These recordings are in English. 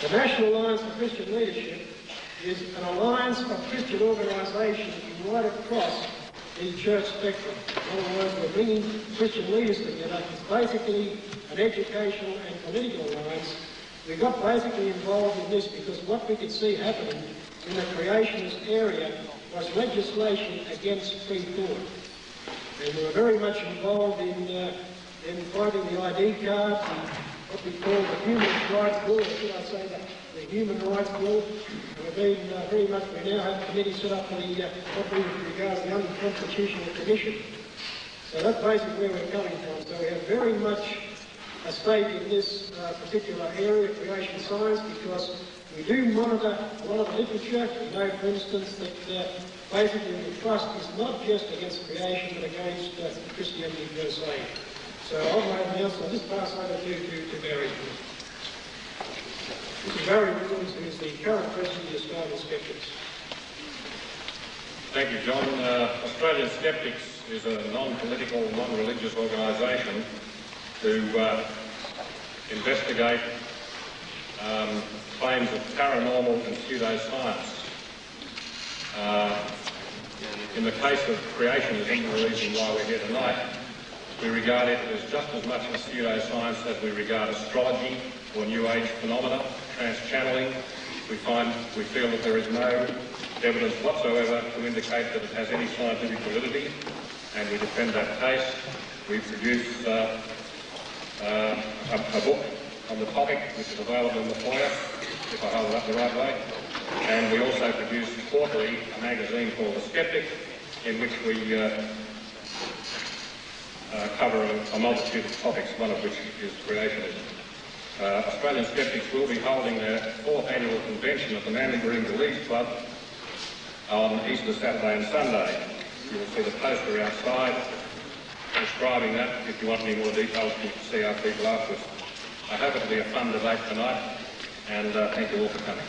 The National Alliance for Christian Leadership is an alliance of Christian organisations right across the church spectrum. In other words, we're bringing Christian leaders together. It's basically an educational and political alliance. We got basically involved in this because what we could see happening in the creationist area was legislation against free thought. And we were very much involved in fighting the ID card, what we call the Human Rights Bill, or should I say the Human Rights Bill. And we've been very much, we now have a committee set up for the, what we regard as the Unconstitutional Commission. So that's basically where we're coming from. So we have very much a stake in this particular area of creation science because we do monitor a lot of literature. We know, for instance, that basically the trust is not just against creation but against Christianity per se. So I'll just pass over to Barry. This is Barry Williams, who is the current president of the Australian Skeptics. Thank you, John. Australian Skeptics is a non-political, non-religious organisation to investigate claims of paranormal and pseudoscience. In the case of creationism, the reason why we're here tonight, we regard it as just as much a pseudoscience as we regard astrology or New Age phenomena, trans-channeling. We feel that there is no evidence whatsoever to indicate that it has any scientific validity, and we defend that case. We produce a book on the topic, which is available in the foyer, if I hold it up the right way. And we also produce quarterly a magazine called The Skeptic, in which we cover a multitude of topics, one of which is creationism. Australian Skeptics will be holding their 4th annual convention at the Mandarin Belief Club on Easter Saturday and Sunday. You will see the poster outside describing that. If you want any more details, you can see our people afterwards. I hope it will be a fun debate tonight, and thank you all for coming.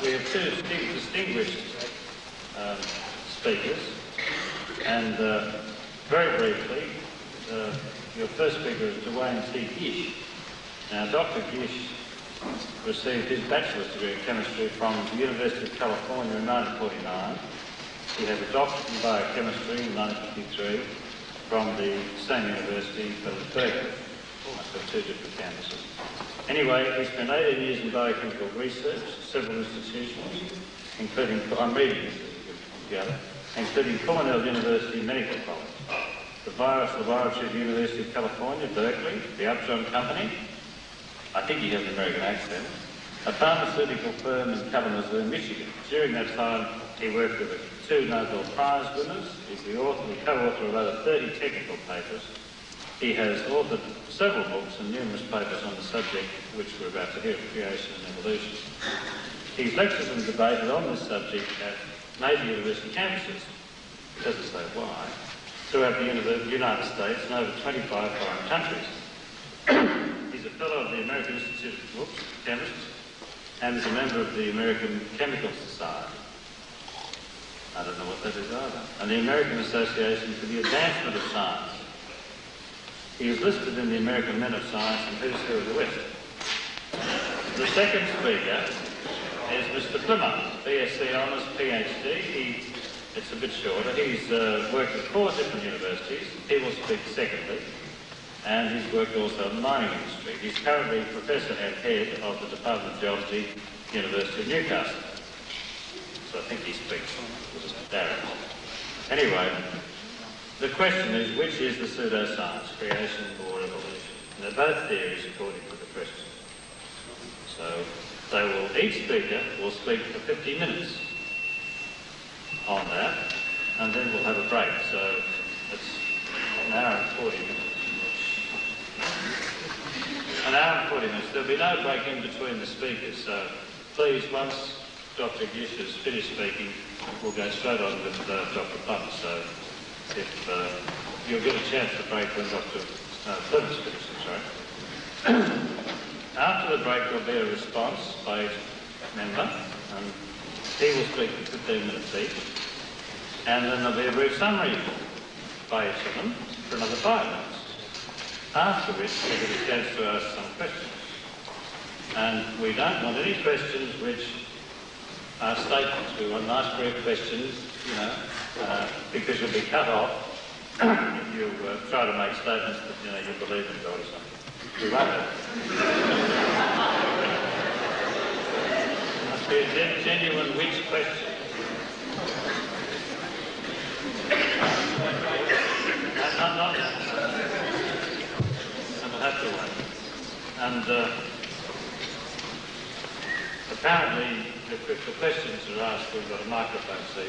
We have two distinguished speakers, and very briefly, your first speaker is Dwayne T. Gish. Now, Dr. Gish received his bachelor's degree in chemistry from the University of California in 1949. He has a doctorate in biochemistry in 1953 from the same university, but at Berkeley. Must have two different campuses. Anyway, he spent 18 years in biochemical research at several institutions, including, I'm reading this together, including Cornell University Medical College, the Virus Laboratory of the University of California, Berkeley, the Upjohn Company, I think he has an American accent, a pharmaceutical firm in Kalamazoo, Michigan. During that time, he worked with 2 Nobel Prize winners. He's the co-author of over 30 technical papers. He has authored several books and numerous papers on the subject which we're about to hear, creation and evolution. He's lectured and debated on this subject at major university campuses, it doesn't say why, throughout the United States and over 25 foreign countries. He's a fellow of the American Institute of Chemists and is a member of the American Chemical Society. I don't know what that is either. And the American Association for the Advancement of Science. He is listed in the American Men of Science and Who's Who of the West. The second speaker is Mr. Pilmer, BSc Honours, PhD. It's a bit shorter. He's worked at 4 different universities. He will speak secondly. And he's worked also in the mining industry. He's currently Professor and Head of the Department of Geology, University of Newcastle. So I think he speaks with Darren. Anyway, the question is, which is the pseudoscience, creation or evolution? And they're both theories according to the question. So each speaker will speak for 50 minutes on that, and then we'll have a break. So it's an hour and 40 minutes. An hour and 40 minutes. There'll be no break in between the speakers, so please, once Dr. Gish has finished speaking, we'll go straight on with Dr. Pilmer. So if you'll get a chance to break when Dr. Pilmer's finishes, right? After the break, there'll be a response by each member, and he will speak for 15 minutes each. and then there'll be a brief summary by each of them for another 5 minutes, after which we'll get a chance to ask some questions. And we don't want any questions which are statements. We want nice brief questions, because you'll be cut off if you try to make statements that, you believe in God or something. We won't have it. Must be a genuine which question. Not now. And we'll have to wait. And apparently, if the questions are asked, we've got a microphone, so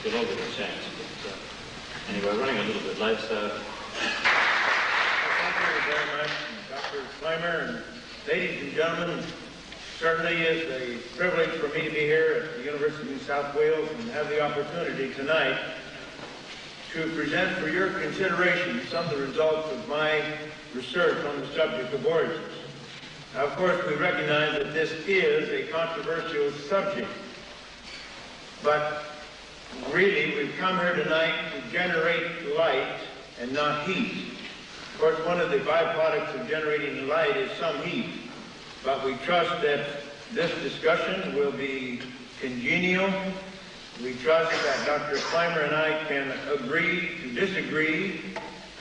you'll all get a chance. But anyway, we're running a little bit late, so... Thank you very much, Dr. Pilmer, and ladies and gentlemen. Certainly is a privilege for me to be here at the University of New South Wales and have the opportunity tonight to present for your consideration some of the results of my research on the subject of origins. Now, of course, we recognize that this is a controversial subject, but really we've come here tonight to generate light and not heat. Of course, one of the byproducts of generating light is some heat, but we trust that this discussion will be congenial. We trust that Dr. Pilmer and I can agree to disagree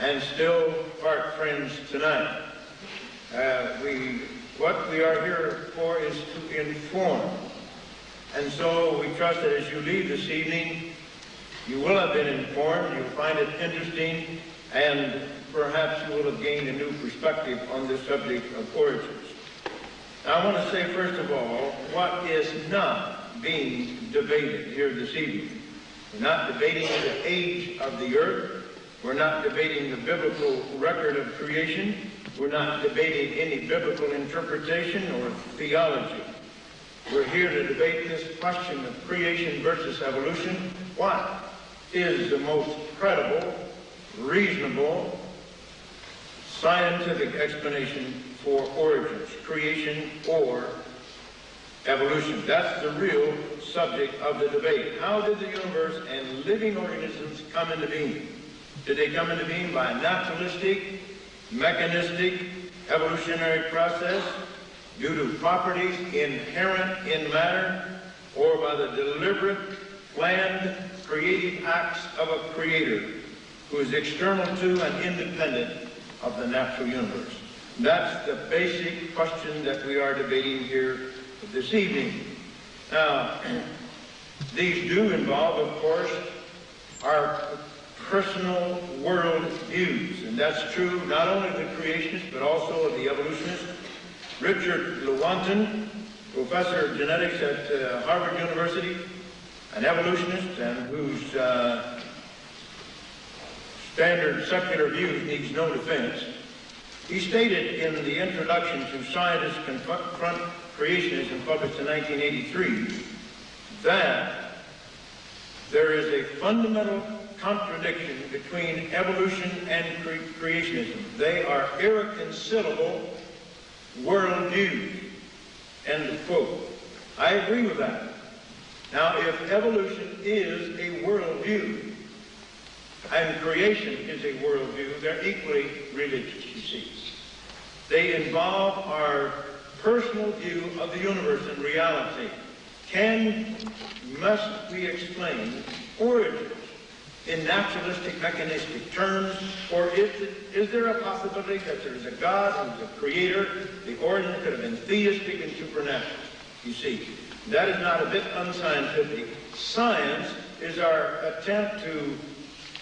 and still part friends tonight. What we are here for is to inform. And so we trust that as you leave this evening, you will have been informed, you'll find it interesting, and perhaps you will have gained a new perspective on this subject of origins. Now, I want to say, first of all, what is not being debated here this evening. We're not debating the age of the earth. We're not debating the biblical record of creation. We're not debating any biblical interpretation or theology. We're here to debate this question of creation versus evolution. What is the most credible, reasonable, scientific explanation for origins, creation or evolution? That's the real subject of the debate. How did the universe and living organisms come into being? Did they come into being by a naturalistic, mechanistic, evolutionary process, due to properties inherent in matter, or by the deliberate, planned, creative acts of a creator who is external to and independent of the natural universe? That's the basic question that we are debating here this evening. Now, these do involve, of course, our personal world views, and that's true not only of the creationists but also of the evolutionists. Richard Lewontin, professor of genetics at Harvard University, an evolutionist and whose standard secular views needs no defense, he stated in the introduction to Scientists Confront Creationism, published in 1983, that there is a fundamental contradiction between evolution and creationism. They are irreconcilable worldviews. End of quote. I agree with that. Now, if evolution is a worldview and creation is a worldview, they're equally religious, you see. They involve our personal view of the universe and reality. Must we explain origins in naturalistic, mechanistic terms, or is there a possibility that there is a God who's a creator? The origin could have been theistic and supernatural. You see, that is not a bit unscientific. Science is our attempt to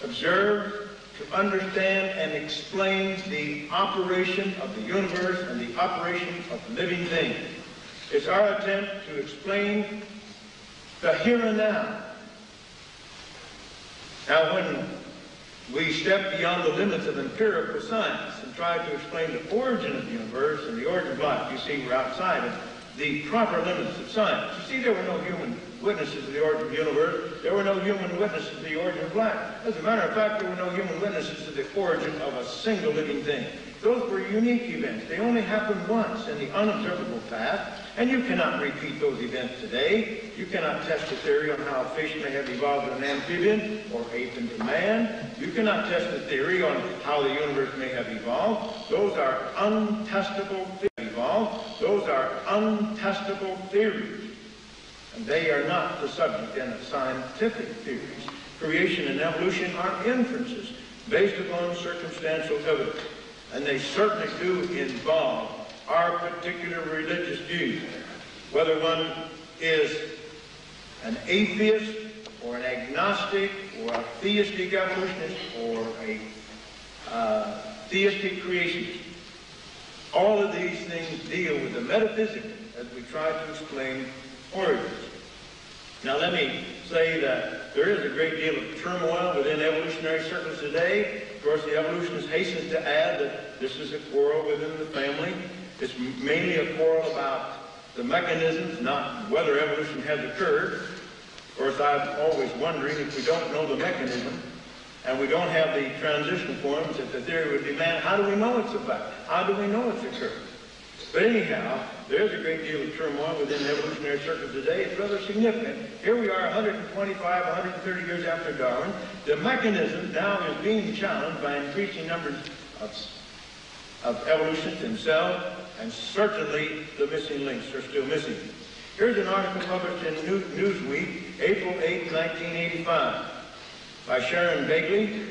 observe, to understand and explain the operation of the universe and the operation of living things. It's our attempt to explain the here and now. Now, when we step beyond the limits of empirical science and try to explain the origin of the universe and the origin of life, you see, we're outside of the proper limits of science. You see, there were no human witnesses to the origin of the universe. There were no human witnesses to the origin of life. As a matter of fact, there were no human witnesses to the origin of a single living thing. Those were unique events. They only happened once in the unobservable past, and you cannot repeat those events today. You cannot test a theory on how fish may have evolved an amphibian or ape into man. You cannot test a theory on how the universe may have evolved. Those are untestable theories. And they are not the subject then of scientific theories. Creation and evolution are inferences based upon circumstantial evidence. And they certainly do involve our particular religious views. Whether one is an atheist or an agnostic or a theistic evolutionist or a theistic creationist. All of these things deal with the metaphysical as we try to explain origins. Now let me say that there is a great deal of turmoil within evolutionary circles today. Of course, the evolutionists hasten to add that this is a quarrel within the family. It's mainly a quarrel about the mechanisms, not whether evolution has occurred. Of course, I'm always wondering if we don't know the mechanism and we don't have the transition forms that the theory would demand, how do we know it's a fact? How do we know it's occurred? But anyhow, there's a great deal of turmoil within evolutionary circles today. It's rather significant. Here we are 125, 130 years after Darwin. The mechanism now is being challenged by increasing numbers of evolutionists themselves, and certainly the missing links are still missing. Here's an article published in Newsweek, April 8, 1985, by Sharon Bagley.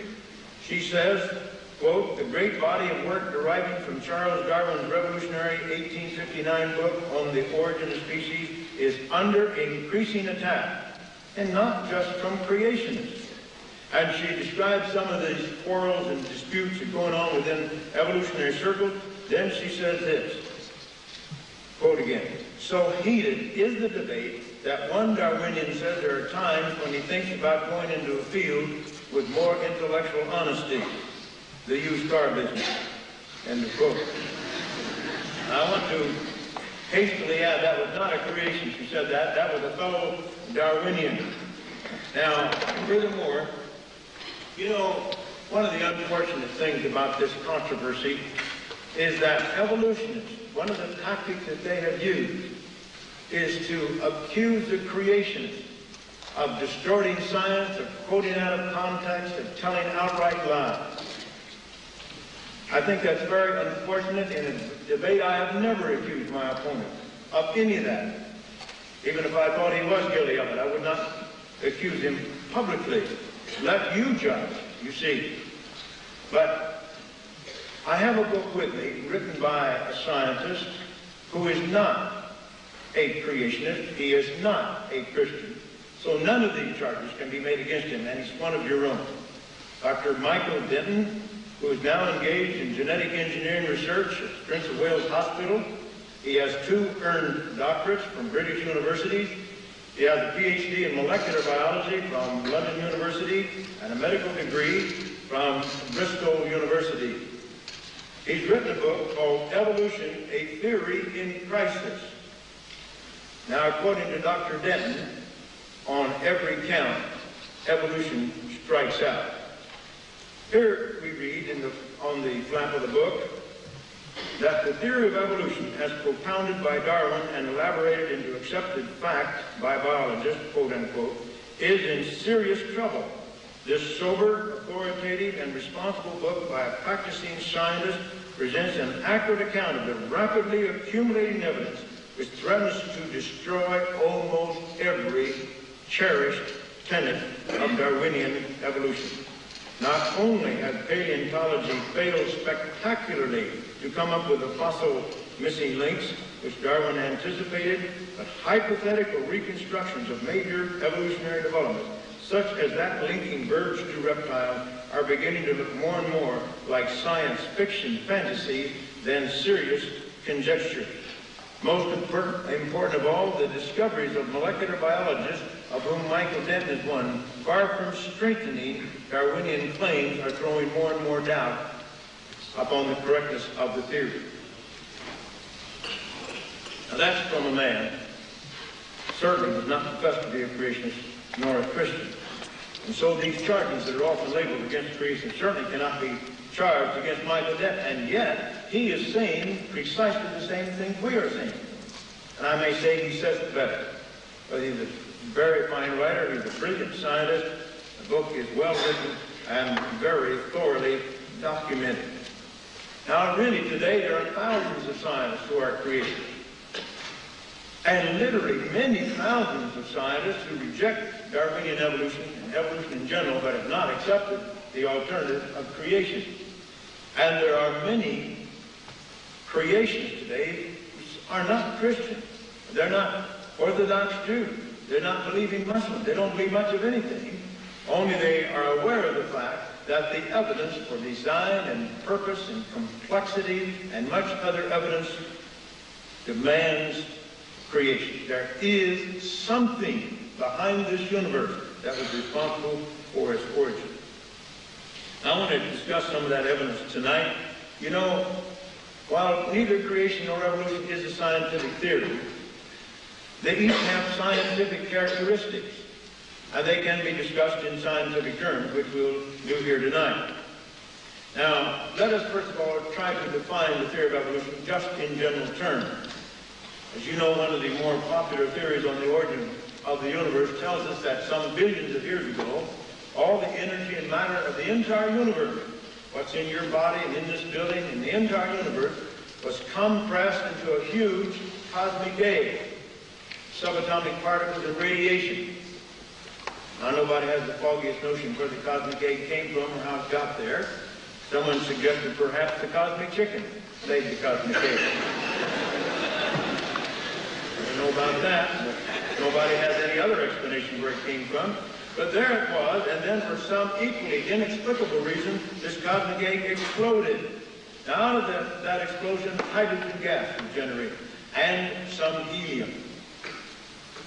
She says, quote, "The great body of work deriving from Charles Darwin's revolutionary 1859 book on the origin of species is under increasing attack, and not just from creationists." And she describes some of these quarrels and disputes that are going on within evolutionary circles. Then she says this, quote again, "So heated is the debate that one Darwinian says there are times when he thinks about going into a field with more intellectual honesty, the used car business," end of quote. I want to hastily add that was not a creationist who said that. That was a fellow Darwinian. Now, furthermore, you know, one of the unfortunate things about this controversy is that evolutionists, one of the tactics that they have used is to accuse the creationists of distorting science, of quoting out of context, of telling outright lies. I think that's very unfortunate. In a debate, I have never accused my opponent of any of that. Even if I thought he was guilty of it, I would not accuse him publicly. Let you judge, you see. But I have a book with me written by a scientist who is not a creationist. He is not a Christian. So none of these charges can be made against him, and he's one of your own. Dr. Michael Denton, who is now engaged in genetic engineering research at Prince of Wales Hospital. He has 2 earned doctorates from British universities. He has a PhD in molecular biology from London University and a medical degree from Bristol University. He's written a book called Evolution, A Theory in Crisis. Now, according to Dr. Denton, on every count, evolution strikes out. Here we read on the flap of the book that the theory of evolution, as propounded by Darwin and elaborated into accepted fact by biologists, quote unquote, is in serious trouble. This sober, authoritative, and responsible book by a practicing scientist presents an accurate account of the rapidly accumulating evidence which threatens to destroy almost every cherished tenet of Darwinian evolution. Not only has paleontology failed spectacularly to come up with the fossil missing links which Darwin anticipated, but hypothetical reconstructions of major evolutionary developments, such as that linking birds to reptiles, are beginning to look more and more like science fiction fantasy than serious conjecture. Most important of all, the discoveries of molecular biologists, of whom Michael Denton is one, far from strengthening Darwinian claims, are throwing more and more doubt upon the correctness of the theory. Now that's from a man certainly was not professed to be a creationist nor a Christian. And so these charges that are often labeled against creation certainly cannot be charged against Michael Dent, and yet he is saying precisely the same thing we are saying. And I may say he says it better. But he's a very fine writer, he's a brilliant scientist. The book is well written and very thoroughly documented. Now really today there are thousands of scientists who are creationists. And literally many thousands of scientists who reject Darwinian evolution and evolution in general, but have not accepted the alternative of creation. And there are many creationists today who are not Christian. They're not Orthodox Jews. They're not believing Muslims. They don't believe much of anything. Only they are aware of the fact that the evidence for design and purpose and complexity and much other evidence demands creation. There is something behind this universe that was responsible for its origin. I want to discuss some of that evidence tonight. You know, while neither creation nor evolution is a scientific theory, they each have scientific characteristics, and they can be discussed in scientific terms, which we'll do here tonight. Now, let us first of all try to define the theory of evolution just in general terms. As you know, one of the more popular theories on the origin of the universe tells us that some billions of years ago, all the energy and matter of the entire universe, what's in your body and in this building, in the entire universe, was compressed into a huge cosmic egg, subatomic particles and radiation. Now, nobody has the foggiest notion where the cosmic egg came from or how it got there. Someone suggested perhaps the cosmic chicken laid the cosmic egg. I don't know about that, but nobody has any other explanation where it came from. But there it was, and then for some equally inexplicable reason, this cosmic egg exploded. Now, out of that explosion, hydrogen gas was generated, and some helium.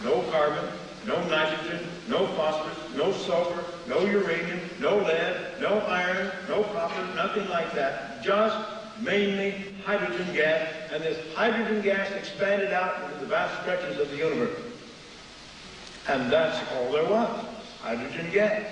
No carbon, no nitrogen, no phosphorus, no sulfur, no uranium, no lead, no iron, no copper, nothing like that. Just mainly hydrogen gas, and this hydrogen gas expanded out into the vast stretches of the universe. And that's all there was, hydrogen gas.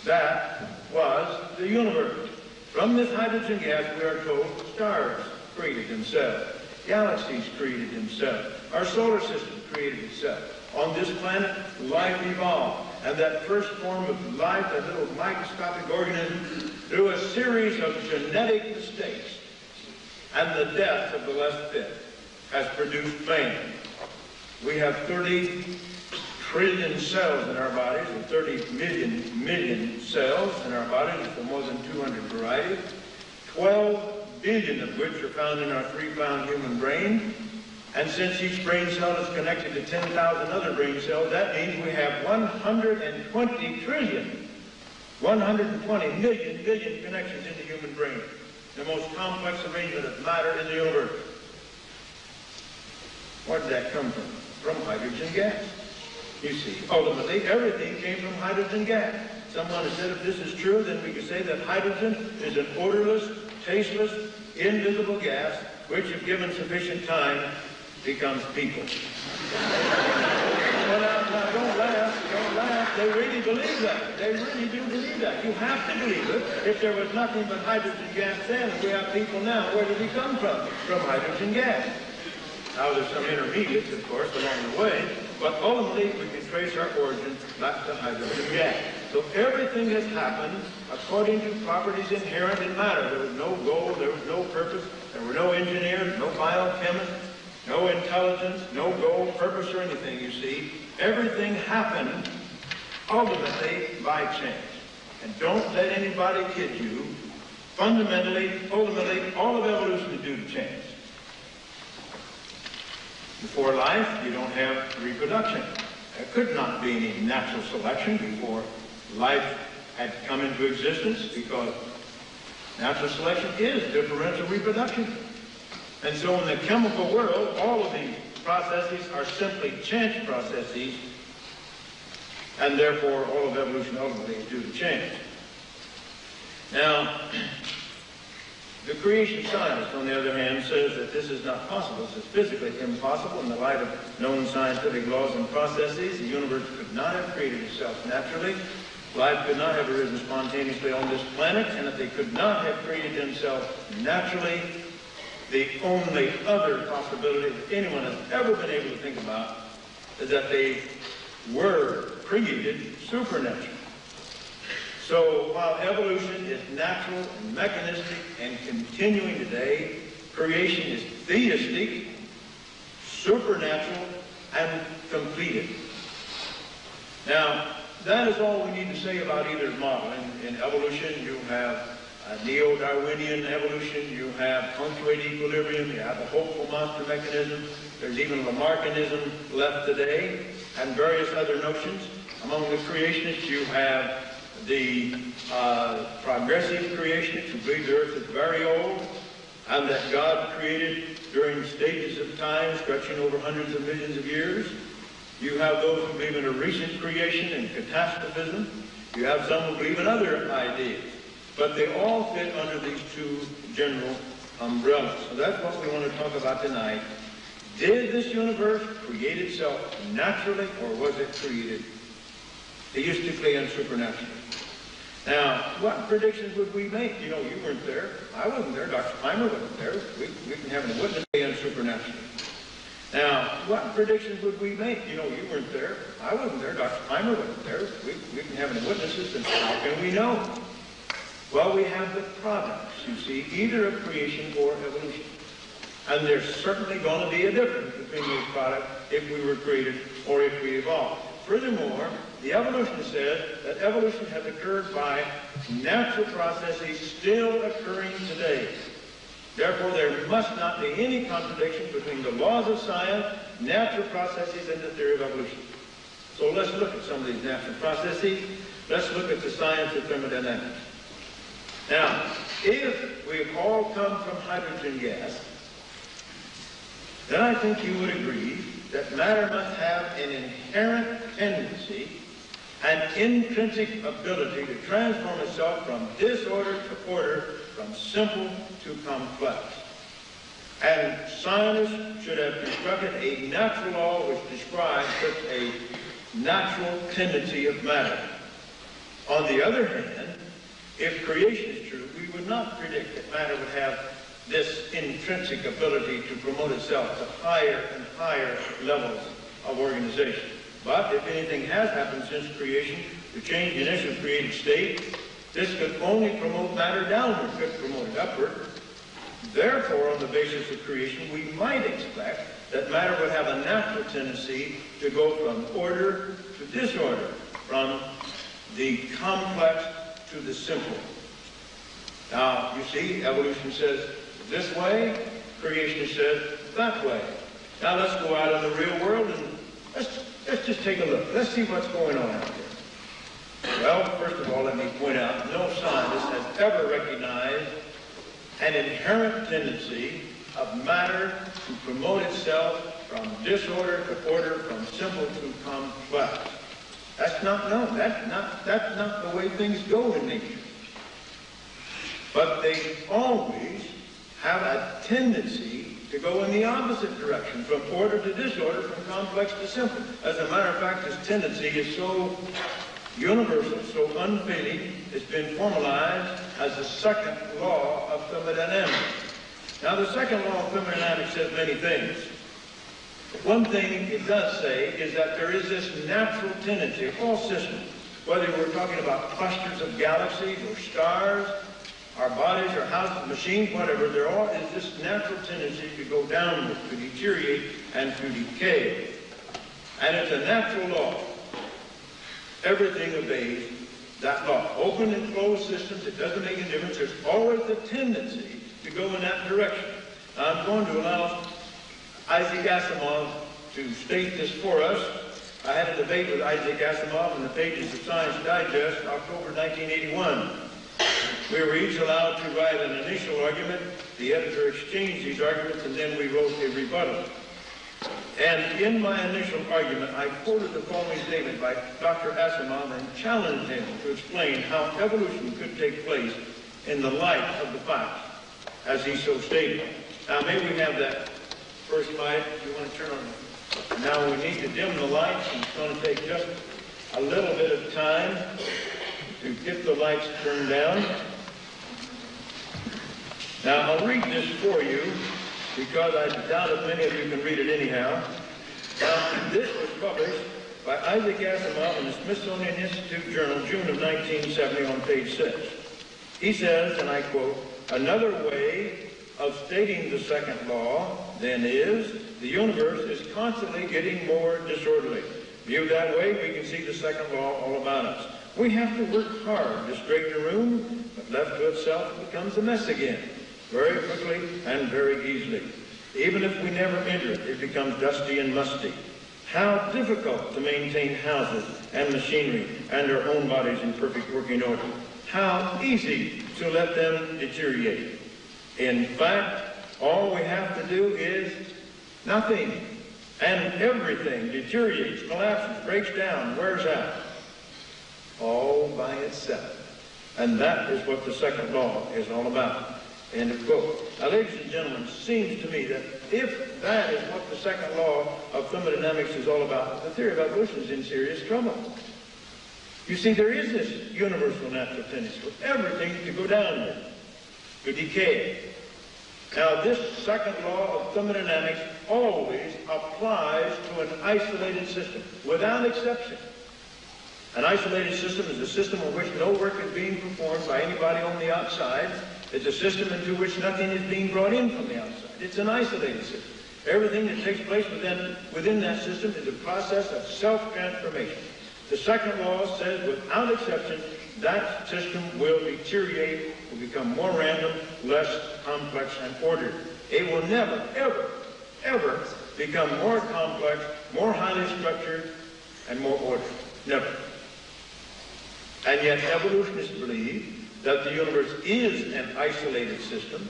That was the universe. From this hydrogen gas, we are told, stars created themselves, galaxies created themselves, our solar system created itself. On this planet, life evolved, and that first form of life, that little microscopic organism, through a series of genetic mistakes and the death of the less fit, has produced man. We have 30 trillion cells in our bodies, and 30 million cells in our bodies for more than 200 varieties, 12 billion of which are found in our 3-pound human brain. And since each brain cell is connected to 10,000 other brain cells, that means we have 120 trillion, 120 billion connections in the human brain. The most complex arrangement of matter in the universe. Where did that come from? From hydrogen gas. You see, ultimately, everything came from hydrogen gas. Someone has said if this is true, then we can say that hydrogen is an odorless, tasteless, invisible gas, which, if given sufficient time, becomes people. Well, now, don't laugh. They really believe that. They really do believe that. You have to believe it. If there was nothing but hydrogen gas then, we have people now. Where did we come from? From hydrogen gas. Now, there's some intermediates, of course, along the way, but ultimately we can trace our origin back to hydrogen gas. So everything has happened according to properties inherent in matter. There was no goal, there was no purpose, there were no engineers, no biochemists, no intelligence, no goal, purpose, or anything, you see. Everything happened ultimately by chance. And don't let anybody kid you. Fundamentally, ultimately, all of evolution is due to chance. Before life, you don't have reproduction. There could not be any natural selection before life had come into existence, because natural selection is differential reproduction. And so in the chemical world, all of these processes are simply chance processes, and therefore all of evolution ultimately is due to chance. Now, the creation scientist, on the other hand, says that this is not possible. This is physically impossible in the light of known scientific laws and processes. The universe could not have created itself naturally. life could not have arisen spontaneously on this planet, and that they could not have created themselves naturally. The only other possibility that anyone has ever been able to think about is that they were created supernaturally. So while evolution is natural and mechanistic and continuing today, creation is theistic, supernatural, and completed. Now, that is all we need to say about either model. In evolution, you have neo-Darwinian evolution, you have punctuated equilibrium, you have the hopeful monster mechanism, there's even Lamarckianism left today, and various other notions. Among the creationists, you have the progressive creationists who believe the earth is very old, and that God created during stages of time stretching over hundreds of millions of years. You have those who believe in a recent creation and catastrophism. You have some who believe in other ideas. But they all fit under these two general umbrellas. So that's what we want to talk about tonight. Did this universe create itself naturally, or was it created theistically and supernaturally? Now, what predictions would we make? You know, you weren't there. I wasn't there. Dr. Pilmer wasn't there. We can have a witness and supernaturally. Now, what predictions would we make? You know, you weren't there. I wasn't there. Dr. Pilmer wasn't there. We can have witnesses, and how can we know? Well, we have the products, you see, either of creation or evolution. And there's certainly going to be a difference between those products if we were created or if we evolved. Furthermore, the evolutionist says that evolution has occurred by natural processes still occurring today. Therefore, there must not be any contradiction between the laws of science, natural processes, and the theory of evolution. So let's look at some of these natural processes. Let's look at the science of thermodynamics. Now, if we all come from hydrogen gas, then I think you would agree that matter must have an inherent tendency, an intrinsic ability to transform itself from disorder to order, from simple to complex. And scientists should have constructed a natural law which describes such a natural tendency of matter. On the other hand, if creation is true, we would not predict that matter would have this intrinsic ability to promote itself to higher and higher levels of organization. But if anything has happened since creation to change the initial created state, this could only promote matter downward, could promote it upward. Therefore, on the basis of creation, we might expect that matter would have a natural tendency to go from order to disorder, from the complex to the simple. Now, you see, evolution says this way, creation says that way. Now let's go out in the real world and let's just take a look. Let's see what's going on out there. Well, first of all, let me point out, no scientist has ever recognized an inherent tendency of matter to promote itself from disorder to order, from simple to complex. That's not known. That's not the way things go in nature. But they always have a tendency to go in the opposite direction, from order to disorder, from complex to simple. As a matter of fact, this tendency is so universal, so unfailing, it's been formalized as the second law of thermodynamics. Now, the second law of thermodynamics says many things. One thing it does say is that there is this natural tendency of all systems, whether we're talking about clusters of galaxies or stars, our bodies, our houses, machines, whatever, there all is this natural tendency to go downward, to deteriorate, and to decay. And it's a natural law. Everything obeys that law. Open and closed systems, it doesn't make a difference. There's always the tendency to go in that direction. Now, I'm going to allow Isaac Asimov to state this for us. I had a debate with Isaac Asimov in the pages of Science Digest, October 1981. We were each allowed to write an initial argument. The editor exchanged these arguments, and then we wrote a rebuttal. And in my initial argument, I quoted the following statement by Dr. Asimov and challenged him to explain how evolution could take place in the light of the facts, as he so stated. Now, may we have that first slide? If you want to turn on. Now we need to dim the lights, and it's going to take just a little bit of time. to get the lights turned down. Now, I'll read this for you because I doubt if many of you can read it anyhow. Now, this was published by Isaac Asimov in the Smithsonian Institute Journal, June of 1970, on page 6. He says, and I quote, "Another way of stating the second law, then, is the universe is constantly getting more disorderly. Viewed that way, we can see the second law all about us. We have to work hard to straighten a room, but left to itself, it becomes a mess again, very quickly and very easily. Even if we never enter it, it becomes dusty and musty. How difficult to maintain houses and machinery and our own bodies in perfect working order. How easy to let them deteriorate. In fact, all we have to do is nothing, and everything deteriorates, collapses, breaks down, wears out, all by itself. And that is what the second law is all about." End of quote. Now, ladies and gentlemen, it seems to me that if that is what the second law of thermodynamics is all about, the theory of evolution is in serious trouble. You see, there is this universal natural tendency for everything to go downward, to decay. Now, this second law of thermodynamics always applies to an isolated system, without exception. An isolated system is a system in which no work is being performed by anybody on the outside. It's a system into which nothing is being brought in from the outside. It's an isolated system. Everything that takes place within that system is a process of self-transformation. The second law says, without exception, that system will deteriorate, will become more random, less complex and ordered. It will never, ever, ever become more complex, more highly structured, and more ordered. Never. And yet evolutionists believe that the universe is an isolated system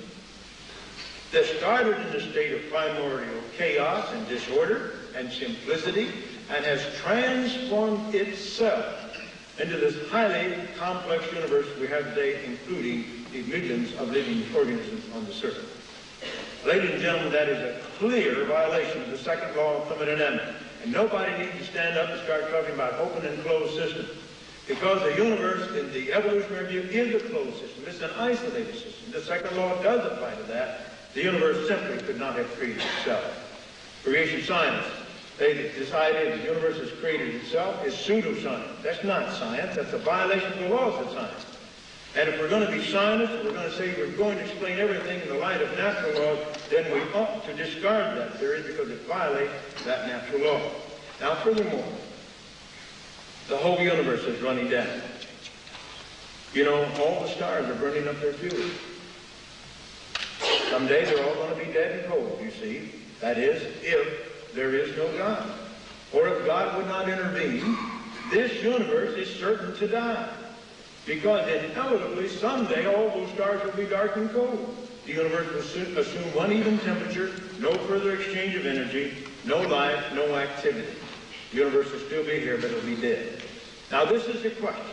that started in a state of primordial chaos and disorder and simplicity and has transformed itself into this highly complex universe we have today, including the millions of living organisms on the surface. Ladies and gentlemen, that is a clear violation of the second law of thermodynamics. And nobody needs to stand up and start talking about open and closed systems. Because the universe, in the evolutionary view, is a closed system. It's an isolated system. The second law does apply to that. The universe simply could not have created itself. Creation scientists, this idea the universe has created itself is pseudoscience. That's not science. That's a violation of the laws of science. And if we're going to be scientists, and we're going to say we're going to explain everything in the light of natural laws, then we ought to discard that theory because it violates that natural law. Now, furthermore, the whole universe is running down. You know, all the stars are burning up their fuel. Someday they're all going to be dead and cold, you see. That is, if there is no God. Or if God would not intervene, this universe is certain to die. Because inevitably, someday, all those stars will be dark and cold. The universe will assume one even temperature, no further exchange of energy, no life, no activity. The universe will still be here, but it'll be dead. Now, this is a question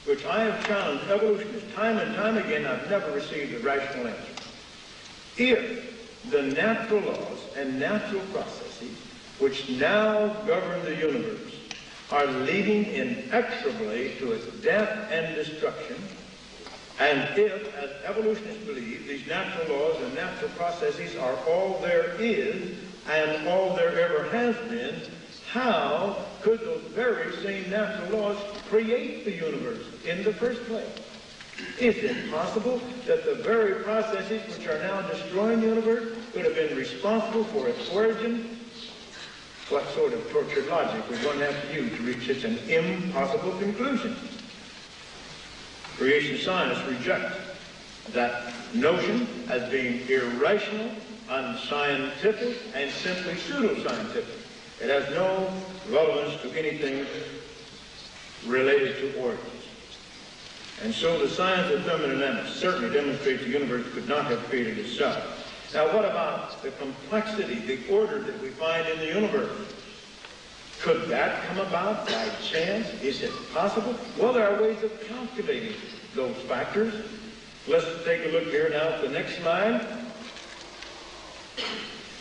which I have challenged evolutionists time and time again. I've never received a rational answer. If the natural laws and natural processes which now govern the universe are leading inexorably to its death and destruction, and if, as evolutionists believe, these natural laws and natural processes are all there is and all there ever has been, how could those very same natural laws create the universe in the first place? Is it possible that the very processes which are now destroying the universe could have been responsible for its origin? What sort of tortured logic would one have to use to reach such an impossible conclusion? Creation scientists reject that notion as being irrational, unscientific, and simply pseudoscientific. It has no relevance to anything related to origins. And so the science of thermodynamics certainly demonstrates the universe could not have created itself. Now, what about the complexity, the order that we find in the universe? Could that come about by chance? Is it possible? Well, there are ways of calculating those factors. Let's take a look here now at the next slide.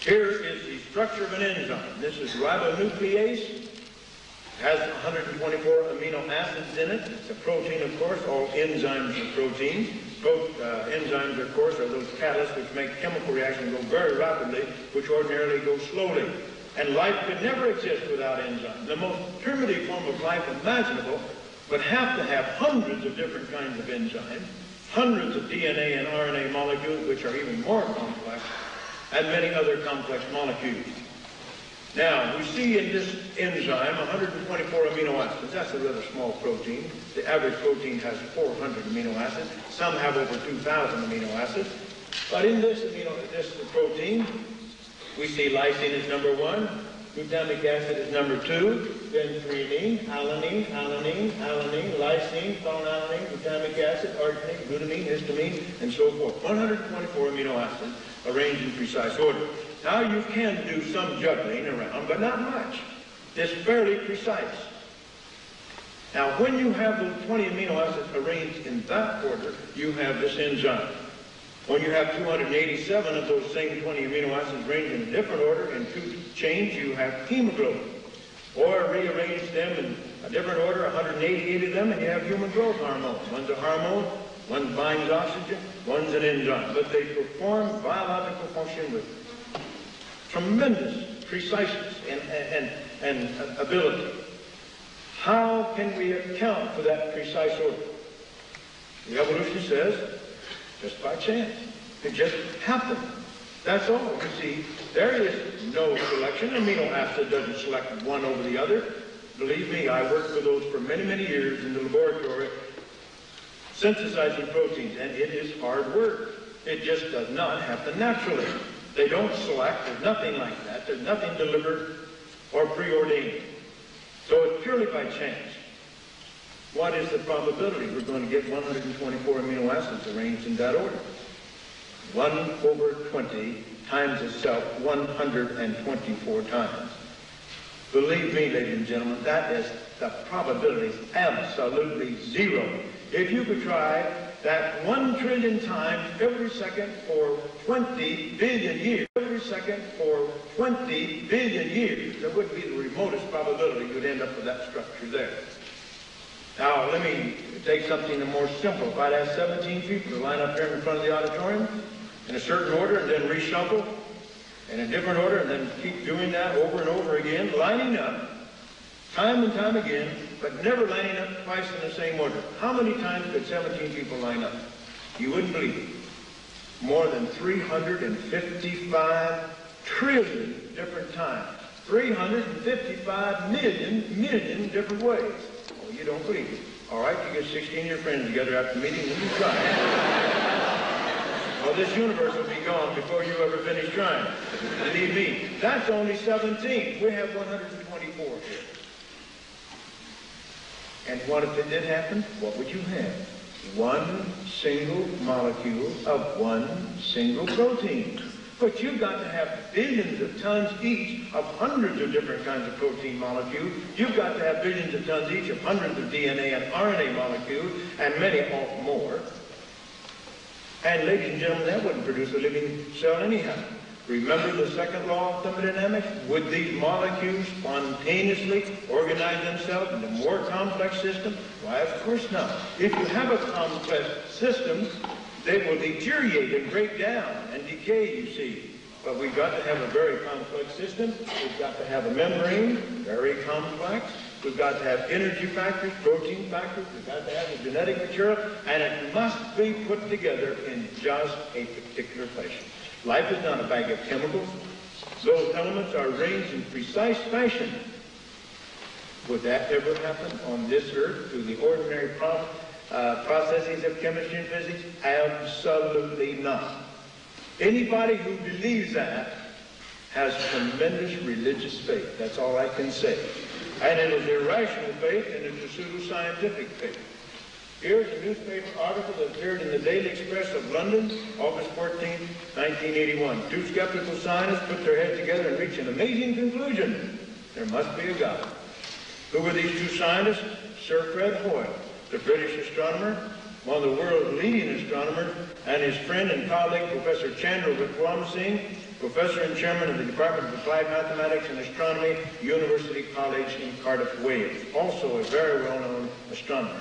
Here is the structure of an enzyme. This is ribonuclease. has 124 amino acids in it. It's a protein, of course. All enzymes are proteins. Enzymes, of course, are those catalysts which make chemical reactions go very rapidly, which ordinarily go slowly. And life could never exist without enzymes. The most primitive form of life imaginable would have to have hundreds of different kinds of enzymes, hundreds of DNA and RNA molecules, which are even more complex, and many other complex molecules. Now, we see in this enzyme 124 amino acids. That's a rather small protein. The average protein has 400 amino acids. Some have over 2,000 amino acids. But in this protein, we see lysine is number 1, glutamic acid is number 2, then threonine, alanine, lysine, phenylalanine, glutamic acid, arginine, glutamine, histamine, and so forth. 124 amino acids arranged in precise order. Now you can do some juggling around, but not much. It's fairly precise. Now when you have those 20 amino acids arranged in that order, you have this enzyme. When you have 287 of those same 20 amino acids arranged in a different order, in 2 chains, you have hemoglobin. Or rearrange them in a different order, 188 of them, and you have human growth hormone. One's a hormone, one binds oxygen, one's an enzyme. But they perform biological function with tremendous preciseness and ability. How can we account for that precise order? The evolution says, just by chance. It just happened. That's all. You see, there is no selection. Amino acid doesn't select one over the other. Believe me, I worked with those for many, many years in the laboratory, synthesizing proteins, and it is hard work. It just does not happen naturally. They don't select. There's nothing like that. There's nothing delivered or preordained. So it's purely by chance. What is the probability we're going to get 124 amino acids arranged in that order? 1 over 20 times itself 124 times. Believe me, ladies and gentlemen, that is the probability is absolutely 0. If you could try that 1 trillion times every second for 20 billion years, every second for 20 billion years, there wouldn't be the remotest probability you'd end up with that structure there. Now, let me take something more simple. If I'd have 17 people to line up here in front of the auditorium in a certain order and then reshuffle in a different order and then keep doing that over and over again, lining up time and time again, but never lining up twice in the same order. How many times could 17 people line up? You wouldn't believe it. More than 355 trillion different times. 355 million different ways. Well, you don't believe it. All right, you get 16 of your friends together after the meeting and you try. Well, this universe will be gone before you ever finish trying. Believe me, that's only 17. We have 124 here. And what if it did happen? What would you have? One single molecule of one single protein. But you've got to have billions of tons each of hundreds of different kinds of protein molecules. You've got to have billions of tons each of hundreds of DNA and RNA molecules, and many more. And ladies and gentlemen, that wouldn't produce a living cell anyhow. Remember the second law of thermodynamics? Would these molecules spontaneously organize themselves into more complex systems? Why, of course not. If you have a complex system, they will deteriorate and break down and decay, you see. But we've got to have a very complex system. We've got to have a membrane, very complex. We've got to have energy factors, protein factors. We've got to have the genetic material, and it must be put together in just a particular fashion. Life is not a bag of chemicals. Those elements are arranged in precise fashion. Would that ever happen on this earth through the ordinary processes of chemistry and physics? Absolutely not. Anybody who believes that has tremendous religious faith. That's all I can say. And it is irrational faith, and it's a pseudo-scientific faith. Here's a newspaper article that appeared in the Daily Express of London, August 14, 1981. 2 skeptical scientists put their heads together and reached an amazing conclusion. There must be a God. Who were these 2 scientists? Sir Fred Hoyle, the British astronomer, one of the world's leading astronomers, and his friend and colleague, Professor Chandra Wickramasinghe, professor and chairman of the Department of Applied Mathematics and Astronomy, University College in Cardiff, Wales, also a very well-known astronomer.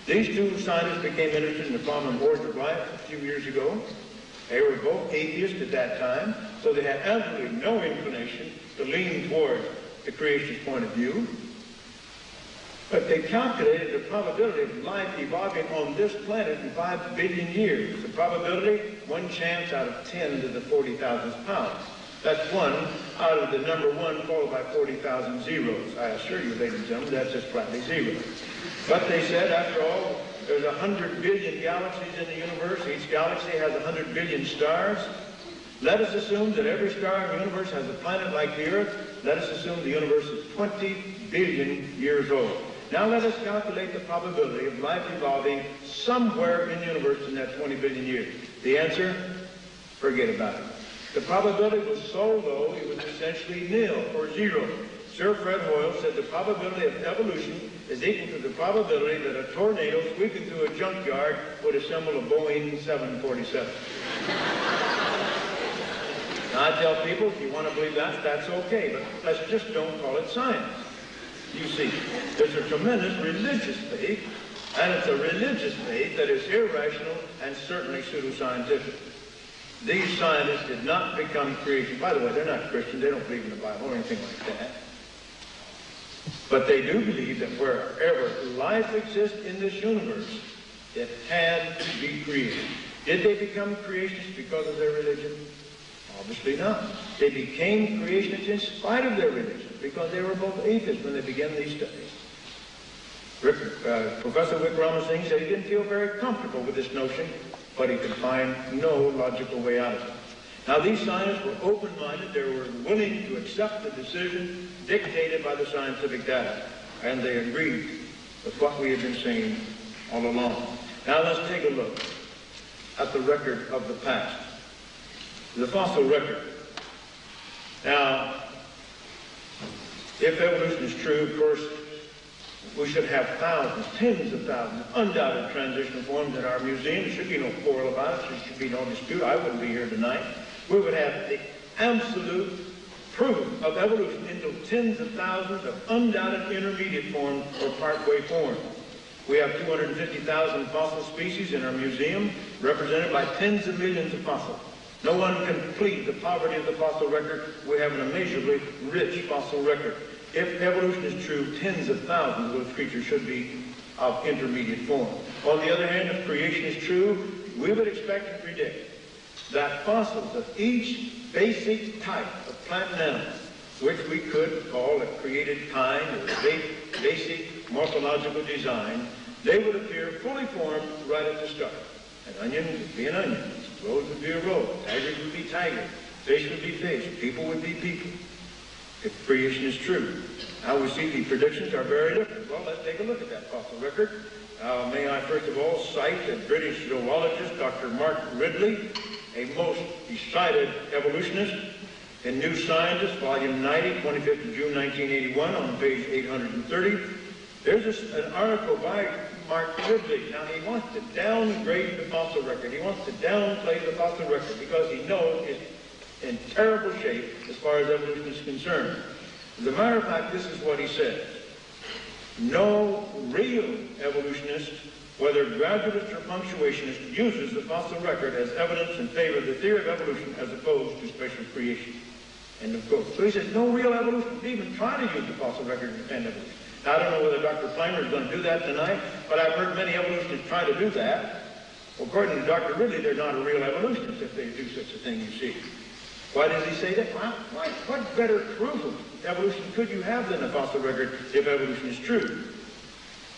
These two scientists became interested in the problem of origin of life a few years ago. They were both atheists at that time, so they had absolutely no inclination to lean toward the creationist point of view. But they calculated the probability of life evolving on this planet in 5 billion years. The probability, 1 chance out of 10 to the 40,000th power. That's 1 out of the number 1 followed by 40,000 zeros. I assure you, ladies and gentlemen, that's just flatly zero. But they said, after all, there's 100 billion galaxies in the universe. Each galaxy has 100 billion stars. Let us assume that every star in the universe has a planet like the Earth. Let us assume the universe is 20 billion years old. Now let us calculate the probability of life evolving somewhere in the universe in that 20 billion years. The answer? Forget about it. The probability was so low it was essentially nil, or zero. Sir Fred Hoyle said the probability of evolution is equal to the probability that a tornado sweeping through a junkyard would assemble a Boeing 747. Now I tell people, if you want to believe that, that's okay, but let's just don't call it science. You see, there's a tremendous religious faith, and it's a religious faith that is irrational and certainly pseudoscientific. These scientists did not become creation. By the way, they're not Christian. They don't believe in the Bible or anything like that. But they do believe that wherever life exists in this universe, it had to be created. Did they become creationists because of their religion? Obviously not. They became creationists in spite of their religion, because they were both atheists when they began these studies. Professor Wickramasinghe said he didn't feel very comfortable with this notion, but he could find no logical way out of it. Now, these scientists were open-minded. They were willing to accept the decision dictated by the scientific data, and they agreed with what we had been saying all along. Now, let's take a look at the record of the past, the fossil record. Now, if evolution is true, of course, we should have thousands, tens of thousands, undoubted transitional forms in our museum. There should be no quarrel about it. There should be no dispute. I wouldn't be here tonight. We would have the absolute proof of evolution into tens of thousands of undoubted intermediate forms or partway forms. We have 250,000 fossil species in our museum, represented by tens of millions of fossils. No one can plead the poverty of the fossil record. We have an immeasurably rich fossil record. If evolution is true, tens of thousands of those creatures should be of intermediate form. On the other hand, if creation is true, we would expect and predict that fossils of each basic type of plant and animal, which we could call a created kind or basic morphological design, they would appear fully formed right at the start. An onion would be an onion. A rose would be a rose. Tigers would be tigers. Fish would be fish. People would be people. If creation is true. Now we see the predictions are very different. Well, let's take a look at that fossil record. May I first of all cite the British zoologist, Dr. Mark Ridley, a most decided evolutionist. In New Scientist, volume 90, 25th of June, 1981, on page 830, there's an article by Mark Ridley. Now, he wants to downgrade the fossil record. He wants to downplay the fossil record because he knows it's in terrible shape as far as evolution is concerned. As a matter of fact, this is what he says. No real evolutionist, whether gradualist or punctuationist, uses the fossil record as evidence in favor of the theory of evolution as opposed to special creation. End of quote. So he says no real evolutionist even try to use the fossil record to defend evolution. Now, I don't know whether Dr. Pilmer is going to do that tonight, but I've heard many evolutionists try to do that. According to Dr. Ridley, they're not a real evolutionist if they do such a thing, you see. Why does he say that? Well, what better proof of evolution could you have than a fossil record if evolution is true?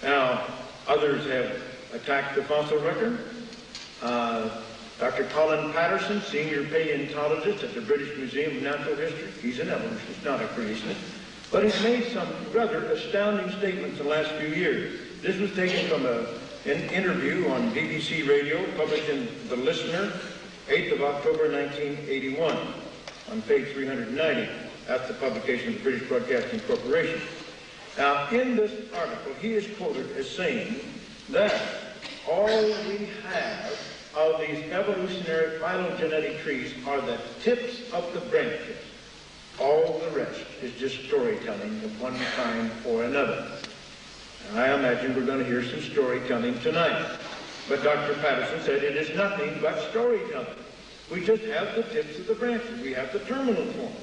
Now, others have attacked the fossil record. Dr. Colin Patterson, senior paleontologist at the British Museum of Natural History, he's an evolutionist, not a creationist, but he's made some rather astounding statements in the last few years. This was taken from an interview on BBC Radio, published in The Listener, 8th of October, 1981, on page 390. That's the publication of the British Broadcasting Corporation. Now, in this article, he is quoted as saying that all we have of these evolutionary phylogenetic trees are the tips of the branches. All the rest is just storytelling of one kind or another. And I imagine we're going to hear some storytelling tonight. But Dr. Patterson said it is nothing but storytelling. We just have the tips of the branches. We have the terminal forms.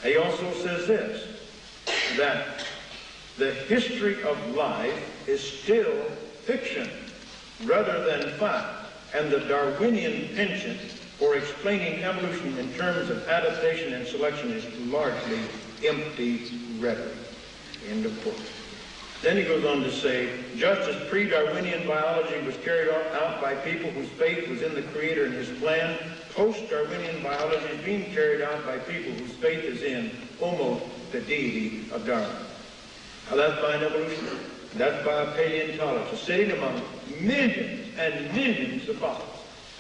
He also says this, that the history of life is still fiction rather than fact, and the Darwinian penchant for explaining evolution in terms of adaptation and selection is largely empty rhetoric. End of quote. Then he goes on to say, just as pre-Darwinian biology was carried out by people whose faith was in the Creator and His plan, post-Darwinian biology is being carried out by people whose faith is in almost the deity of Darwin. Now that's by an evolutionist. That's by a paleontologist, sitting among millions and millions of fossils.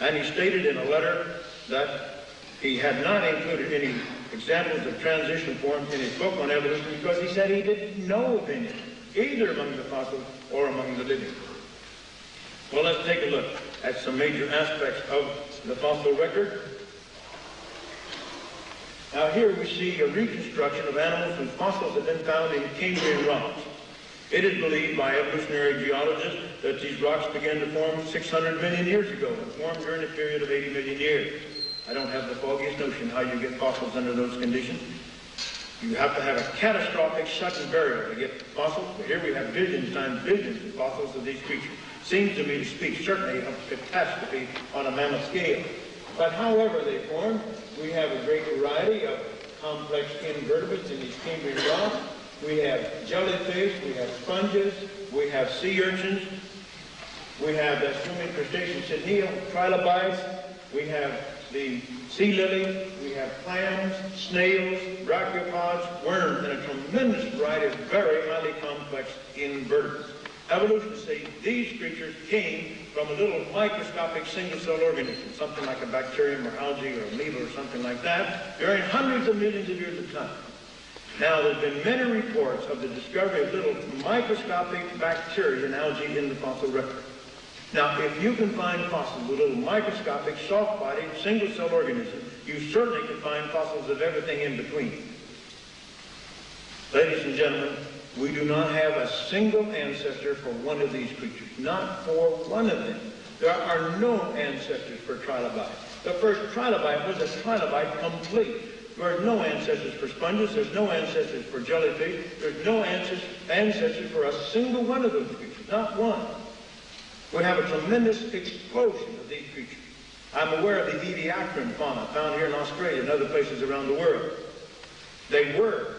And he stated in a letter that he had not included any examples of transition forms in his book on evolution because he said he didn't know of any, either among the fossils or among the living. Well, let's take a look at some major aspects of the fossil record. Now here we see a reconstruction of animals whose fossils have been found in Cambrian rocks. It is believed by evolutionary geologists that these rocks began to form 600 million years ago and formed during a period of 80 million years. I don't have the foggiest notion how you get fossils under those conditions. You have to have a catastrophic sudden burial to get fossils, but here we have billions times billions of fossils of these creatures. Seems to me to speak certainly of catastrophe on a mammoth scale. But however they formed, we have a great variety of complex invertebrates in these Cambrian rocks. We have jellyfish, we have sponges, we have sea urchins, we have the swimming crustacean Cynial, trilobites, we have the sea lily, we have clams, snails, brachiopods, worms, and a tremendous variety of very highly complex invertebrates. Evolutionists say these creatures came from a little microscopic single-cell organism, something like a bacterium or algae or amoeba or something like that, during hundreds of millions of years of time. Now, there's been many reports of the discovery of little microscopic bacteria and algae in the fossil record. Now, if you can find fossils with little microscopic, soft-bodied, single-cell organisms, you certainly can find fossils of everything in between. Ladies and gentlemen, we do not have a single ancestor for one of these creatures, not for one of them. There are no ancestors for trilobites. The first trilobite was a trilobite complete. There are no ancestors for sponges. There's no ancestors for jellyfish. There's no ancestors for a single one of those creatures, not one. We have a tremendous explosion of these creatures. I'm aware of the Ediacaran fauna found here in Australia and other places around the world. They were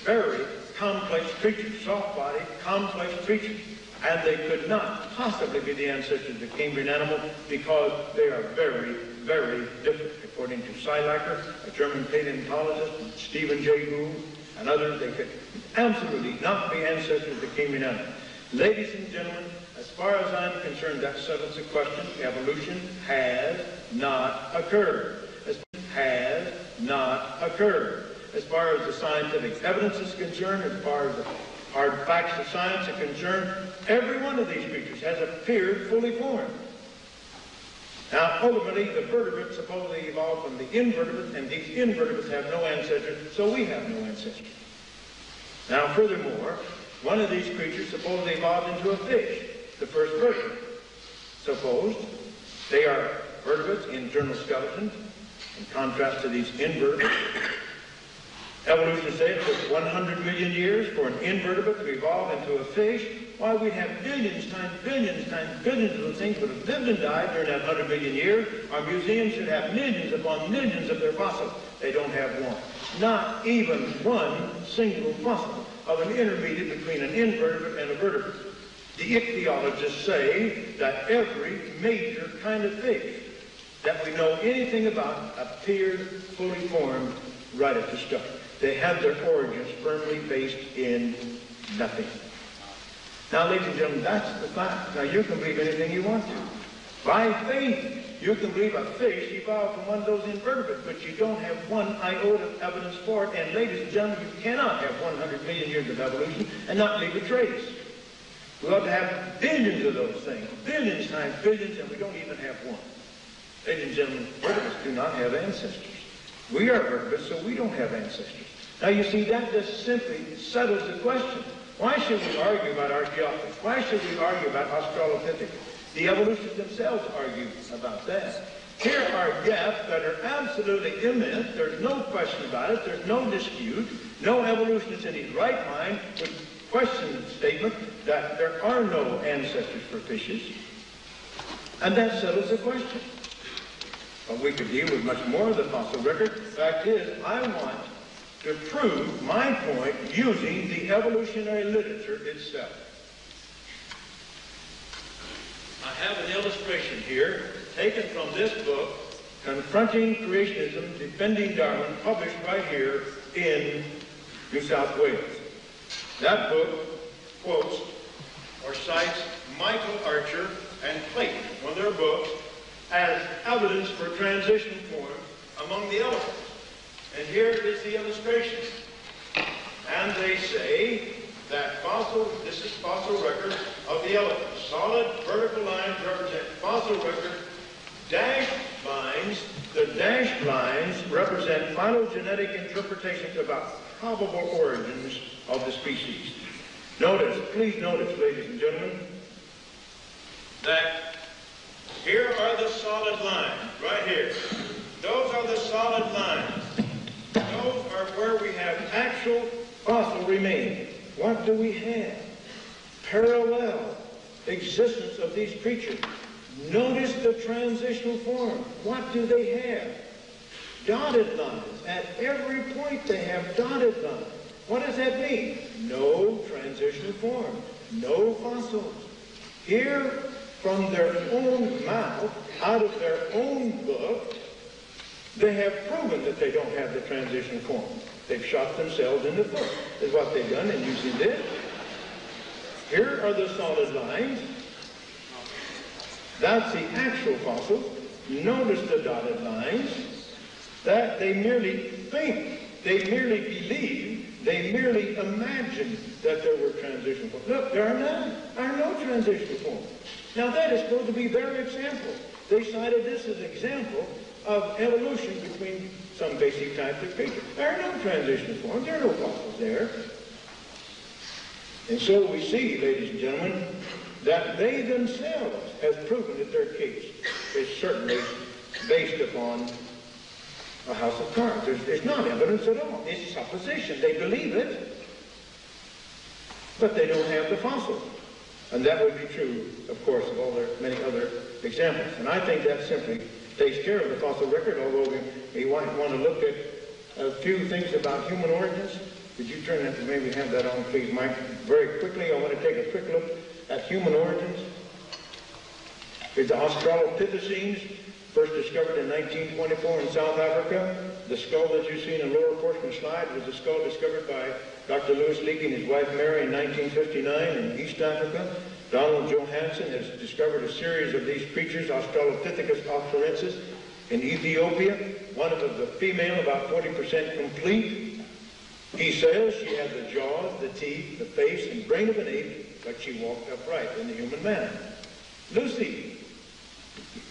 very complex creatures, soft-bodied, complex creatures, and they could not possibly be the ancestors of the Cambrian animal because they are very, very different. According to Seilacher, a German paleontologist, Stephen J. Gould, and others, they could absolutely not be ancestors of the Cambrian animal. Ladies and gentlemen, as far as I'm concerned, that settles the question. Evolution has not occurred. Has not occurred. As far as the scientific evidence is concerned, as far as the hard facts of science are concerned, every one of these creatures has appeared fully formed. Now, ultimately, the vertebrates supposedly evolved from the invertebrates, and these invertebrates have no ancestors, so we have no ancestors. Now, furthermore, one of these creatures supposedly evolved into a fish, the first vertebrate. Suppose they are vertebrates, internal skeletons, in contrast to these invertebrates. Evolutionists say it took 100 million years for an invertebrate to evolve into a fish. Why, we have billions times billions of those things that have lived and died during that 100 million years. Our museums should have millions upon millions of their fossils. They don't have one. Not even one single fossil of an intermediate between an invertebrate and a vertebrate. The ichthyologists say that every major kind of fish that we know anything about appeared fully formed right at the start. They had their origins firmly based in nothing. Now, ladies and gentlemen, that's the fact. Now, you can believe anything you want to. By faith, you can believe a fish evolved from one of those invertebrates, but you don't have one iota of evidence for it. And ladies and gentlemen, you cannot have 100 million years of evolution and not leave a trace. We ought to have billions of those things, billions times billions, and we don't even have one. Ladies and gentlemen, vertebrates do not have ancestors. We are vertebrates, so we don't have ancestors. Now you see, that just simply settles the question. Why should we argue about Archaeopteryx? Why should we argue about Australopithecus? The evolutionists themselves argue about that. Here are gaps that are absolutely immense. There's no question about it. There's no dispute. No evolutionist in his right mind would question the statement that there are no ancestors for fishes. And that settles the question. But we could deal with much more of the fossil record. The fact is, I want to prove my point using the evolutionary literature itself. I have an illustration here taken from this book, Confronting Creationism, Defending Darwin, published right here in New South Wales. That book quotes or cites Michael Archer and Clayton, one of their books, as evidence for transition forms among the elephants. And here is the illustration. And they say that this is fossil record of the elephant. Solid vertical lines represent fossil record. Dashed lines, the dashed lines represent phylogenetic interpretations about probable origins of the species. Notice, please notice, ladies and gentlemen, that here are the solid lines, right here. Those are the solid lines. Those are where we have actual fossil remains. What do we have? Parallel existence of these creatures. Notice the transitional form. What do they have? Dotted lines. At every point they have dotted lines. What does that mean? No transitional form. No fossils. Here, from their own mouth, out of their own book, they have proven that they don't have the transition form. They've shot themselves in the foot, is what they've done, and using this. Here are the solid lines. That's the actual fossils. Notice the dotted lines. That they merely think, they merely believe, they merely imagine that there were transition forms. Look, there are none. There are no transition forms. Now that is supposed to be their example. They cited this as an example of evolution between some basic types of creatures. There are no transition forms. There are no fossils there. And so we see, ladies and gentlemen, that they themselves have proven that their case is certainly based upon a house of cards. There's not evidence at all. It's supposition. They believe it, but they don't have the fossils. And that would be true, of course, of all their many other examples. And I think that simply takes care of the fossil record, although we want to look at a few things about human origins. Could you turn that, maybe have that on, please, Mike? Very quickly, I want to take a quick look at human origins. Here's the Australopithecines, first discovered in 1924 in South Africa. The skull that you see in the lower portion of the slide was the skull discovered by Dr. Louis Leakey and his wife Mary in 1959 in East Africa. Donald Johansen has discovered a series of these creatures, Australopithecus afarensis, in Ethiopia. One of the female, about 40% complete. He says she had the jaws, the teeth, the face, and brain of an ape, but she walked upright in the human manner. Lucy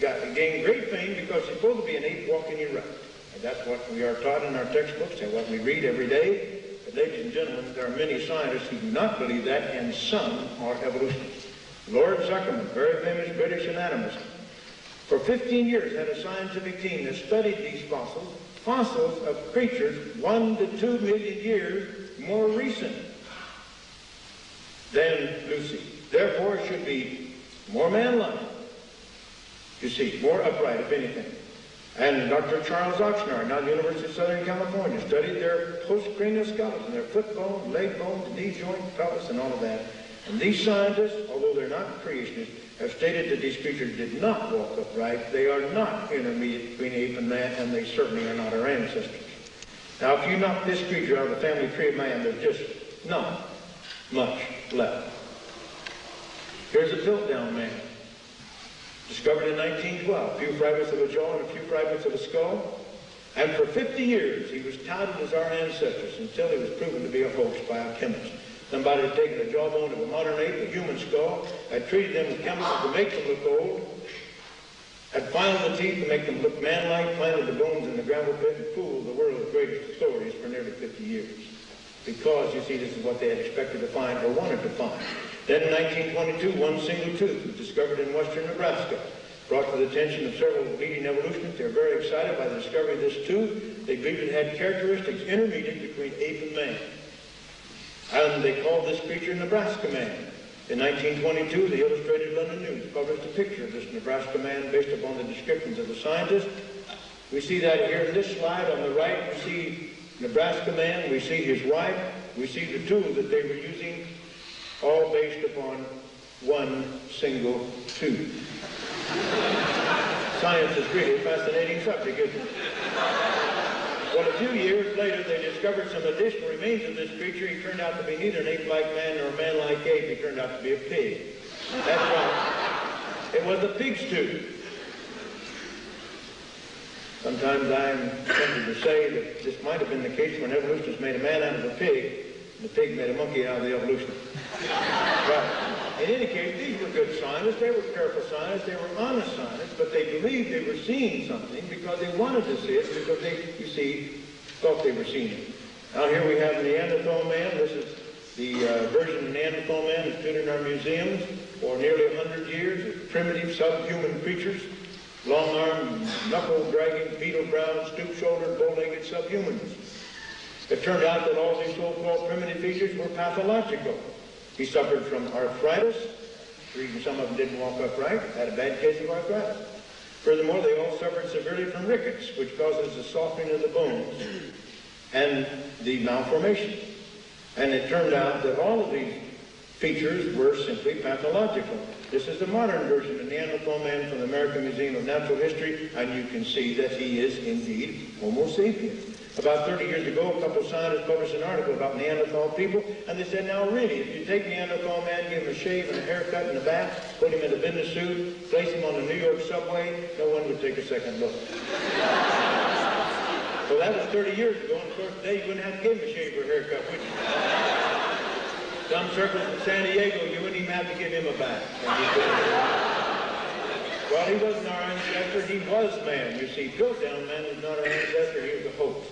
gained great fame because she's supposed to be an ape walking erect. And that's what we are taught in our textbooks and what we read every day. But ladies and gentlemen, there are many scientists who do not believe that, and some are evolutionists. Lord Zuckerman, very famous British anatomist, for 15 years had a scientific team that studied these fossils of creatures 1 to 2 million years more recent than Lucy. Therefore, it should be more man-like, you see, more upright, if anything. And Dr. Charles Oxnard, now at the University of Southern California, studied their postcranial skeleton, their foot bone, leg bone, knee joint, pelvis, and all of that. And these scientists, although they're not creationists, have stated that these creatures did not walk upright. They are not intermediate between ape and man, and they certainly are not our ancestors. Now, if you knock this creature out of the family tree of man, there's just not much left. Here's a Piltdown man, discovered in 1912. A few fragments of a jaw and a few fragments of a skull. And for 50 years, he was touted as our ancestors until he was proven to be a hoax by a chemist. Somebody had taken the jawbone of a modern ape, a human skull, had treated them with chemicals to make them look old, had filed the teeth to make them look man-like, planted the bones in the gravel pit, and fooled the world's greatest authorities for nearly 50 years. Because, you see, this is what they had expected to find or wanted to find. Then in 1922, one single tooth was discovered in western Nebraska. Brought to the attention of several leading evolutionists. They were very excited by the discovery of this tooth. They believed it had characteristics intermediate between ape and man. And they called this creature Nebraska Man. In 1922, the Illustrated London News published a picture of this Nebraska Man based upon the descriptions of the scientists. We see that here in this slide. On the right, we see Nebraska Man. We see his wife. We see the tool that they were using, all based upon one single tooth. Science is really a fascinating subject, isn't it? Well, a few years later, they discovered some additional remains of this creature. He turned out to be neither an ape-like man nor a man-like ape. He turned out to be a pig. That's right. It was a pig's tooth. Sometimes I'm tempted to say that this might have been the case when evolutionists made a man out of a pig, and the pig made a monkey out of the evolutionist. But in any case, these were good scientists. They were careful scientists. They were honest scientists, but they believed they were seeing something because they wanted to see it, because they, you see, thought they were seeing it. Now here we have Neanderthal man. This is the version of Neanderthal man that stood in our museums for nearly 100 years. Primitive, subhuman creatures, long-armed, knuckle-dragging, beetle-browed, stoop-shouldered, bow-legged subhumans. It turned out that all these so-called primitive features were pathological. He suffered from arthritis. The reason some of them didn't walk upright, had a bad case of arthritis. Furthermore, they all suffered severely from rickets, which causes the softening of the bones and the malformation. And it turned out that all of these features were simply pathological. This is the modern version of Neanderthal man from the American Museum of Natural History, and you can see that he is indeed Homo sapiens. About 30 years ago, a couple of scientists published an article about Neanderthal people, and they said, now really, if you take Neanderthal man, give him a shave and a haircut and a bath, put him in a business suit, place him on the New York subway, no one would take a second look. Well, that was 30 years ago, and of course today you wouldn't have to give him a shave or a haircut, would you? Some circles in San Diego, you wouldn't even have to give him a bath. Well, he wasn't our ancestor, he was man. You see, Piltdown man was not our ancestor, he was a hoax.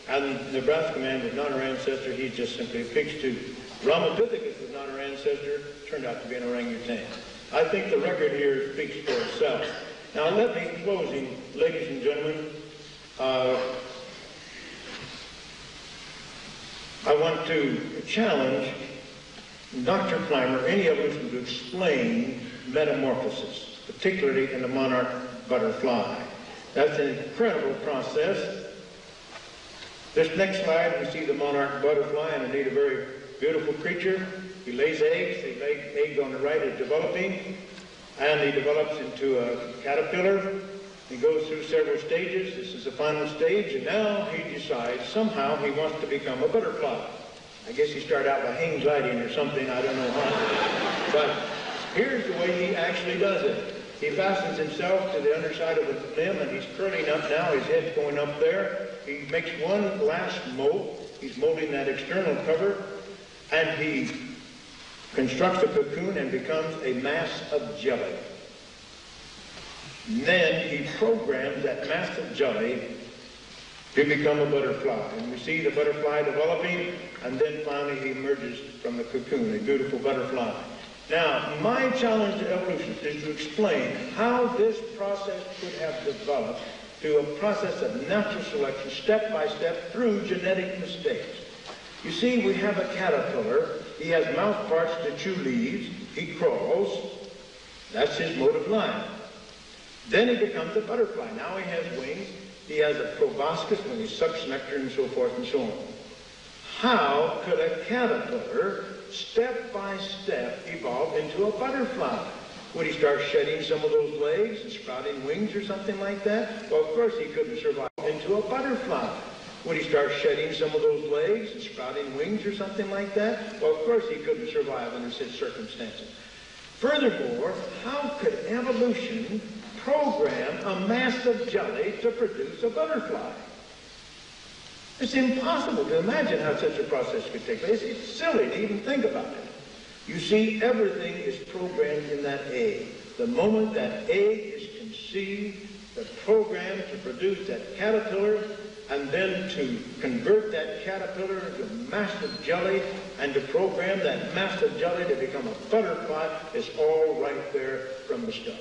And Nebraska man was not our ancestor, he's just simply a pig's tooth. Ramapithecus was not our ancestor, turned out to be an orangutan. I think the record here speaks for itself. Now let me, in closing, ladies and gentlemen, I want to challenge Dr. Pilmer, any evolution, to explain metamorphosis, particularly in the monarch butterfly. That's an incredible process. This next slide, we see the monarch butterfly, and indeed a very beautiful creature. He lays eggs. The egg on the right is developing, and he develops into a caterpillar. He goes through several stages. This is the final stage, and now he decides somehow he wants to become a butterfly. I guess he started out by hang-gliding or something, I don't know how. But here's the way he actually does it. He fastens himself to the underside of the limb, and he's curling up now. His head's going up there. He makes one last mold. He's molding that external cover, and he constructs a cocoon and becomes a mass of jelly. And then he programs that mass of jelly to become a butterfly. And we see the butterfly developing, and then finally he emerges from the cocoon, a beautiful butterfly. Now, my challenge to evolutionists is to explain how this process could have developed to a process of natural selection, step by step, through genetic mistakes. You see, we have a caterpillar. He has mouth parts to chew leaves. He crawls. That's his mode of life. Then he becomes a butterfly. Now he has wings. He has a proboscis when he sucks nectar and so forth and so on. How could a caterpillar, step by step, evolve into a butterfly? Would he start shedding some of those legs and sprouting wings or something like that? Well, of course he couldn't survive into a butterfly. Would he start shedding some of those legs and sprouting wings or something like that? Well, of course he couldn't survive under such circumstances. Furthermore, how could evolution program a mass of jelly to produce a butterfly? It's impossible to imagine how such a process could take place. It's silly to even think about it. You see, everything is programmed in that egg. The moment that egg is conceived, the program to produce that caterpillar, and then to convert that caterpillar into massive jelly, and to program that massive jelly to become a butterfly, is all right there from the start.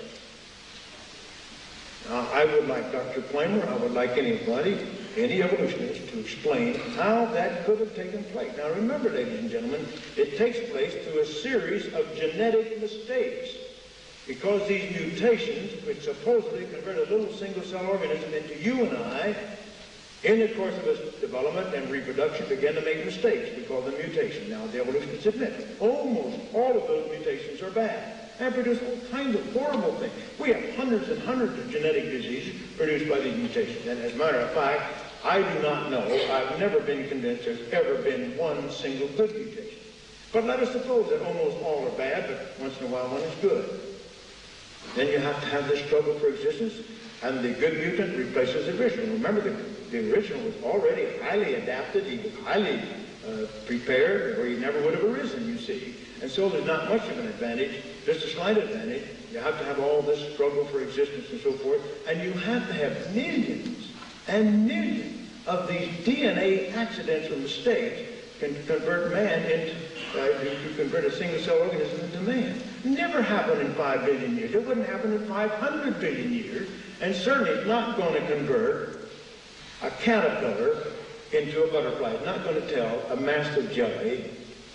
Now, I would like Dr. Pilmer, I would like anybody, any evolutionist, to explain how that could have taken place. Now remember, ladies and gentlemen, it takes place through a series of genetic mistakes, because these mutations, which supposedly convert a little single-cell organism into you and I, in the course of its development and reproduction, began to make mistakes. We call them mutations. Now, the evolutionists admit almost all of those mutations are bad and produce all kinds of horrible things. We have hundreds and hundreds of genetic diseases produced by these mutations. And as a matter of fact, I do not know, I've never been convinced there's ever been one single good mutation. But let us suppose that almost all are bad, but once in a while one is good. Then you have to have this struggle for existence, and the good mutant replaces the original. Remember, the original was already highly adapted, he was highly prepared, or he never would have arisen, you see. And so there's not much of an advantage, just a slight advantage. You have to have all this struggle for existence and so forth, and you have to have millions and millions of these DNA accidents or mistakes can convert man into, to convert a single-cell organism into man. Never happened in 5 billion years. It wouldn't happen in 500 billion years, and certainly it's not going to convert a caterpillar into a butterfly. It's not going to tell a massive jelly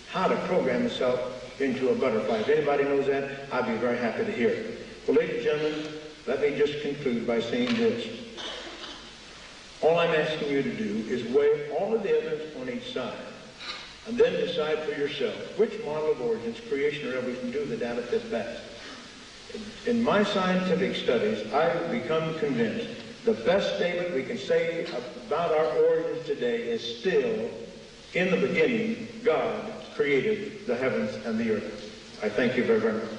how to program itself into a butterfly. If anybody knows that, I'd be very happy to hear it. Well, ladies and gentlemen, let me just conclude by saying this. All I'm asking you to do is weigh all of the evidence on each side, and then decide for yourself which model of origins, creation or evolution, do the data fit best. In my scientific studies, I've become convinced the best statement we can say about our origins today is still, in the beginning, God created the heavens and the earth. I thank you very, very much.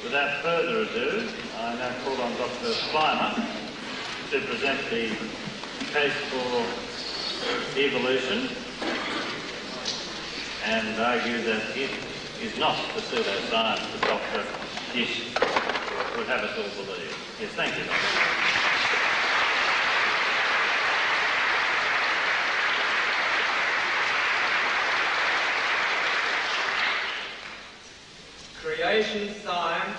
Without further ado, I now call on Dr. Pilmer to present the case for evolution and argue that it is not the pseudoscience that Dr. Gish would have us all believe. Yes, thank you, Doctor. Creation science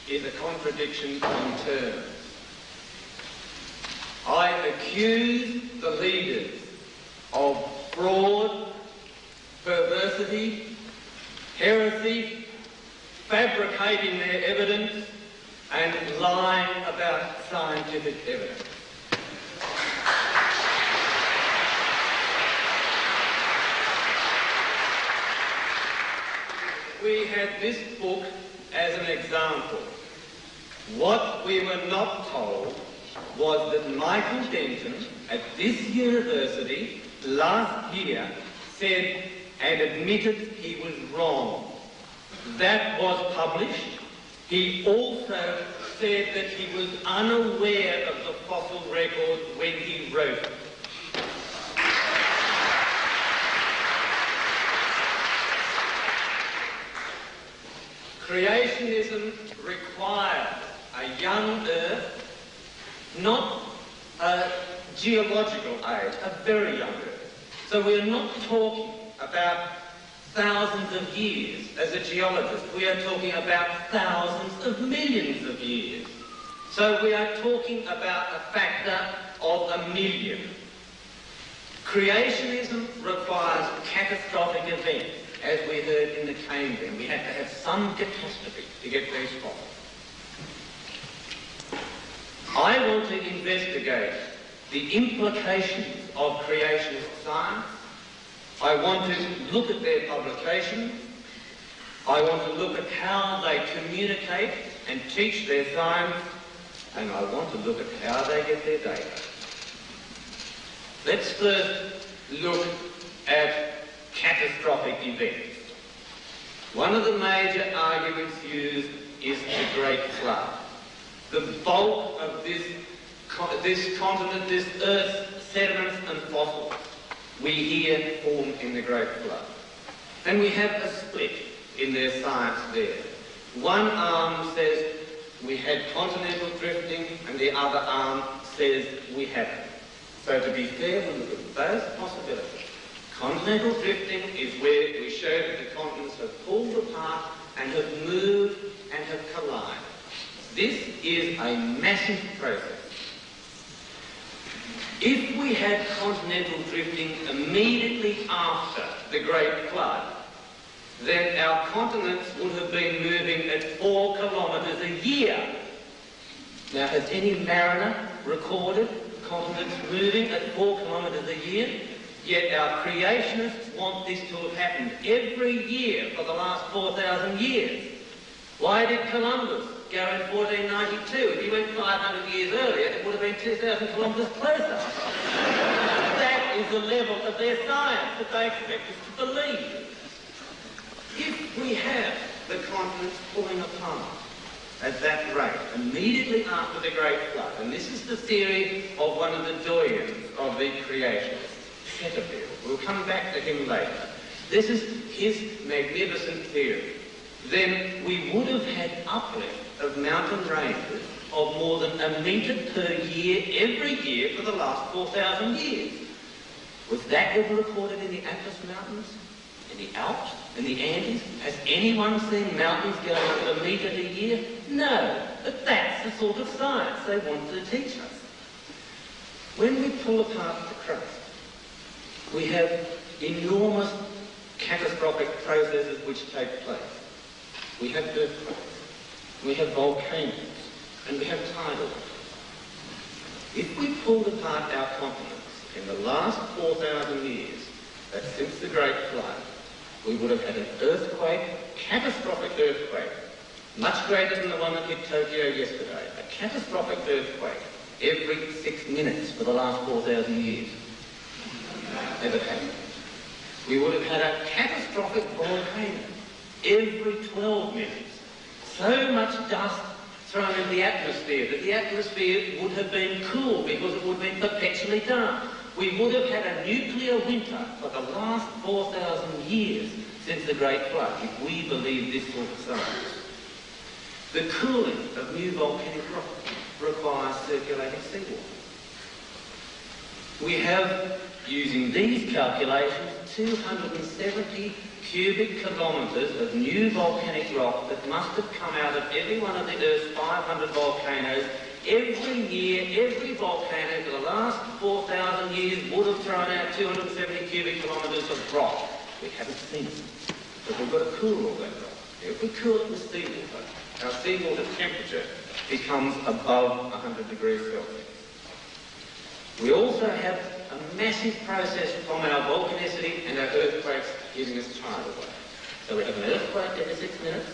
is a contradiction in terms. I accuse the leaders of fraud, perversity, heresy, fabricating their evidence, and lying about scientific evidence. We had this book as an example. What we were not told was that Michael Denton at this university last year said and admitted he was wrong. That was published. He also said that he was unaware of the fossil record when he wrote it. Creationism requires a young Earth, not a geological age, a very young Earth. So we're not talking about thousands of years as a geologist. We are talking about thousands of millions of years. So we are talking about a factor of 1 million. Creationism requires catastrophic events. As we heard in the Cambrian, we had to have some catastrophe to get these fossils. I want to investigate the implications of creationist science. I want to look at their publications, I want to look at how they communicate and teach their science, and I want to look at how they get their data. Let's first look at catastrophic events. One of the major arguments used is the Great Flood. The bulk of this continent, this Earth's sediments and fossils, we hear formed in the Great Flood. And we have a split in their science there. One arm says we had continental drifting, and the other arm says we haven't. So to be fair, we look at both possibilities. Continental drifting is where we show that the continents have pulled apart and have moved and have collided. This is a massive process. If we had continental drifting immediately after the Great Flood, then our continents would have been moving at 4 kilometres a year. Now, has any mariner recorded continents moving at 4 kilometres a year? Yet our creationists want this to have happened every year for the last 4,000 years. Why did Columbus go in 1492? If he went 500 years earlier, it would have been 2,000 kilometres closer. That is the level of their science that they expect us to believe. If we have the continents pulling apart at that rate immediately after the Great Flood, and this is the theory of one of the doyens of the creationists, Chesterfield. We'll come back to him later. This is his magnificent theory. Then we would have had uplift of mountain ranges of more than 1 metre per year every year for the last 4,000 years. Was that ever recorded in the Atlas Mountains? In the Alps? In the Andes? Has anyone seen mountains going up 1 metre a year? No, but that's the sort of science they want to teach us. When we pull apart the crust, we have enormous catastrophic processes which take place. We have earthquakes, we have volcanoes, and we have tidal waves. If we pulled apart our continents in the last 4,000 years, that's since the Great Flood, we would have had an earthquake, catastrophic earthquake, much greater than the one that hit Tokyo yesterday, a catastrophic earthquake every 6 minutes for the last 4,000 years. Never happened. We would have had a catastrophic volcano every 12 minutes. So much dust thrown in the atmosphere that the atmosphere would have been cool because it would have been perpetually dark. We would have had a nuclear winter for the last 4,000 years since the Great Flood, if we believe this sort of science. The cooling of new volcanic rock requires circulating seawater. We have, using these calculations, 270 cubic kilometres of new volcanic rock that must have come out of every one of the Earth's 500 volcanoes. Every year, every volcano for the last 4,000 years would have thrown out 270 cubic kilometres of rock. We haven't seen it, but we've got to cool all that rock. If we cool it with seawater, our seawater temperature becomes above 100 degrees Celsius. We also have a massive process from our volcanicity and our earthquakes giving us tidal waves. So we have an earthquake every 6 minutes,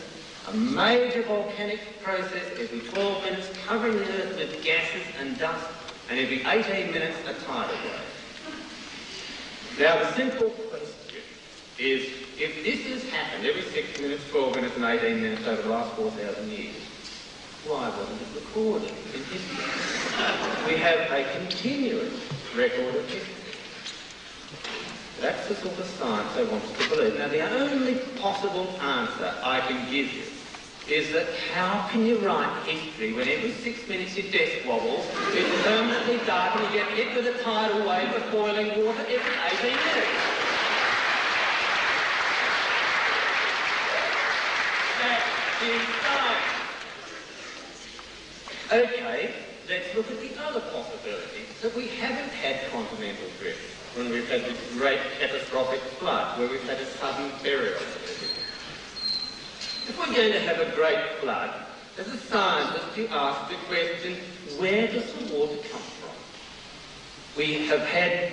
a major volcanic process every 12 minutes, covering the Earth with gases and dust, and every 18 minutes a tidal wave. Now the simple question is, if this has happened every 6 minutes, 12 minutes and 18 minutes over the last 4,000 years, why wasn't it recorded in history? We have a continuous record of history. That's the sort of science I want us to believe. Now, the only possible answer I can give you is that how can you write history when every 6 minutes your desk wobbles, it's permanently dark and you get hit with a tidal wave of boiling water every 18 minutes? That is science. Okay, let's look at the other possibility, that we haven't had continental drift when we've had this great catastrophic flood, where we've had a sudden burial of everything. If we're going to have a great flood, as a scientist you ask the question, where does the water come from? We have had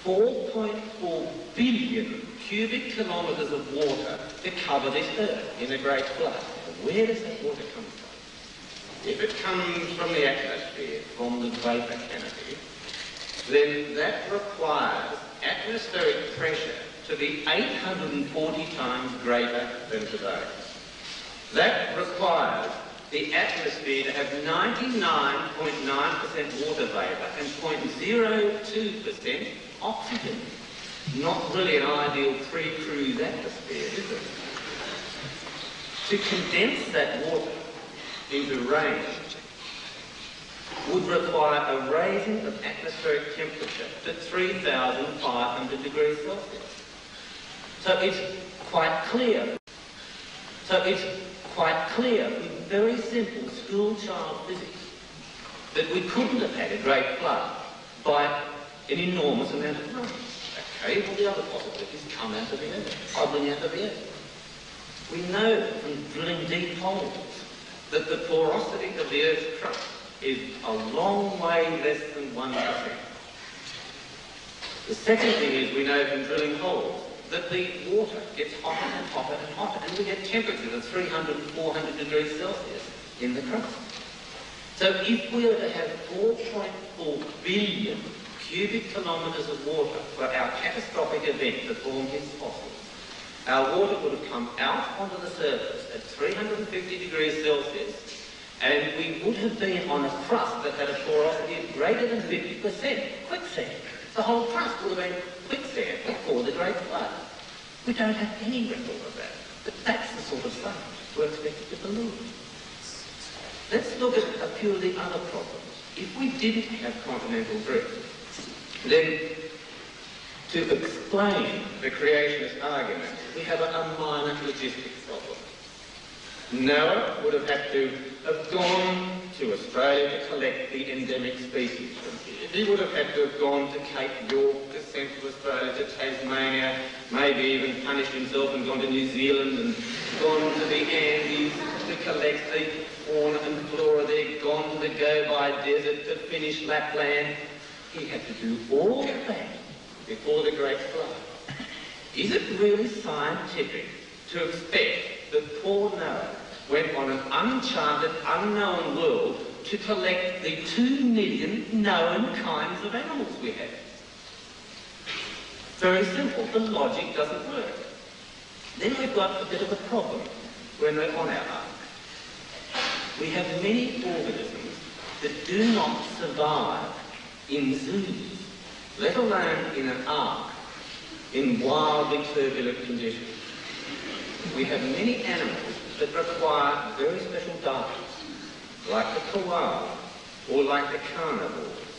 4.4 billion cubic kilometres of water to cover this earth in a great flood. Where does that water come from? If it comes from the atmosphere, from the vapour canopy, then that requires atmospheric pressure to be 840 times greater than today. That requires the atmosphere to have 99.9% water vapour and 0.02% oxygen. Not really an ideal pre-cruise atmosphere, is it? To condense that water into rain would require a raising of atmospheric temperature to 3,500 degrees Celsius. So it's quite clear. From very simple school child physics that we couldn't have had a great flood by an enormous amount of rain. Okay, well the other possibilities come out of the earth, bubbling out of the earth. We know from drilling deep holes that the porosity of the Earth's crust is a long way less than 1%. The second thing is we know from drilling holes that the water gets hotter and hotter and hotter, and we get temperatures of 300 and 400 degrees Celsius in the crust. So if we were to have 4.4 billion cubic kilometres of water for our catastrophic event to form his fossils, our water would have come out onto the surface at 350 degrees Celsius, and we would have been on a crust that had a porosity of greater than 50%, quicksand. The whole crust would have been quicksand before the Great Flood. We don't have any record of that, but that's the sort of stuff we're expected to believe. Let's look at a few of the other problems. If we didn't have continental drift, then to explain the creationist argument, we have a minor logistics problem. Noah would have had to have gone to Australia to collect the endemic species from here. He would have had to have gone to Cape York, to Central Australia, to Tasmania, maybe even punished himself and gone to New Zealand and gone to the Andes to collect the fauna and flora there, gone to the Gobi Desert to finish Lapland. He had to do all of that before the Great Flood. Is it really scientific to expect that poor Noah went on an uncharted, unknown world to collect the 2 million known kinds of animals we have? Very simple. The logic doesn't work. Then we've got a bit of a problem when we're on our ark. We have many organisms that do not survive in zoos, let alone in an ark, in wildly turbulent conditions. We have many animals that require very special diets, like the koala, or like the carnivores,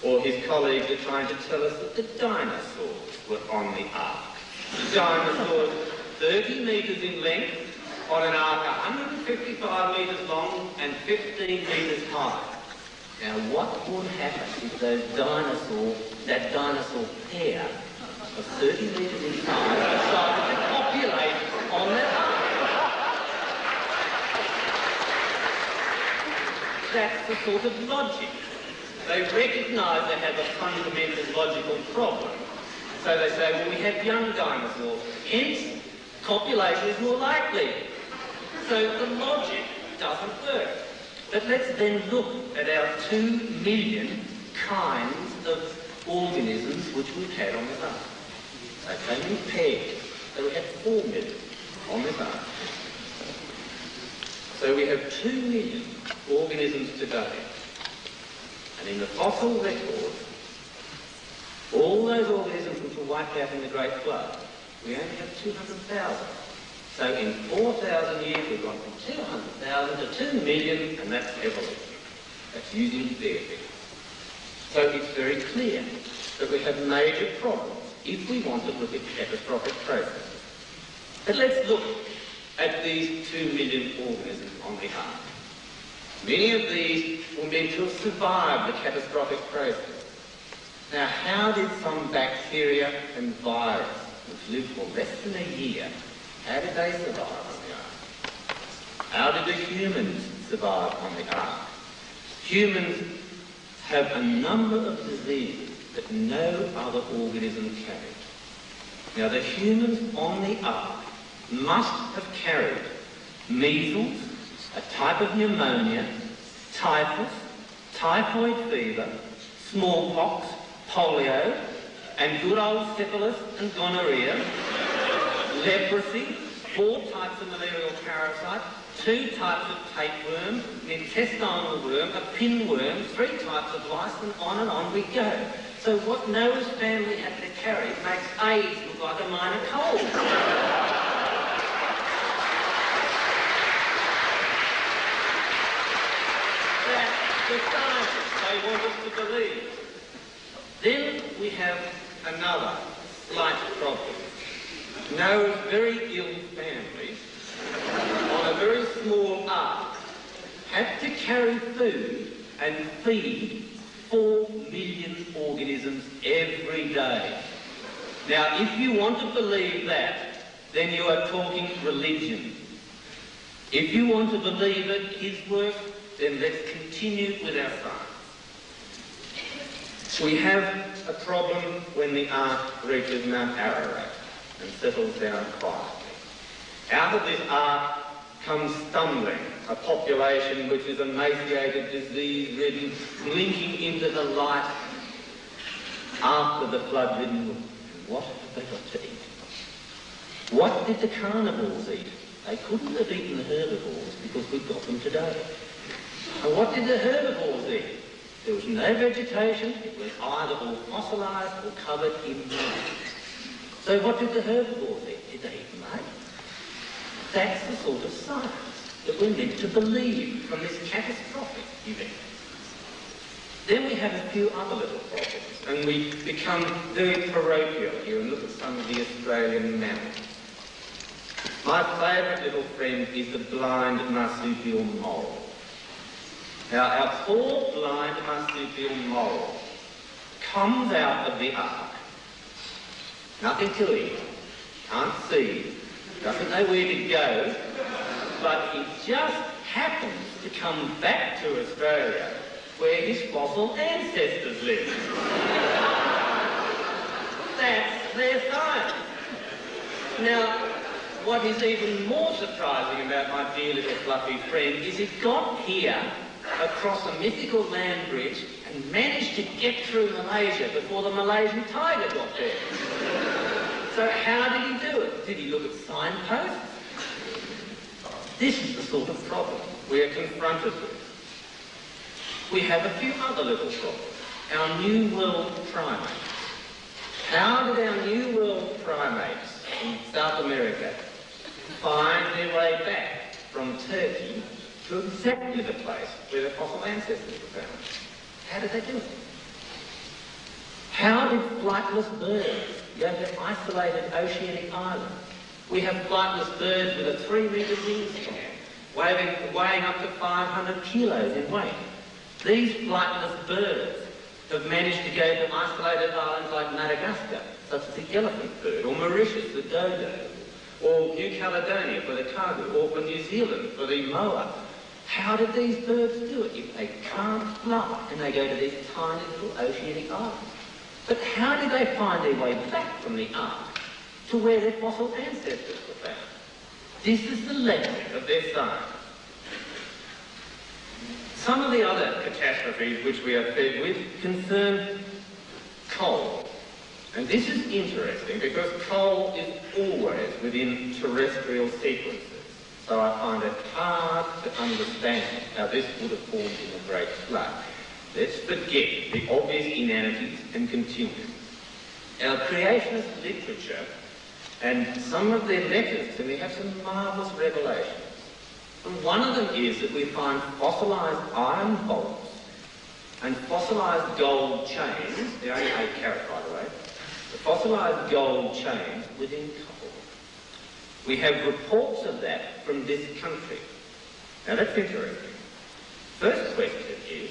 or his colleagues are trying to tell us that the dinosaurs were on the ark. Dinosaurs 30 metres in length, on an ark 155 metres long and 15 metres high. Now what would happen if that dinosaur pair of 30 metres in size decided to copulate on that ark? That's the sort of logic. They recognise they have a fundamental logical problem. So they say, well, we have young dinosaurs, hence copulation is more likely. So the logic doesn't work. But let's then look at our 2 million kinds of organisms which we've had on this ark. They came in pairs. So we have 4 million on this ark. So we have 2 million organisms today. And in the fossil record, all those organisms which were wiped out in the Great Flood, we only have 200,000. So in 4,000 years, we've gone from 200,000 to 2 million, and that's evolution. That's using their figures. So it's very clear that we have major problems if we want to look at catastrophic processes. But let's look at these 2 million organisms on the ark. Many of these were meant to have survived the catastrophic process. Now, how did some bacteria and virus, which lived for less than a year, how did they survive on the ark? How did the humans survive on the ark? Humans have a number of diseases that no other organism carries. Now, the humans on the ark must have carried measles, a type of pneumonia, typhus, typhoid fever, smallpox, polio, and good old syphilis and gonorrhea, leprosy, 4 types of malarial parasite, 2 types of tapeworm, an intestinal worm, a pinworm, 3 types of lice, and on we go. So what Noah's family had to carry makes AIDS look like a minor cold. That's the scientists they want us to believe. Then we have another slight problem. Noah's very ill family, on a very small ark, had to carry food and feed 4 million organisms every day. Now, if you want to believe that, then you are talking religion. If you want to believe it, his work, then let's continue with our science. We have a problem when the ark reaches Mount Ararat and settles down quietly. Out of this ark comes stumbling a population which is emaciated, disease-ridden, blinking into the light after the flood-ridden world. What have they got to eat? What did the carnivores eat? They couldn't have eaten the herbivores because we've got them today. And what did the herbivores eat? There was no vegetation. It was either all fossilised or covered in mud. So what did the herbivores eat? Did they eat mud? That's the sort of science that we're meant to believe from this catastrophic event. Then we have a few other little problems, and we become very parochial here and look at some of the Australian mammals. My favourite little friend is the blind marsupial mole. Now, our poor blind marsupial mole comes out of the ark, nothing to eat, can't see, doesn't know where to go, but he just happens to come back to Australia where his fossil ancestors live. That's their science. Now, what is even more surprising about my dear little fluffy friend is he got here across a mythical land bridge and managed to get through Malaysia before the Malaysian tiger got there. So how did he do it? Did he look at signposts? This is the sort of problem we are confronted with. We have a few other little problems. Our New World primates. How did our New World primates in South America find their way back from Turkey to exactly the place where their fossil ancestors were found? How did they do it? How did flightless birds go to isolated oceanic islands? We have flightless birds with a 3-metre wingspan, weighing up to 500 kilos in weight. These flightless birds have managed to go to isolated islands like Madagascar, such as the elephant bird, or Mauritius, the dodo, or New Caledonia for the cargo, or for New Zealand for the moa. How did these birds do it if they can't fly and they go to these tiny little oceanic islands? But how did they find their way back from the ark to where their fossil ancestors were found? This is the legend of their science. Some of the other catastrophes which we are fed with concern coal. And this is interesting because coal is always within terrestrial sequences. So I find it hard to understand how this would have formed in the Great Flood. Let's forget the obvious inanities and continue. Our creationist literature and some of their letters to me have some marvellous revelations. And one of them is that we find fossilised iron bolts and fossilised gold chains, they're only 8 carat by the way, the fossilised gold chains within coal. We have reports of that from this country. Now that's interesting. First question is,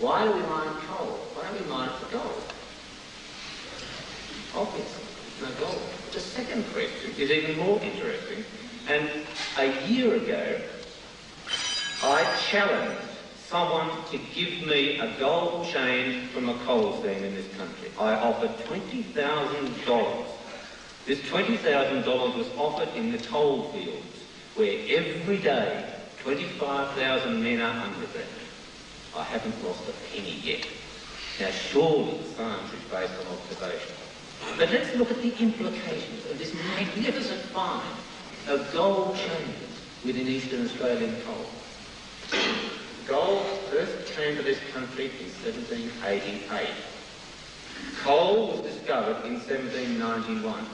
why do we mine coal? Why don't we mine it for gold? Obviously, no gold. The second question is even more interesting. And a year ago, I challenged someone to give me a gold chain from a coal seam in this country. I offered $20,000 This $20,000 was offered in the coal fields, where every day 25,000 men are underground. I haven't lost a penny yet. Now surely the science is based on observation. But let's look at the implications of this magnificent find of gold chambers within Eastern Australian coal. Gold first came to this country in 1788. Coal was discovered in 1791.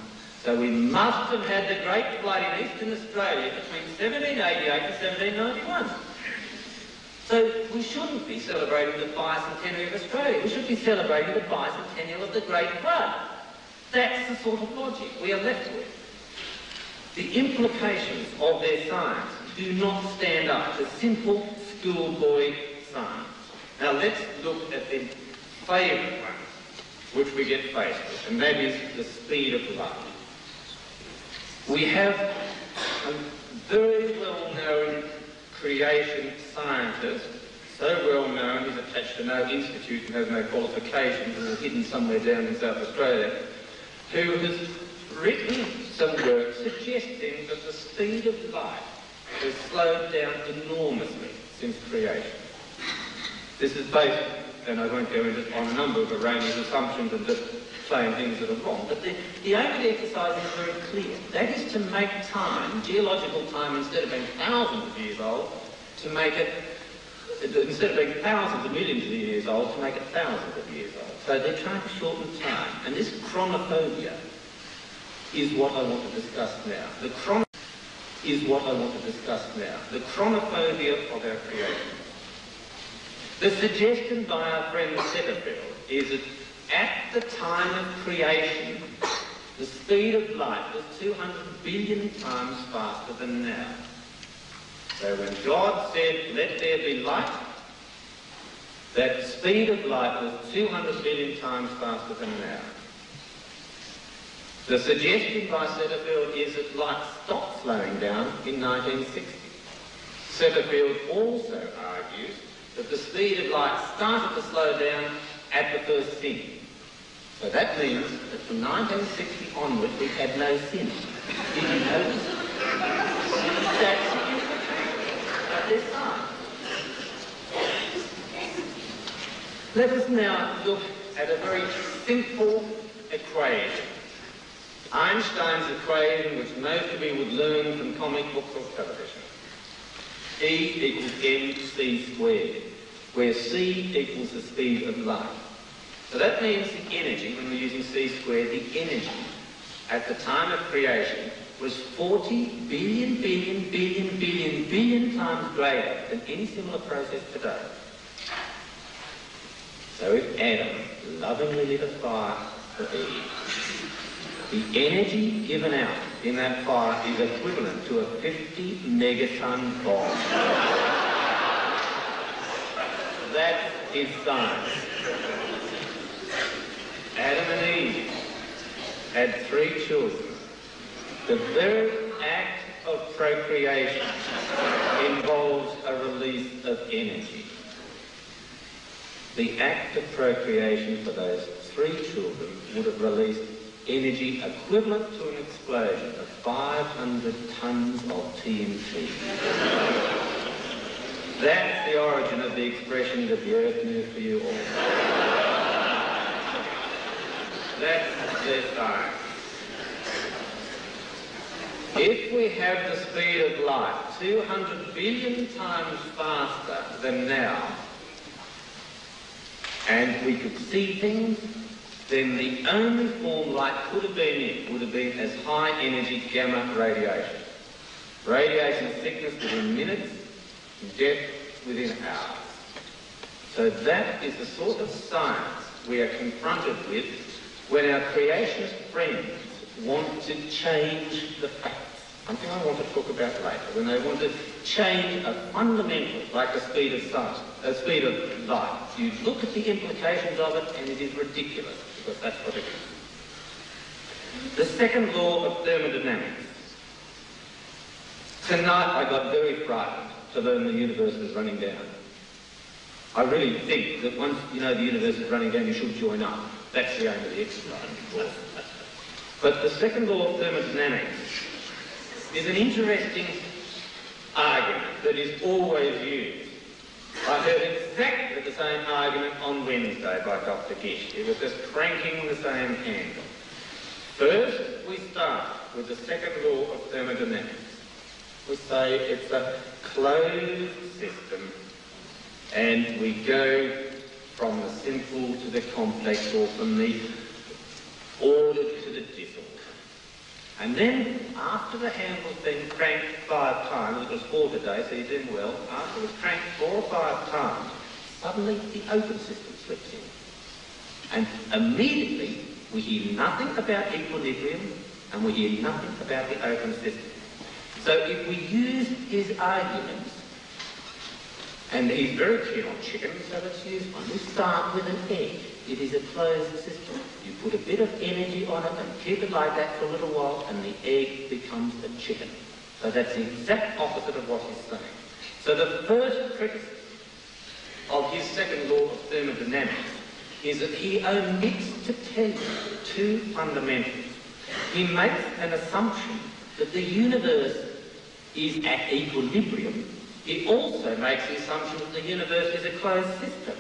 So we must have had the Great Flood in Eastern Australia between 1788 and 1791. So we shouldn't be celebrating the bicentenary of Australia. We should be celebrating the bicentennial of the Great Flood. That's the sort of logic we are left with. The implications of their science do not stand up to simple schoolboy science. Now let's look at the favourite one, which we get faced with, and that is the speed of light. We have a very well-known creation scientist, so well-known he's attached to no institute and has no qualifications and is hidden somewhere down in South Australia, who has written some work suggesting that the speed of light has slowed down enormously since creation. This is based, and I won't go into it, on a number of erroneous assumptions and just saying things that are wrong, but the aim of the exercise is very clear. That is to make time, geological time, instead of being thousands of years old, to make it, instead of being thousands of millions of years old, to make it thousands of years old. So they're trying to shorten time. And this chronophobia is what I want to discuss now. The chronophobia of our creation. The suggestion by our friend Setterfield is that at the time of creation, the speed of light was 200 billion times faster than now. So when God said, "Let there be light," that speed of light was 200 billion times faster than now. The suggestion by Setterfield is that light stopped slowing down in 1960. Setterfield also argues that the speed of light started to slow down at the first sin. So that means that from 1960 onwards we've had no sin. Did you notice? That's the implication of this science. Let us now look at a very simple equation. Einstein's equation, which most of you would learn from comic books or television. E equals mc squared, where c equals the speed of light. So that means the energy, when we're using c squared, the energy at the time of creation was 40 billion times greater than any similar process today. So if Adam lovingly lit a fire for Eve, the energy given out in that fire is equivalent to a 50 megaton bomb. That is science. Adam and Eve had 3 children. The very act of procreation involves a release of energy. The act of procreation for those 3 children would have released energy equivalent to an explosion of 500 tons of TNT. That's the origin of the expression that the earth moved for you all. That's their science. If we have the speed of light 200 billion times faster than now, and we could see things, then the only form light could have been in would have been as high energy gamma radiation. Radiation sickness within minutes, death within hours. So that is the sort of science we are confronted with when our creationist friends want to change the facts. Something I want to talk about later. When they want to change a fundamental, like the speed of light, you look at the implications of it and it is ridiculous, because that's what it is. The second law of thermodynamics. Tonight I got very frightened to learn the universe was running down. I really think that once you know the universe is running down, you should join up. That's the aim of the exercise, of course. But the second law of thermodynamics is an interesting argument that is always used. I heard exactly the same argument on Wednesday by Dr. Gish. It was just cranking the same handle. First, we start with the second law of thermodynamics. We say it's a closed system, and we go from the simple to the complex, or from the ordered to the disordered. And then, after the handle's been cranked 5 times, it was 4 today, so you're doing well, after it was cranked 4 or 5 times, suddenly the open system slips in. And immediately, we hear nothing about equilibrium, and we hear nothing about the open system. So if we use his arguments, and he's very keen on chicken, so let's use one. We start with an egg. It is a closed system. You put a bit of energy on it and keep it like that for a little while, and the egg becomes a chicken. So that's the exact opposite of what he's saying. So the first criticism of his second law of thermodynamics is that he omits to tell you 2 fundamentals. He makes an assumption that the universe is at equilibrium. He also makes the assumption that the universe is a closed system.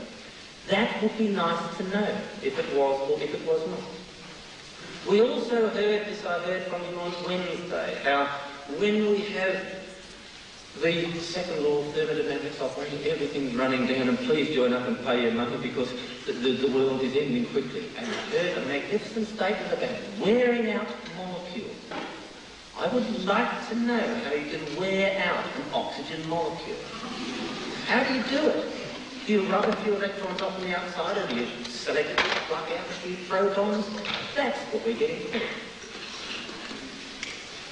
That would be nice to know if it was or if it was not. We also heard this, I heard from him on Wednesday, how when we have the second law of thermodynamics operating, everything's running down, and please join up and pay your money because the world is ending quickly. And I heard a magnificent statement about wearing out molecules. I would like to know how you can wear out an oxygen molecule. How do you do it? Do you rub a few electrons off on the outside, or do you selectively pluck out a few protons? That's what we're getting for.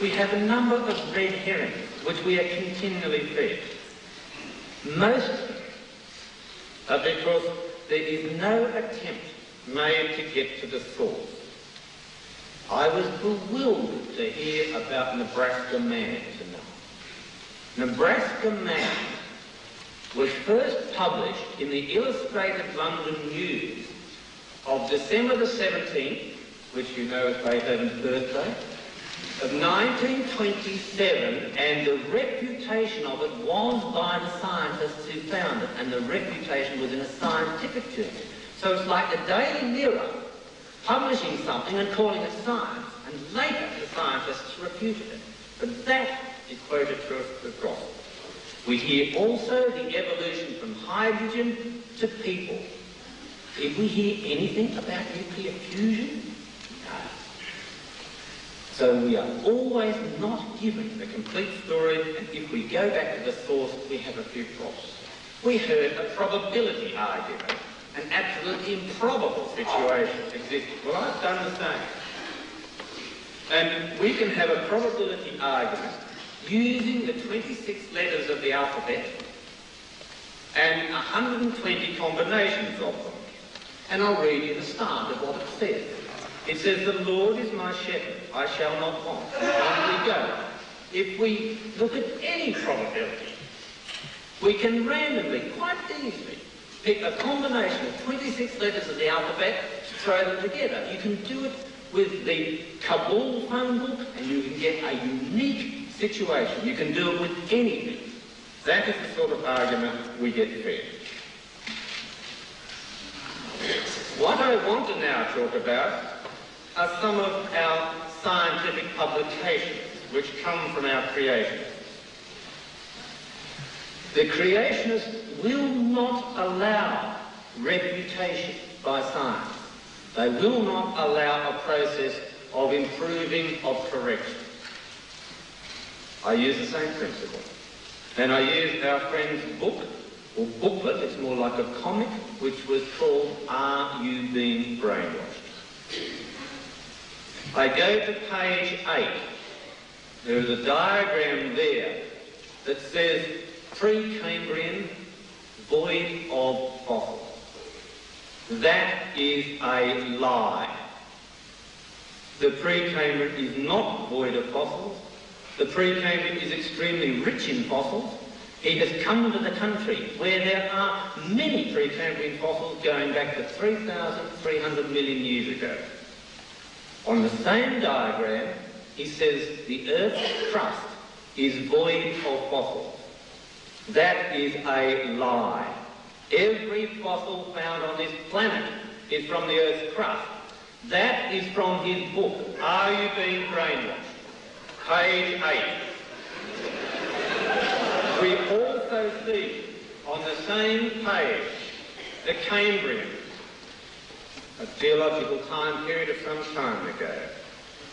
We have a number of red herrings, which we are continually fed. Most are because there is no attempt made to get to the source. I was bewildered to hear about Nebraska Man tonight. Nebraska Man was first published in the Illustrated London News of December the 17th, which you know is Beethoven's birthday, of 1927, and the reputation of it was by the scientists who found it, and the reputation was in a scientific journal. So it's like the Daily Mirror publishing something and calling it science, and later the scientists refuted it. But that is quoted to us as gospel. We hear also the evolution from hydrogen to people. Did we hear anything about nuclear fusion? No. So we are always not given the complete story, and if we go back to the source, we have a few problems. We heard a probability argument. An absolutely improbable situation existed. Well, I've done the same. And we can have a probability argument using the 26 letters of the alphabet and 120 combinations of them. And I'll read you the start of what it says. It says, "The Lord is my shepherd, I shall not want." And on we go. If we look at any probability, we can randomly, quite easily, pick a combination of 26 letters of the alphabet, throw them together. You can do it with the Kabul phone book, and you can get a unique situation. You can do it with anything. That is the sort of argument we get fed. What I want to now talk about are some of our scientific publications which come from our creationists. The creationists will not allow refutation by science. They will not allow a process of improving, of correction. I use the same principle. And I used our friend's book, or booklet, it's more like a comic, which was called Are You Being Brainwashed? I go to page 8. There is a diagram there that says pre-Cambrian, void of fossils. That is a lie. The pre-Cambrian is not void of fossils. The pre-Cambrian is extremely rich in fossils. He has come to the country where there are many pre-Cambrian fossils going back to 3,300 million years ago. On the same diagram, he says the Earth's crust is void of fossils. That is a lie. Every fossil found on this planet is from the Earth's crust. That is from his book, Are You Being Brainwashed? Page 8. We also see on the same page the Cambrian, a geological time period of some time ago.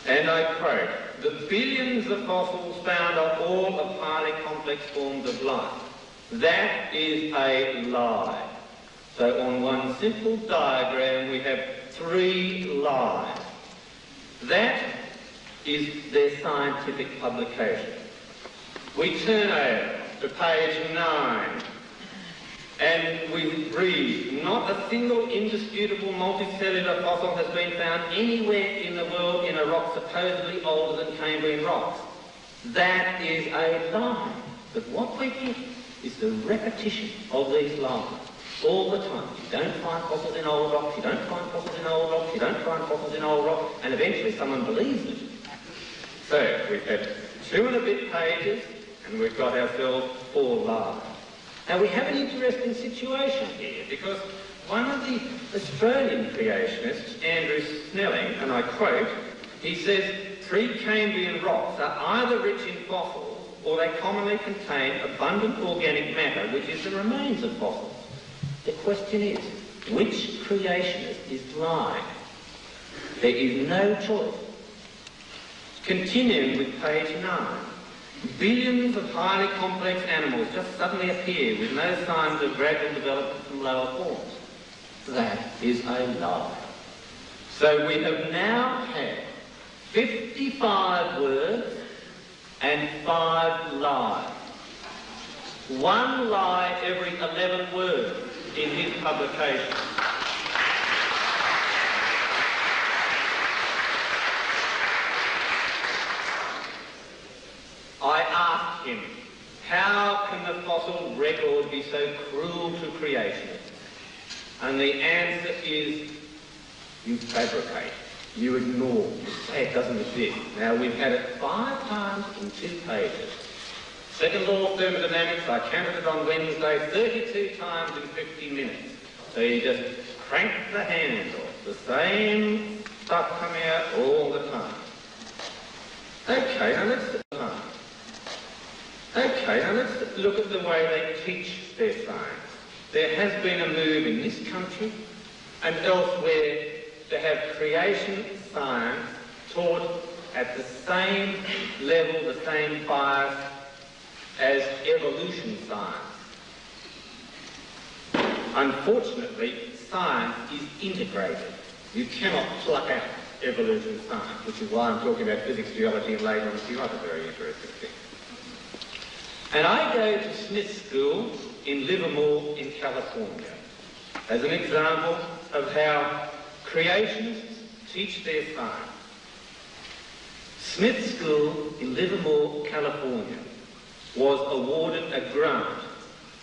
And I quote, "The billions of fossils found are all of highly complex forms of life." That is a lie. So on one simple diagram we have 3 lies. That is their scientific publication. We turn over to page 9 and we read, "Not a single indisputable multicellular fossil has been found anywhere in the world in a rock supposedly older than Cambrian rocks." That is a lie. But what we get is the repetition of these lies all the time. You don't find fossils in old rocks, you don't find fossils in old rocks, you don't find fossils in old rocks, and eventually someone believes it. So we've had 2 and a bit pages and we've got ourselves 4 lies. Now we have an interesting situation here because one of the Australian creationists, Andrew Snelling, and I quote, he says, "3 Cambrian rocks are either rich in fossils or they commonly contain abundant organic matter which is the remains of fossils." The question is, which creationist is lying? There is no choice. Continuing with page 9. "Billions of highly complex animals just suddenly appear with no signs of gradual development from lower forms." That is a lie. So we have now had 55 words and 5 lies. 1 lie every 11 words in his publication. I asked him, how can the fossil record be so cruel to creationists? And the answer is, you fabricate, you ignore, you say it doesn't exist. Now we've had it 5 times in 2 pages. Second law of thermodynamics, I counted it on Wednesday, 32 times in 50 minutes. So you just crank the handle, the same stuff coming out all the time. Okay, now let's look at the way they teach their science. There has been a move in this country and elsewhere to have creation science taught at the same level, the same bias as evolution science. Unfortunately, science is integrated. You cannot pluck out evolution science, which is why I'm talking about physics, geology, and later on a few other very interesting things. And I go to Smith School in Livermore in California as an example of how creationists teach their science. Smith School in Livermore, California was awarded a grant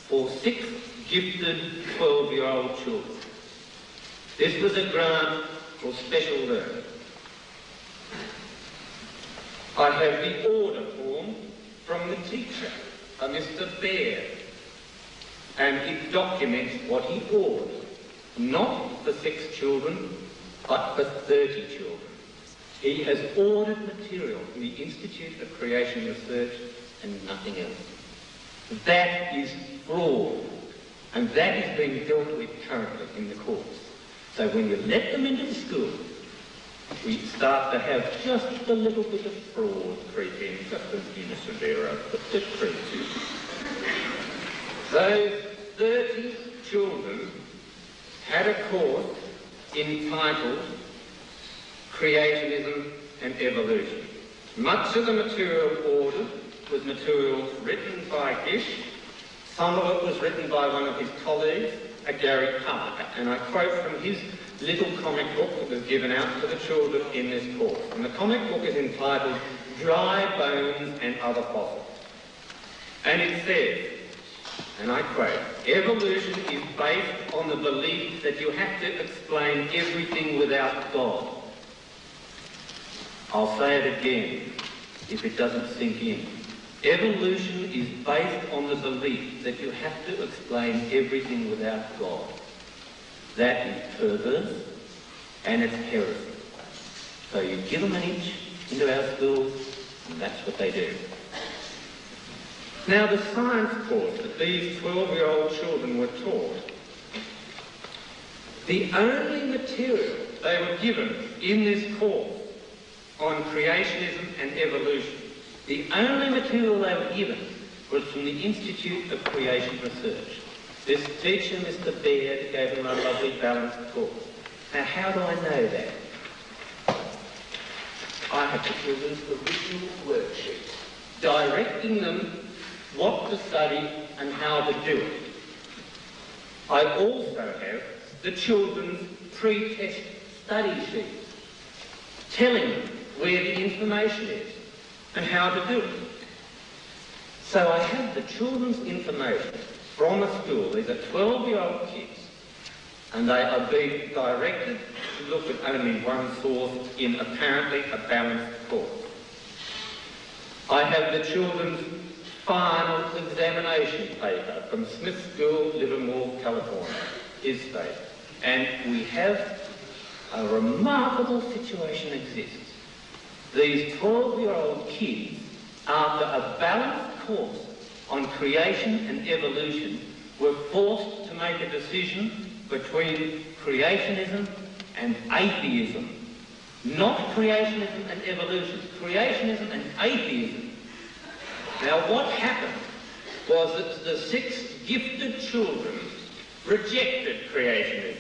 for 6 gifted 12-year-old children. This was a grant for special learning. I have the order form from the teacher, a Mr. Baird, and it documents what he ordered, not for 6 children, but for 30 children. He has ordered material from the Institute of Creation Research and nothing else. That is fraud, and that is being dealt with currently in the courts. So when you let them into the school, we start to have just a little bit of fraud creep in, just an innocent error, but just creeps in. Those 30 children had a course entitled Creationism and Evolution. Much of the material ordered was material written by Gish. Some of it was written by one of his colleagues, Gary Parker, and I quote from his little comic book that was given out to the children in this course. And the comic book is entitled Dry Bones and Other Fossils. And it says, and I quote, "Evolution is based on the belief that you have to explain everything without God. I'll say it again if it doesn't sink in. Evolution is based on the belief that you have to explain everything without God. That is perverse and it's heresy. So you give them an inch into our schools and that's what they do. Now the science course that these 12-year-old children were taught, the only material they were given in this course on creationism and evolution, the only material they were given was from the Institute of Creation Research. This teacher, Mr. Baird, gave them a lovely balanced course. Now how do I know that? I had the children's original worksheet, directing them what to study and how to do it. I also have the children's pre-test study sheets, telling them where the information is and how to do it. So I have the children's information from a school. These are 12-year-old kids, and they are being directed to look at only one source in apparently a balanced course. I have the children's final examination paper from Smith School, Livermore, California, his state. And we have a remarkable situation exists. These 12-year-old kids, after a balanced course on creation and evolution, were forced to make a decision between creationism and atheism. Not creationism and evolution, creationism and atheism. Now what happened was that the 6 gifted children rejected creationism.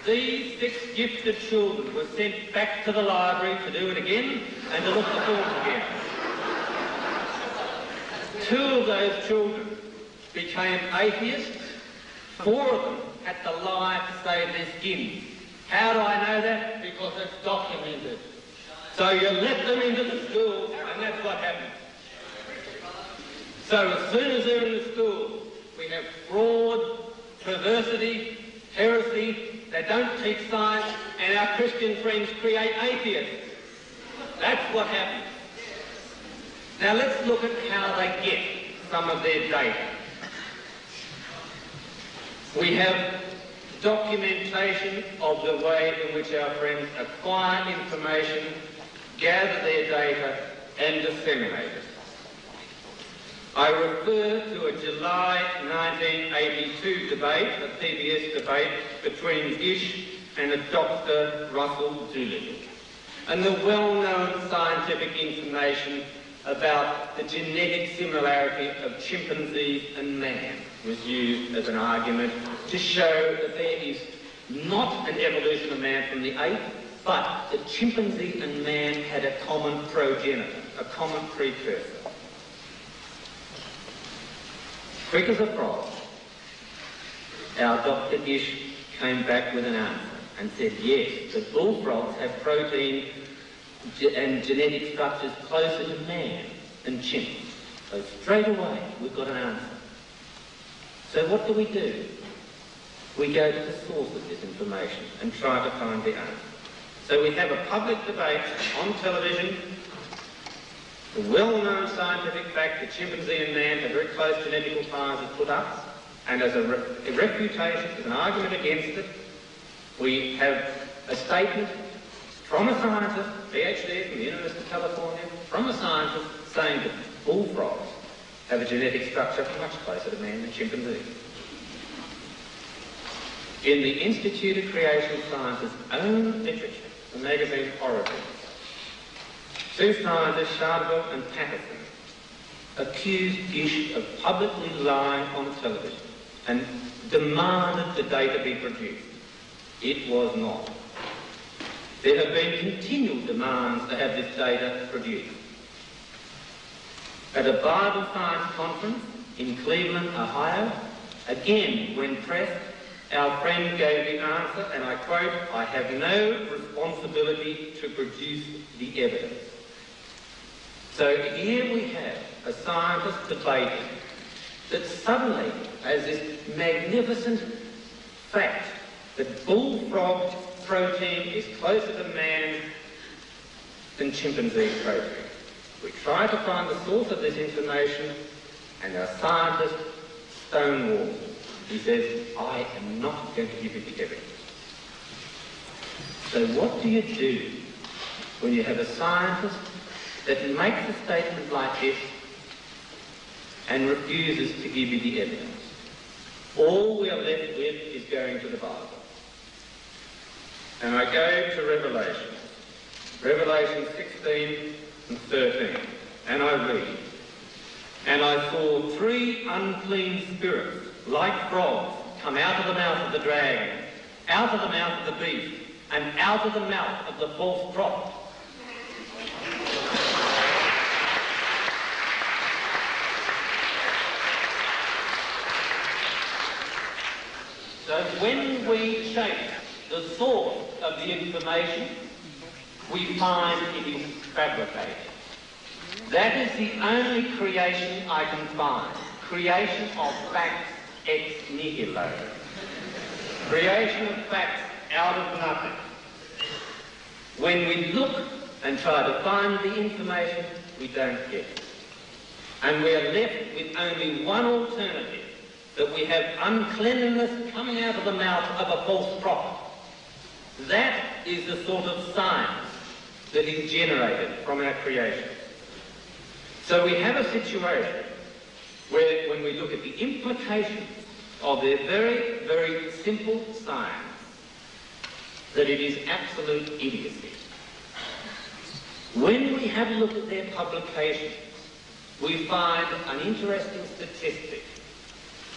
These 6 gifted children were sent back to the library to do it again and to look at the forms again. 2 of those children became atheists. 4 of them had to lie to save their skin. How do I know that? Because it's documented. So you let them into the school and that's what happened. So as soon as they're in the school, we have fraud, perversity, heresy. They don't teach science, and our Christian friends create atheists. That's what happens. Now let's look at how they get some of their data. We have documentation of the way in which our friends acquire information, gather their data, and disseminate it. I refer to a July 1982 debate, a PBS debate, between Gish and a Dr. Russell Doolittle, and the well-known scientific information about the genetic similarity of chimpanzees and man was used as an argument to show that there is not an evolution of man from the ape, but that chimpanzee and man had a common progenitor, a common precursor. Quick as a frog, our Dr. Gish came back with an answer and said, yes, the bullfrogs have protein and genetic structures closer to man than chimps. So straight away, we've got an answer. So what do? We go to the source of this information and try to find the answer. So we have a public debate on television. The well-known scientific fact that chimpanzee and man have very close genetical ties is put up, and as a refutation, as an argument against it, we have a statement from a scientist, PhD from the University of California, from a scientist saying that bullfrogs have a genetic structure much closer to man than chimpanzees. In the Institute of Creation Science's own literature, the magazine Origins, 2 scientists, Chardeville and Patterson, accused Gish of publicly lying on television and demanded the data be produced. It was not. There have been continual demands to have this data produced. At a Bible science conference in Cleveland, Ohio, again, when pressed, our friend gave the answer, and I quote, "I have no responsibility to produce the evidence." So here we have a scientist debating that suddenly, as this magnificent fact that bullfrog protein is closer to man than chimpanzee protein. We try to find the source of this information, and our scientist stonewalls. He says, I am not going to give you the evidence. So what do you do when you have a scientist that makes a statement like this and refuses to give you the evidence? All we are left with is going to the Bible. And I go to Revelation. Revelation 16 and 13. And I read, and I saw 3 unclean spirits, like frogs, come out of the mouth of the dragon, out of the mouth of the beast, and out of the mouth of the false prophet. So when we shape the source of the information, we find it is fabricated. That is the only creation I can find. Creation of facts ex nihilo. Creation of facts out of nothing. When we look and try to find the information, we don't get it. And we are left with only one alternative, that we have uncleanliness coming out of the mouth of a false prophet. That is the sort of science that is generated from our creation. So we have a situation where, when we look at the implications of their very, very simple science, that it is absolute idiocy. When we have a look at their publications, we find an interesting statistic.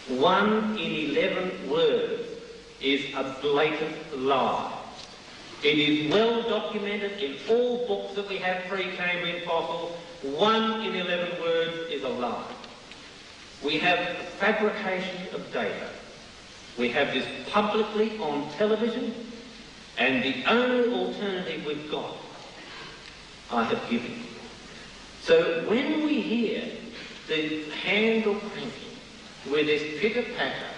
1 in 11 words is a blatant lie. It is well documented in all books that we have pre-Cambrian fossils. 1 in 11 words is a lie. We have a fabrication of data. We have this publicly on television, and the only alternative we've got, I have given you. So when we hear the handle cranking with this pitter-patter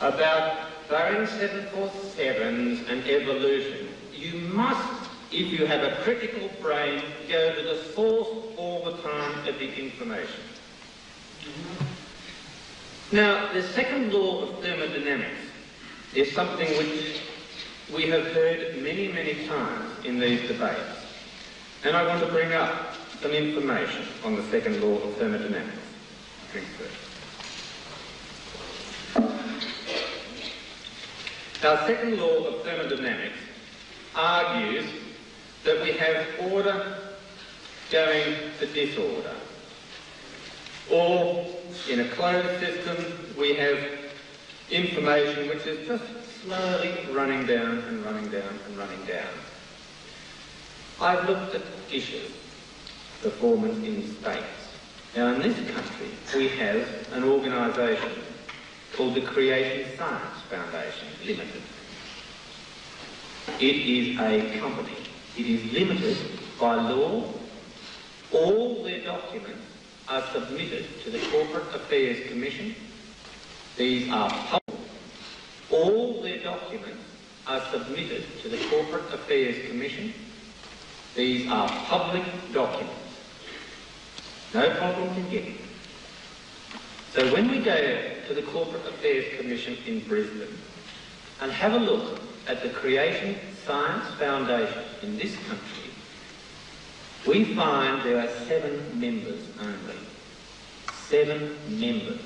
about Baring 747s and evolution, you must, if you have a critical brain, go to the source all the time of the information. Now, the second law of thermodynamics is something which we have heard many, many times in these debates. And I want to bring up some information on the second law of thermodynamics. Drink first. Our second law of thermodynamics argues that we have order going to disorder. Or, in a closed system, we have information which is just slowly running down and running down and running down. I've looked at Gish's performance in states. Now, in this country, we have an organisation called the Creation Science Foundation Limited. It is a company. It is limited by law. All their documents are submitted to the Corporate Affairs Commission. These are public. All their documents are submitted to the Corporate Affairs Commission. These are public documents. No problem in getting them. So when we go to the Corporate Affairs Commission in Brisbane and have a look at the Creation Science Foundation in this country, we find there are 7 members only. 7 members.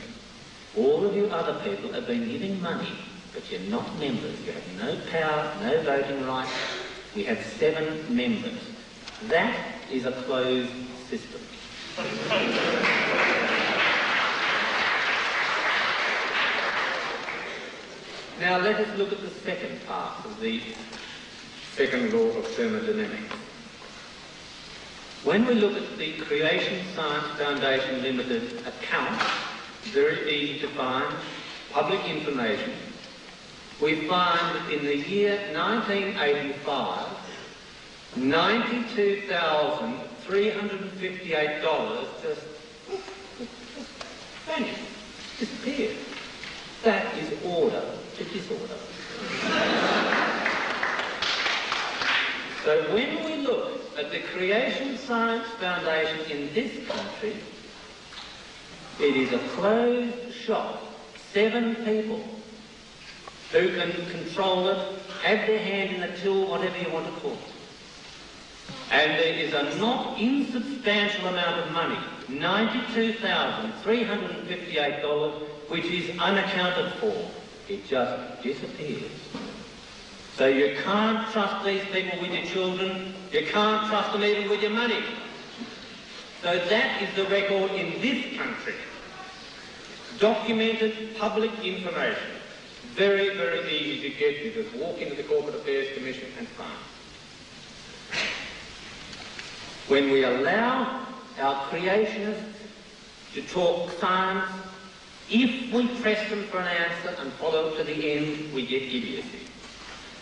All of you other people have been giving money, but you're not members. You have no power, no voting rights. We have 7 members. That is a closed system. Now let us look at the second part of the second law of thermodynamics. When we look at the Creation Science Foundation Limited account, very easy to find, public information, we find that in the year 1985, $92,358 just vanished. disappeared. That is order to disorder. So when we look at the Creation Science Foundation in this country, it is a closed shop. 7 people who can control it, have their hand in the till, whatever you want to call it. And there is a not insubstantial amount of money, $92,358, which is unaccounted for. It just disappears. So you can't trust these people with your children. You can't trust them even with your money. So that is the record in this country. Documented public information. Very, very easy to get. You just walk into the Corporate Affairs Commission and find. When we allow our creationists to talk science, if we press them for an answer and follow it to the end, we get idiocy.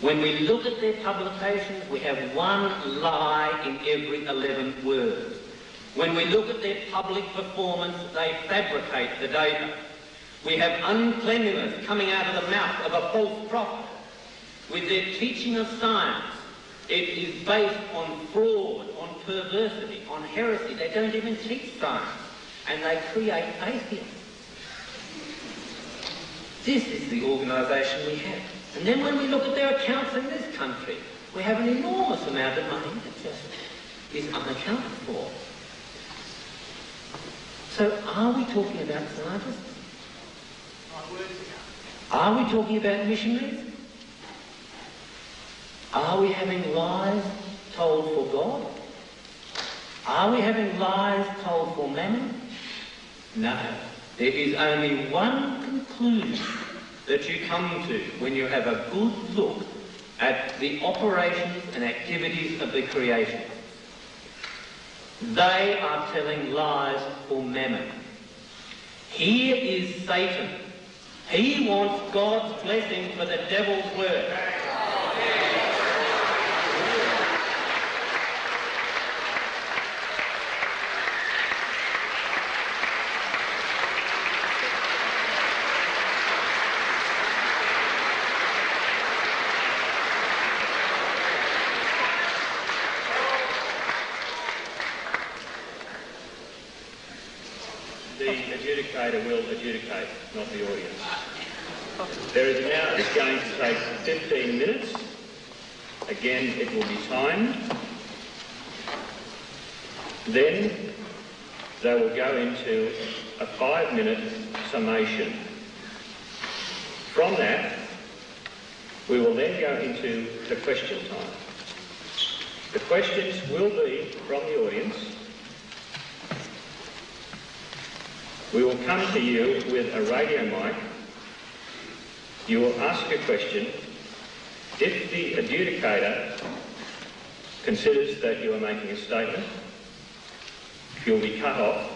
When we look at their publications, we have one lie in every 11 words. When we look at their public performance, they fabricate the data. We have uncleanliness coming out of the mouth of a false prophet. With their teaching of science, it is based on fraud, on perversity, on heresy. They don't even teach science, and they create atheists. This is the organisation we have. And then when we look at their accounts in this country, we have an enormous amount of money that just is unaccounted for. So are we talking about scientists? Are we talking about missionaries? Are we having lies told for God? Are we having lies told for mammon? No. There is only one conclusion that you come to when you have a good look at the operations and activities of the creation. They are telling lies for mammon. Here is Satan. He wants God's blessing for the devil's work. Will adjudicate, not the audience. There is now going to take 15 minutes. Again, it will be timed. Then they will go into a 5-minute summation. From that, we will then go into the question time. The questions will be from the audience. We will come to you with a radio mic. You will ask a question. If the adjudicator considers that you are making a statement, you'll be cut off,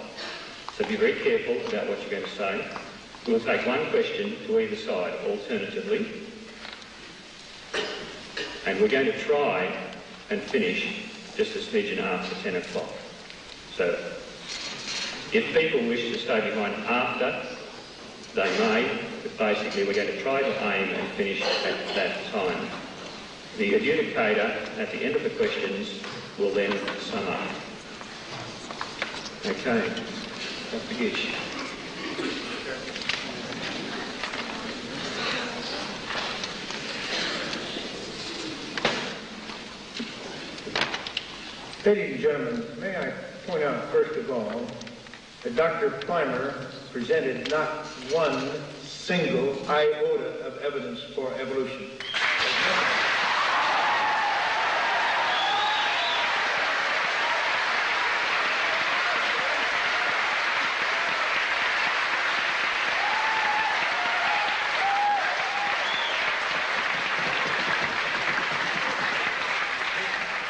so be very careful about what you're going to say. We'll take one question to either side, alternatively, and we're going to try and finish just a smidgen after 10 o'clock. So, if people wish to stay behind after, they may, but basically we're going to try to aim and finish at that time. The adjudicator, at the end of the questions, will then sum up. Okay, Dr. Gish. Ladies and gentlemen, may I point out first of all that Dr. Pilmer presented not one single iota of evidence for evolution.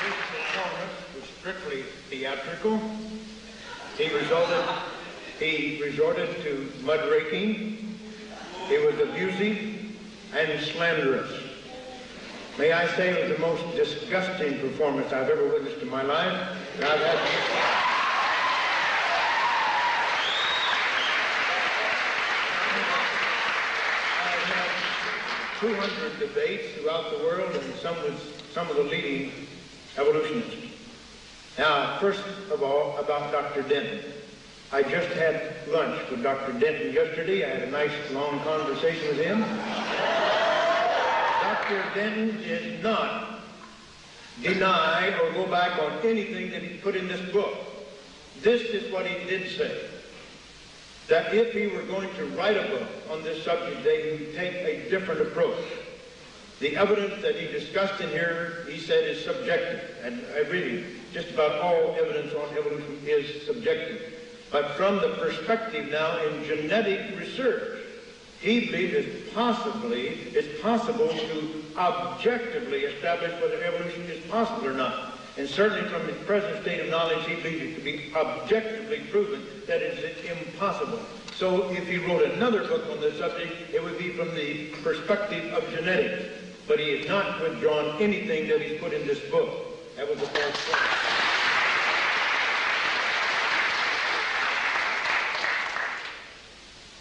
His performance was strictly theatrical. He resorted to mud raking. He was abusive and slanderous. May I say it was the most disgusting performance I've ever witnessed in my life. And I've had 200 debates throughout the world, and some with some of the leading evolutionists. Now, first of all, about Dr. Denton. I just had lunch with Dr. Denton yesterday. I had a nice long conversation with him. Dr. Denton did not deny or go back on anything that he put in this book. This is what he did say, that if he were going to write a book on this subject, they would take a different approach. The evidence that he discussed in here, he said, is subjective. And I really, just about all evidence on evolution is subjective. But from the perspective now in genetic research, he believes it's possible to objectively establish whether evolution is possible or not. And certainly from his present state of knowledge, he believes it to be objectively proven that it is impossible. So if he wrote another book on this subject, it would be from the perspective of genetics. But he has not withdrawn anything that he's put in this book. That was the false point.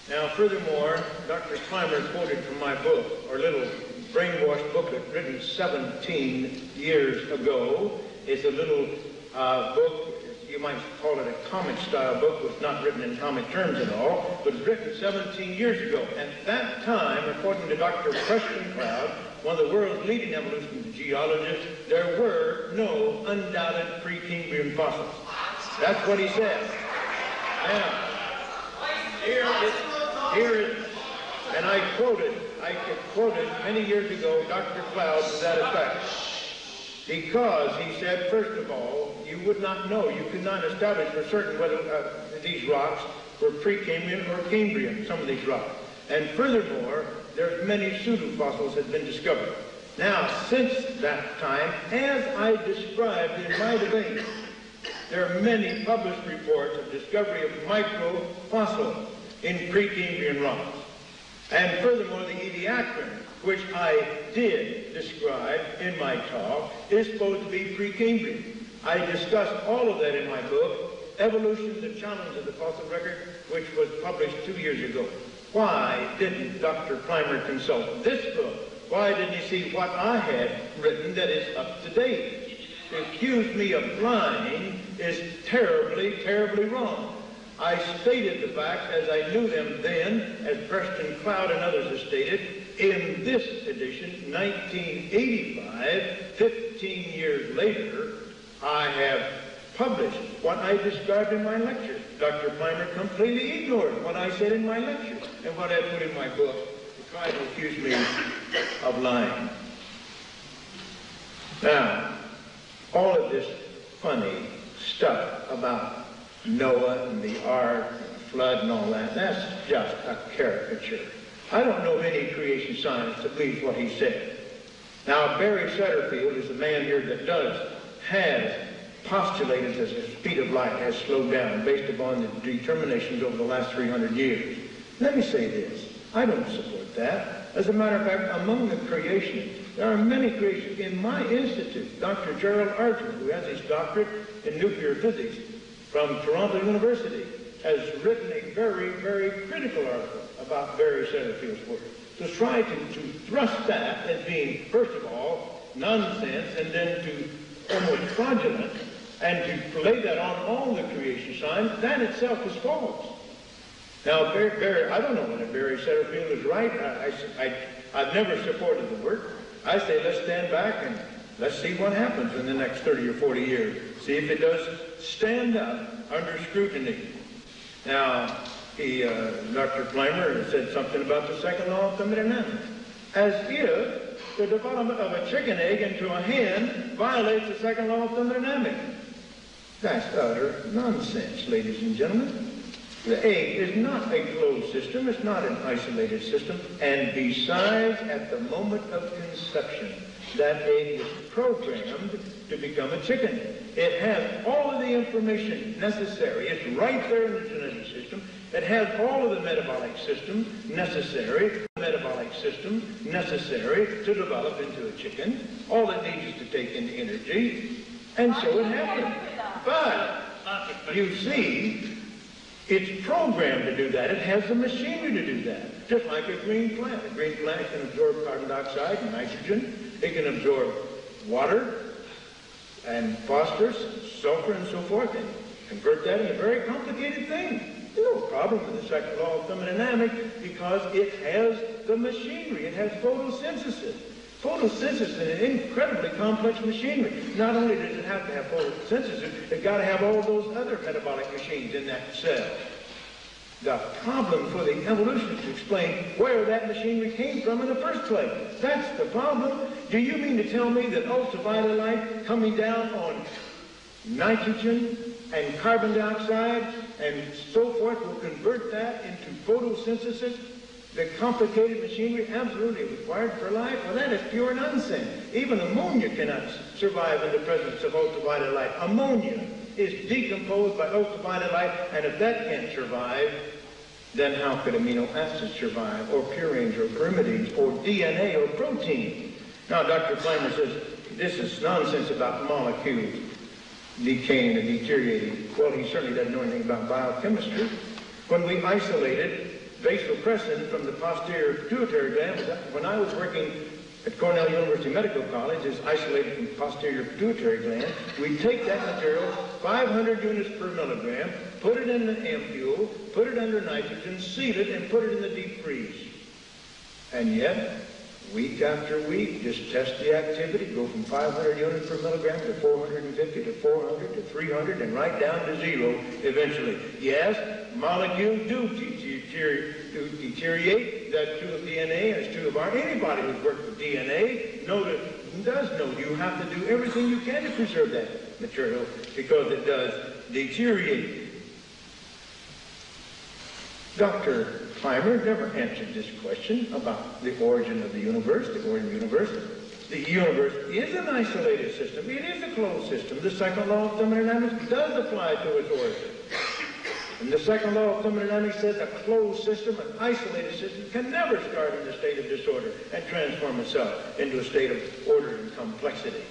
Now, furthermore, Dr. Pilmer quoted from my book, or little brainwashed booklet written 17 years ago. It's a little book, you might call it a comic-style book. It was not written in comic terms at all, but it's written 17 years ago. At that time, according to Dr. Preston Cloud, one of the world's leading evolutionary geologists, there were no undoubted pre-Cambrian fossils. That's what he said. Now, here is, and I quoted many years ago Dr. Cloud to that effect. Because he said, first of all, you would not know, you could not establish for certain whether these rocks were Precambrian or Cambrian, some of these rocks. And furthermore, there's many pseudofossils that have been discovered. Now, since that time, as I described in my debate, there are many published reports of discovery of microfossils in Precambrian rocks. And furthermore, the ediacaran, which I did describe in my talk, is supposed to be Precambrian. I discussed all of that in my book, Evolution, the Challenge of the Fossil Record, which was published 2 years ago. Why didn't Dr. Pilmer consult this book? Why didn't he see what I had written that is up to date? To accuse me of lying is terribly, terribly wrong. I stated the facts as I knew them then, as Preston Cloud and others have stated, in this edition, 1985, 15 years later, I have published what I described in my lecture. Dr. Pilmer completely ignored what I said in my lecture and what I put in my book to try to accuse me of lying. Now, all of this funny stuff about Noah and the ark and the flood and all that, that's just a caricature. I don't know of any creation scientist that believes what he said. Now, Barry Setterfield is the man here that has postulated that the speed of light has slowed down based upon the determinations over the last 300 years. Let me say this. I don't support that. As a matter of fact, among the creationists, there are many creationists. In my institute, Dr. Gerald Archman, who has his doctorate in nuclear physics from Toronto University, has written a very, very critical article about Barry Setterfield's work, to try to thrust that as being, first of all, nonsense, and then to almost fraudulent, and to lay that on all the creation science, that itself is false. Now, Barry, I don't know whether Barry Setterfield is right. I've never supported the work. I say let's stand back and let's see what happens in the next 30 or 40 years. See if it does stand up under scrutiny. Now, Dr. Pilmer said something about the second law of thermodynamics, as if the development of a chicken egg into a hen violates the second law of thermodynamics. That's utter nonsense, ladies and gentlemen. The egg is not a closed system. It's not an isolated system. And besides, at the moment of conception, that egg is programmed to become a chicken. It has all of the information necessary. It's right there in the genetic system. It has all of the metabolic systems necessary to develop into a chicken. All it needs is to take in energy. And so it happens. But you see, It's programmed to do that. It has the machinery to do that. Just like a green plant. A green plant can absorb carbon dioxide and nitrogen. It can absorb water and phosphorus, sulfur, and so forth, and convert that into a very complicated thing. There's no problem with the second law of thermodynamics because it has the machinery. It has photosynthesis. Photosynthesis is an incredibly complex machinery. Not only does it have to have photosynthesis, it's got to have all those other metabolic machines in that cell. The problem for the evolutionists to explain where that machinery came from in the first place. That's the problem. Do you mean to tell me that ultraviolet light coming down on nitrogen and carbon dioxide and so forth will convert that into photosynthesis? The complicated machinery absolutely required for life? Well, that is pure nonsense. Even ammonia cannot survive in the presence of ultraviolet light. Ammonia is decomposed by ultraviolet light, and if that can't survive, then how could amino acids survive, or purines, or pyrimidines, or DNA, or protein? Now, Dr. Pilmer says this is nonsense about molecules decaying and deteriorating. Well, he certainly doesn't know anything about biochemistry. When we isolated vasopressin from the posterior pituitary gland, when I was working at Cornell University Medical College, is isolated from the posterior pituitary gland. We take that material, 500 units per milligram, put it in an ampule, put it under nitrogen, seal it, and put it in the deep freeze. And yet, week after week, just test the activity, go from 500 units per milligram to 450 to 400 to 300, and right down to zero eventually. Yes, molecules do deteriorate. That's true of DNA, and it's true of anybody who's worked with DNA does know you have to do everything you can to preserve that material because it does deteriorate. Dr. Pilmer never answered this question about the origin of the universe, the origin of the universe. The universe is an isolated system. It is a closed system. The second law of thermodynamics does apply to its origin. And the second law of thermodynamics says a closed system, an isolated system, can never start in a state of disorder and transform itself into a state of order and complexity.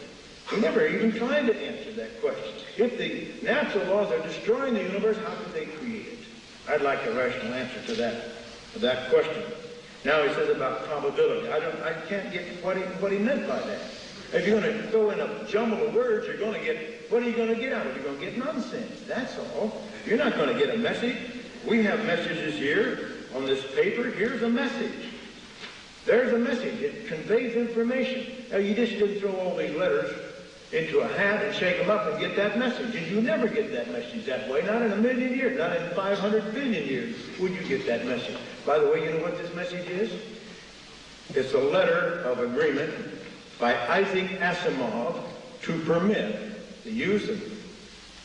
He never even tried to answer that question. If the natural laws are destroying the universe, how could they create it? I'd like a rational answer to that question. Now he says about probability. I can't get what he meant by that. If you're going to go in a jumble of words, you're going to get, what are you going to get out of it? You're going to get nonsense. That's all. You're not going to get a message. We have messages here on this paper. Here's a message. There's a message. It conveys information. Now, you just didn't throw all these letters into a hat and shake them up and get that message. And you never get that message that way. Not in a million years. Not in 500 billion years would you get that message. By the way, you know what this message is? It's a letter of agreement by Isaac Asimov to permit the use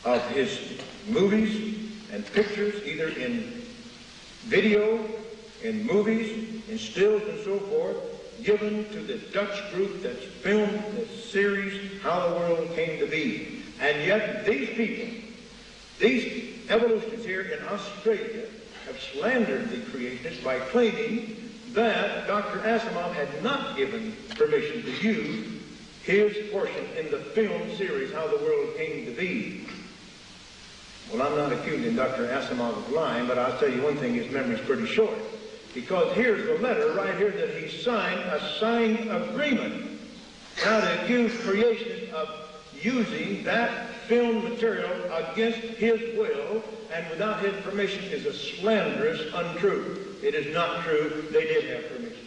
of his movies and pictures, either in video, in movies, in stills and so forth, given to the Dutch group that's filmed the series How the World Came to Be. And yet these people, these evolutionists here in Australia, have slandered the creationists by claiming that Dr. Asimov had not given permission to use his portion in the film series How the World Came to Be. Well, I'm not accusing Dr. Asimov of lying, but I'll tell you one thing, his memory's pretty short. Because here's the letter right here that he signed, a signed agreement. Now to accuse creationists of using that film material against his will and without his permission is a slanderous untruth. It is not true. They did have permission.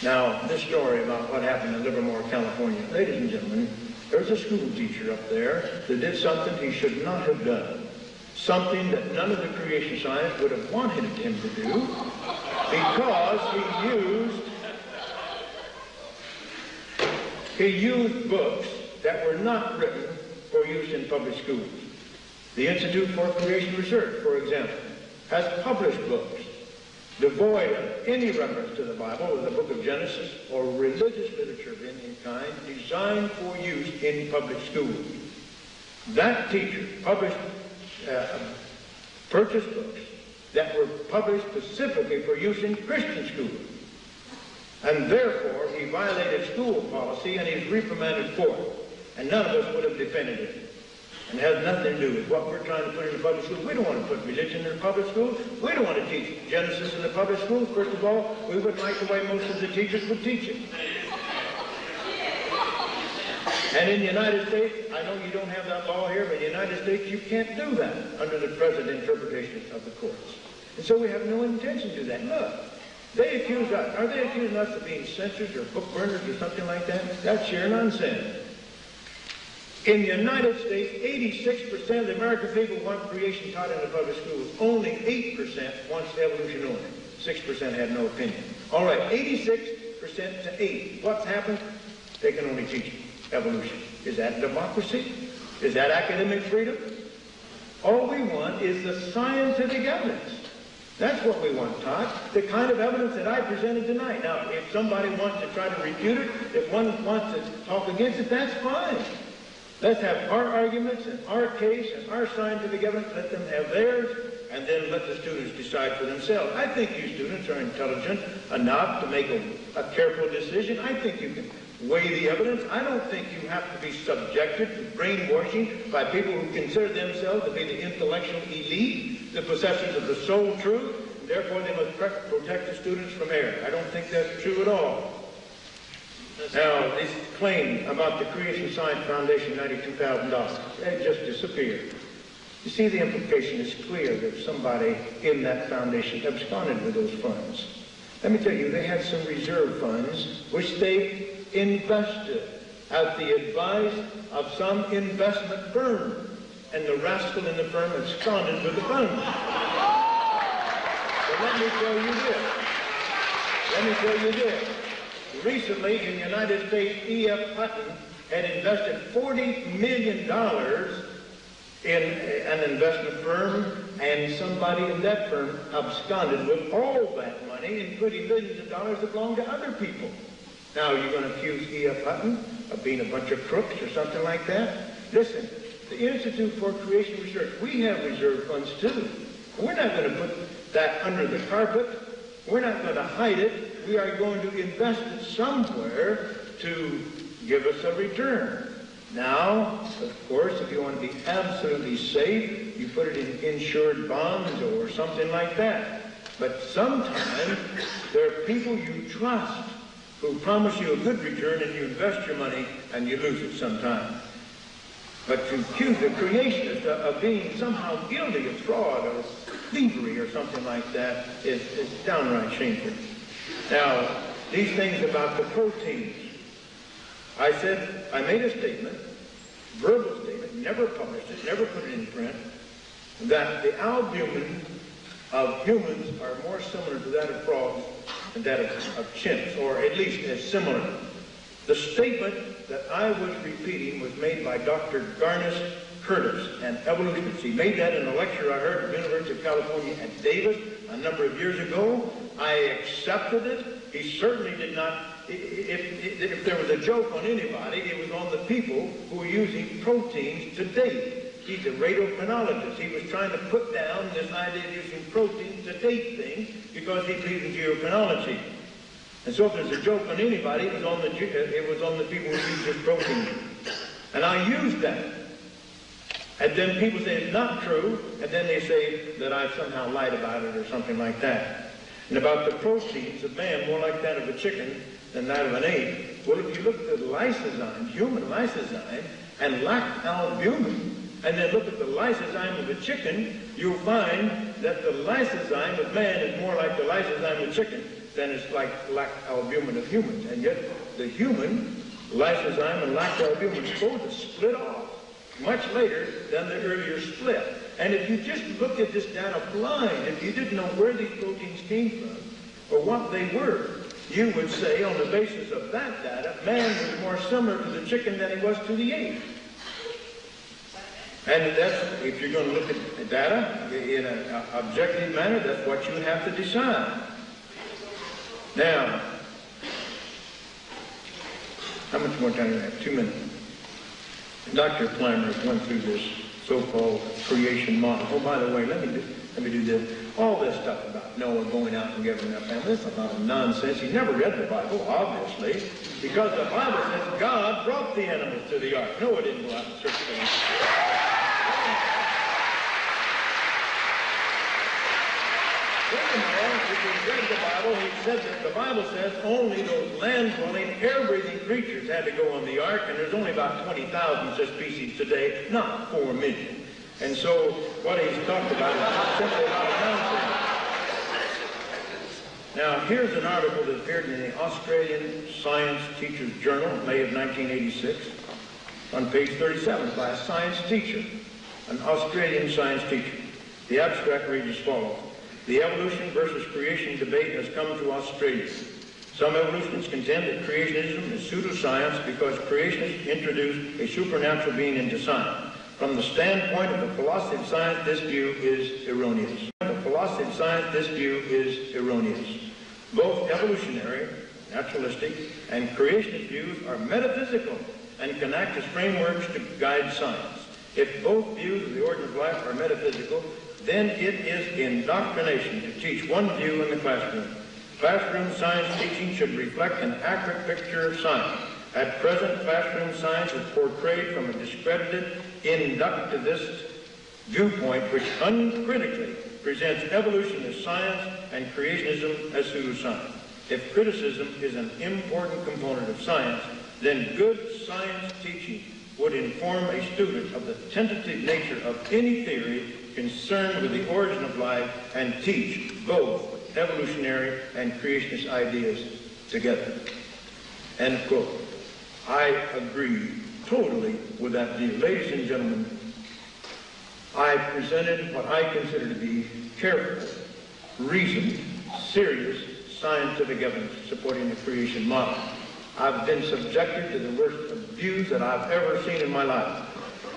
Now, this story about what happened in Livermore, California. Ladies and gentlemen, there's a school teacher up there that did something he should not have done. Something that none of the creation science would have wanted him to do because he used books that were not written for use in public schools. The Institute for Creation Research, for example, has published books devoid of any reference to the Bible or the book of Genesis or religious literature of any kind designed for use in public schools. That teacher purchased books that were published specifically for use in Christian schools. And therefore, he violated school policy and he's reprimanded for it. And none of us would have defended it. and has nothing to do with what we're trying to put in the public schools. We don't want to put religion in the public schools. We don't want to teach Genesis in the public schools. First of all, we wouldn't like the way most of the teachers would teach it. And in the United States, I know you don't have that law here, but in the United States you can't do that under the present interpretation of the courts. And so we have no intention to do that. Look, they accuse us. Are they accusing us of being censors or book burners or something like that? That's sheer nonsense. In the United States, 86% of the American people want creation taught in the public schools. Only 8% wants evolution only. 6% have no opinion. All right, 86% to 80. What's happened? They can only teach evolution. Is that democracy? Is that academic freedom? All we want is the scientific evidence. That's what we want taught, the kind of evidence that I presented tonight. Now, if somebody wants to try to refute it, if one wants to talk against it, that's fine. Let's have our arguments and our case and our scientific evidence. Let them have theirs, and then let the students decide for themselves. I think you students are intelligent enough to make a careful decision. I think you can weigh the evidence. I don't think you have to be subjected to brainwashing by people who consider themselves to be the intellectual elite, the possessors of the sole truth, and therefore they must protect the students from error. I don't think that's true at all. Now, this claim about the Creation Science Foundation, $92,000, it just disappeared. You see, the implication is clear that somebody in that foundation absconded with those funds. Let me tell you, they had some reserve funds which they invested at the advice of some investment firm, and the rascal in the firm absconded with the funds. But let me tell you this. Recently, in the United States, E.F. Hutton had invested $40 million in an investment firm, and somebody in that firm absconded with all that money, including millions of dollars that belonged to other people. Now, you're going to accuse E.F. Hutton of being a bunch of crooks or something like that? Listen, the Institute for Creation Research, we have reserve funds too. We're not going to put that under the carpet. We're not going to hide it. We are going to invest it somewhere to give us a return. Now, of course, if you want to be absolutely safe, you put it in insured bonds or something like that. But sometimes there are people you trust who promise you a good return, and you invest your money and you lose it sometime. But to accuse the creationists of being somehow guilty of fraud or thievery or something like that is downright shameful. Now, these things about the proteins. I made a statement, verbal statement, never published it, never put it in print, that the albumin of humans are more similar to that of frogs than that of chimps, or at least as similar. The statement that I was repeating was made by Dr. Garnis Curtis, an evolutionist. He made that in a lecture I heard at the University of California at Davis a number of years ago. I accepted it. He certainly did not. If there was a joke on anybody, it was on the people who were using proteins to date. He's a radiochronologist. He was trying to put down this idea of using proteins to date things because he believed in geochronology. And so if there's a joke on anybody, it was on the people who used this protein. And I used that. And then people say it's not true, and then they say that I somehow lied about it or something like that. And about the proteins of man, more like that of a chicken than that of an ape. Well, if you look at the lysozyme, human lysozyme, and lactalbumin, and then look at the lysozyme of a chicken, you'll find that the lysozyme of man is more like the lysozyme of chicken than it's like lactalbumin of humans. And yet the human lysozyme and lactalbumin both split off much later than the earlier split. And if you just look at this data blind, if you didn't know where these proteins came from or what they were, you would say on the basis of that data, man was more similar to the chicken than he was to the ape. And that's, if you're going to look at the data in an objective manner, that's what you have to decide. Now, how much more time do I have? 2 minutes. Dr. Pilmer went through this so-called creation model. Oh, by the way, let me do this. All this stuff about Noah going out and giving up family, that's a lot of nonsense. He never read the Bible, obviously, because the Bible says God brought the animals to the ark. Noah didn't go out and search for them. he read the Bible, he said that the Bible says only those land-dwelling, air-breathing creatures had to go on the ark, and there's only about 20,000 such species today, not 4 million. And so what he's talked about is simply a lot of nonsense. Now, here's an article that appeared in the Australian Science Teacher's Journal, May of 1986, on page 37, by a science teacher, an Australian science teacher. The abstract reads as follows. The evolution versus creation debate has come to Australia. Some evolutionists contend that creationism is pseudoscience because creationists introduced a supernatural being into science. From the standpoint of the philosophy of science, this view is erroneous. The philosophy of science, this view is erroneous. Both evolutionary, naturalistic, and creationist views are metaphysical and can act as frameworks to guide science. If both views of the origin of life are metaphysical, then it is indoctrination to teach one view in the classroom. Classroom science teaching should reflect an accurate picture of science. At present, classroom science is portrayed from a discredited, inductivist viewpoint which uncritically presents evolution as science and creationism as pseudoscience. If criticism is an important component of science, then good science teaching would inform a student of the tentative nature of any theory concerned with the origin of life and teach both evolutionary and creationist ideas together. End quote. I agree totally with that view. Ladies and gentlemen, I presented what I consider to be careful, reasoned, serious scientific evidence supporting the creation model. I've been subjected to the worst abuse that I've ever seen in my life.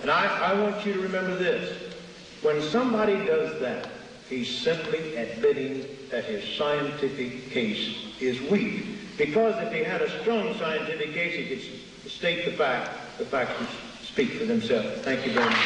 And I want you to remember this. When somebody does that, he's simply admitting that his scientific case is weak. Because if he had a strong scientific case, he could state the facts would speak for themselves. Thank you very much.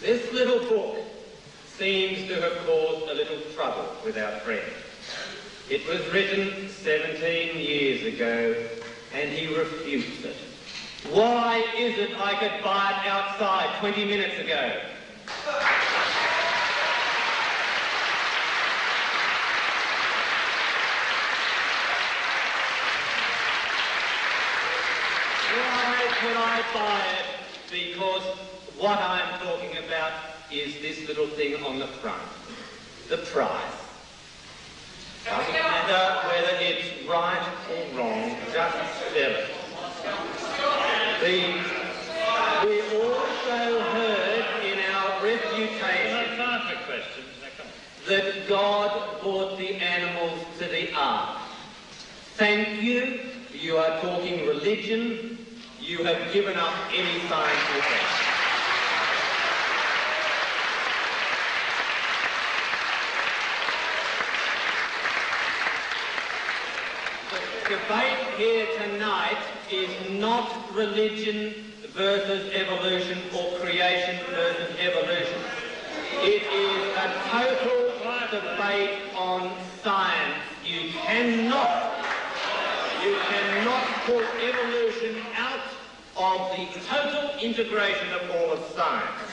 This little book seems to have caused a little trouble with our friend. It was written 17 years ago, and he refutes it. Why is it I could buy it outside 20 minutes ago? Why could I buy it? Because what I'm talking about is this little thing on the front, the price. Doesn't matter whether it's right or wrong, just sell it. We also heard in our refutation that God brought the animals to the ark. Thank you. You are talking religion. You have given up any science with that. The debate here tonight is not religion versus evolution or creation versus evolution. It is a total debate on science. You cannot pull evolution out of the total integration of all of science.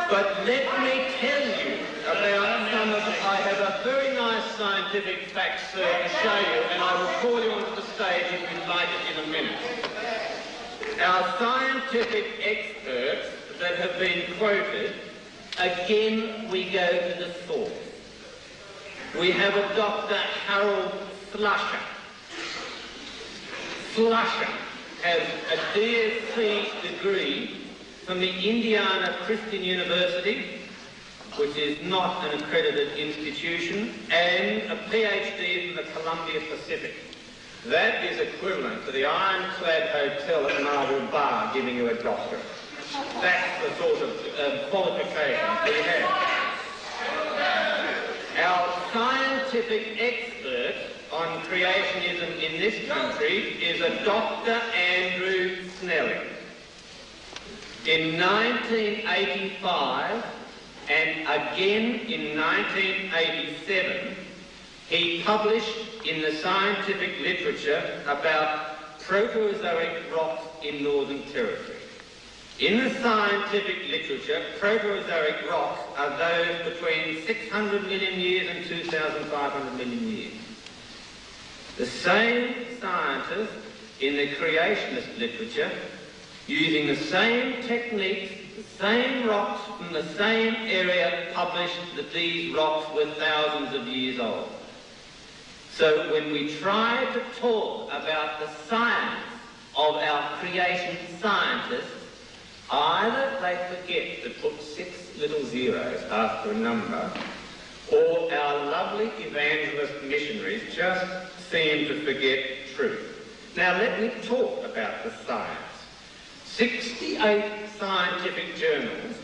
But let me tell you about some of the... I have a very nice scientific fact, sir, to show you, and I will call you onto the stage if you'd like it in a minute. Our scientific experts that have been quoted, again we go to the source. We have a Dr. Harold Slusher. Slusher has a DSc degree from the Indiana Christian University, which is not an accredited institution, and a PhD from the Columbia Pacific. That is equivalent to the ironclad hotel at Marble Bar giving you a doctorate. That's the sort of qualifications we have. Our scientific experts on creationism in this country is a Dr. Andrew Snelling. In 1985 and again in 1987, he published in the scientific literature about Proterozoic rocks in Northern Territory. In the scientific literature, Proterozoic rocks are those between 600 million years and 2,500 million years. The same scientists in the creationist literature, using the same techniques, the same rocks from the same area, published that these rocks were thousands of years old. So when we try to talk about the science of our creation scientists, either they forget to put 6 little zeros after a number, or our lovely evangelist missionaries just seem to forget truth. Now let me talk about the science. 68 scientific journals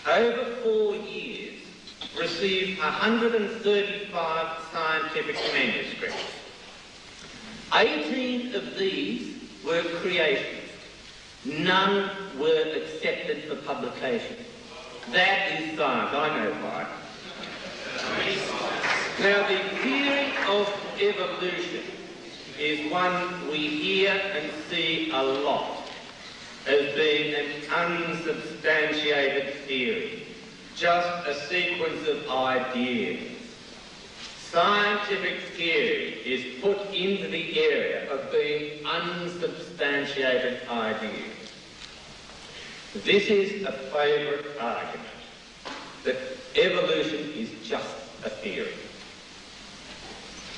over 4 years received 135 scientific manuscripts. 18 of these were creationists. None were accepted for publication. That is science. I know why. Now, the theory of evolution is one we hear and see a lot as being an unsubstantiated theory, just a sequence of ideas. Scientific theory is put into the area of being unsubstantiated ideas. This is a favourite argument, that evolution is just a theory.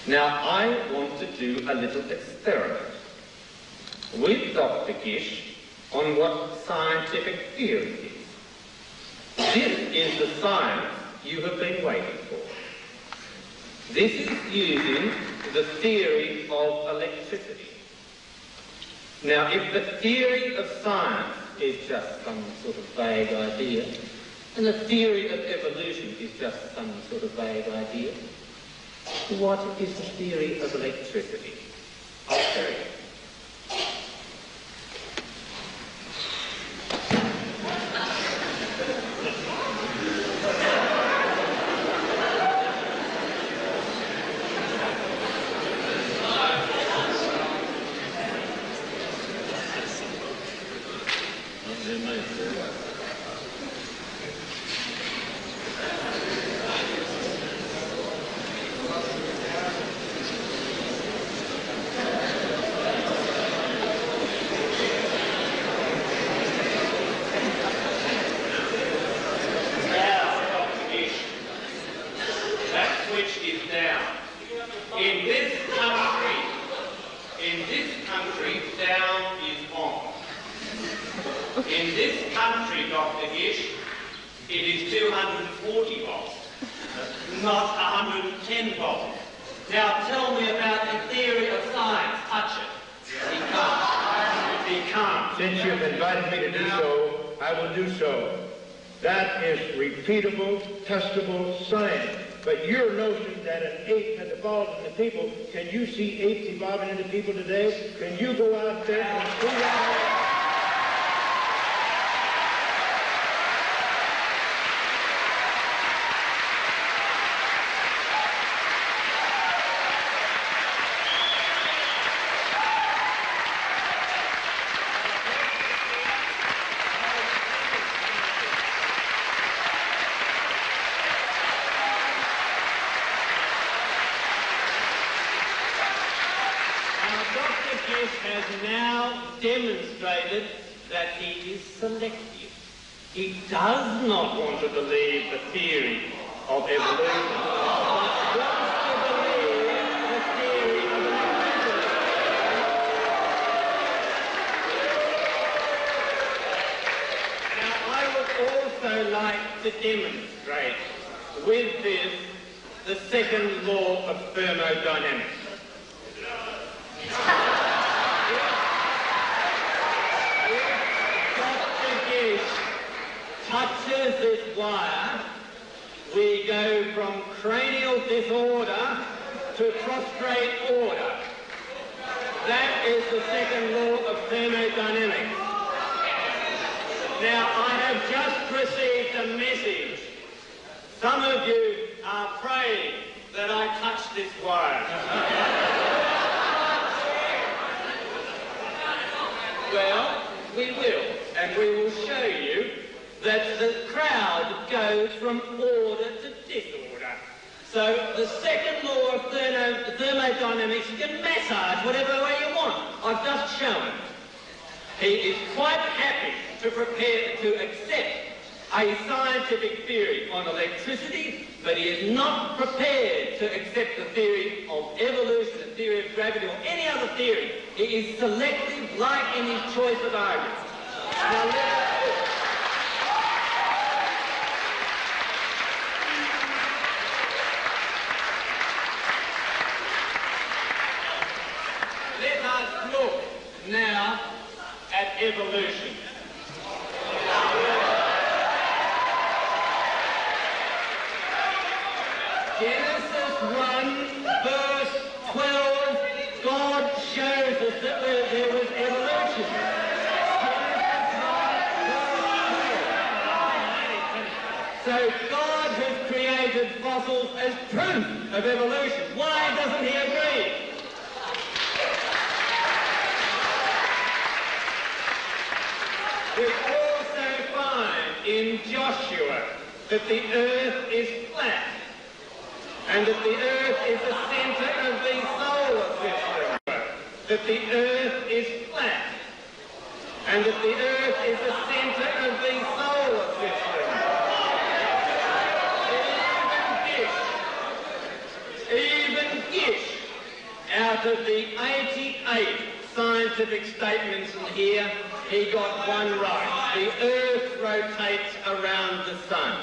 Now, I want to do a little experiment with Dr. Gish on what scientific theory is. This is the science you have been waiting for. This is using the theory of electricity. Now, if the theory of science is just some sort of vague idea, and the theory of evolution is just some sort of vague idea, what is the theory of electricity? I'll tell you. Repeatable, testable science. But your notion that an ape has evolved into people, can you see apes evolving into people today? Can you go out there and see that? Demonstrated that he is selective. He does not want to believe the theory of evolution, but wants to believe the theory of electricity. Now, I would also like to demonstrate with this the second law of thermodynamics. Touches this wire, we go from cranial disorder to prostrate order. That is the second law of thermodynamics. Now, I have just received a message. Some of you are praying that I touch this wire. Well, we will, and we will show you that the crowd goes from order to disorder. So the second law of thermodynamics, you can massage whatever way you want. I've just shown. He is quite happy to accept a scientific theory on electricity, but he is not prepared to accept the theory of evolution, the theory of gravity, or any other theory. He is selective, like in his choice of arguments. Now, let us look now at evolution. Genesis 1, verse 12, God shows us that there was evolution. So God has created fossils as proof of evolution. Why doesn't he agree? We also find in Joshua that the earth is flat, and that the earth is the centre of the solar system. That the earth is flat, and that the earth is the centre of the solar system. Even Gish, out of the 88 scientific statements in here, he got one right. The earth rotates around the sun.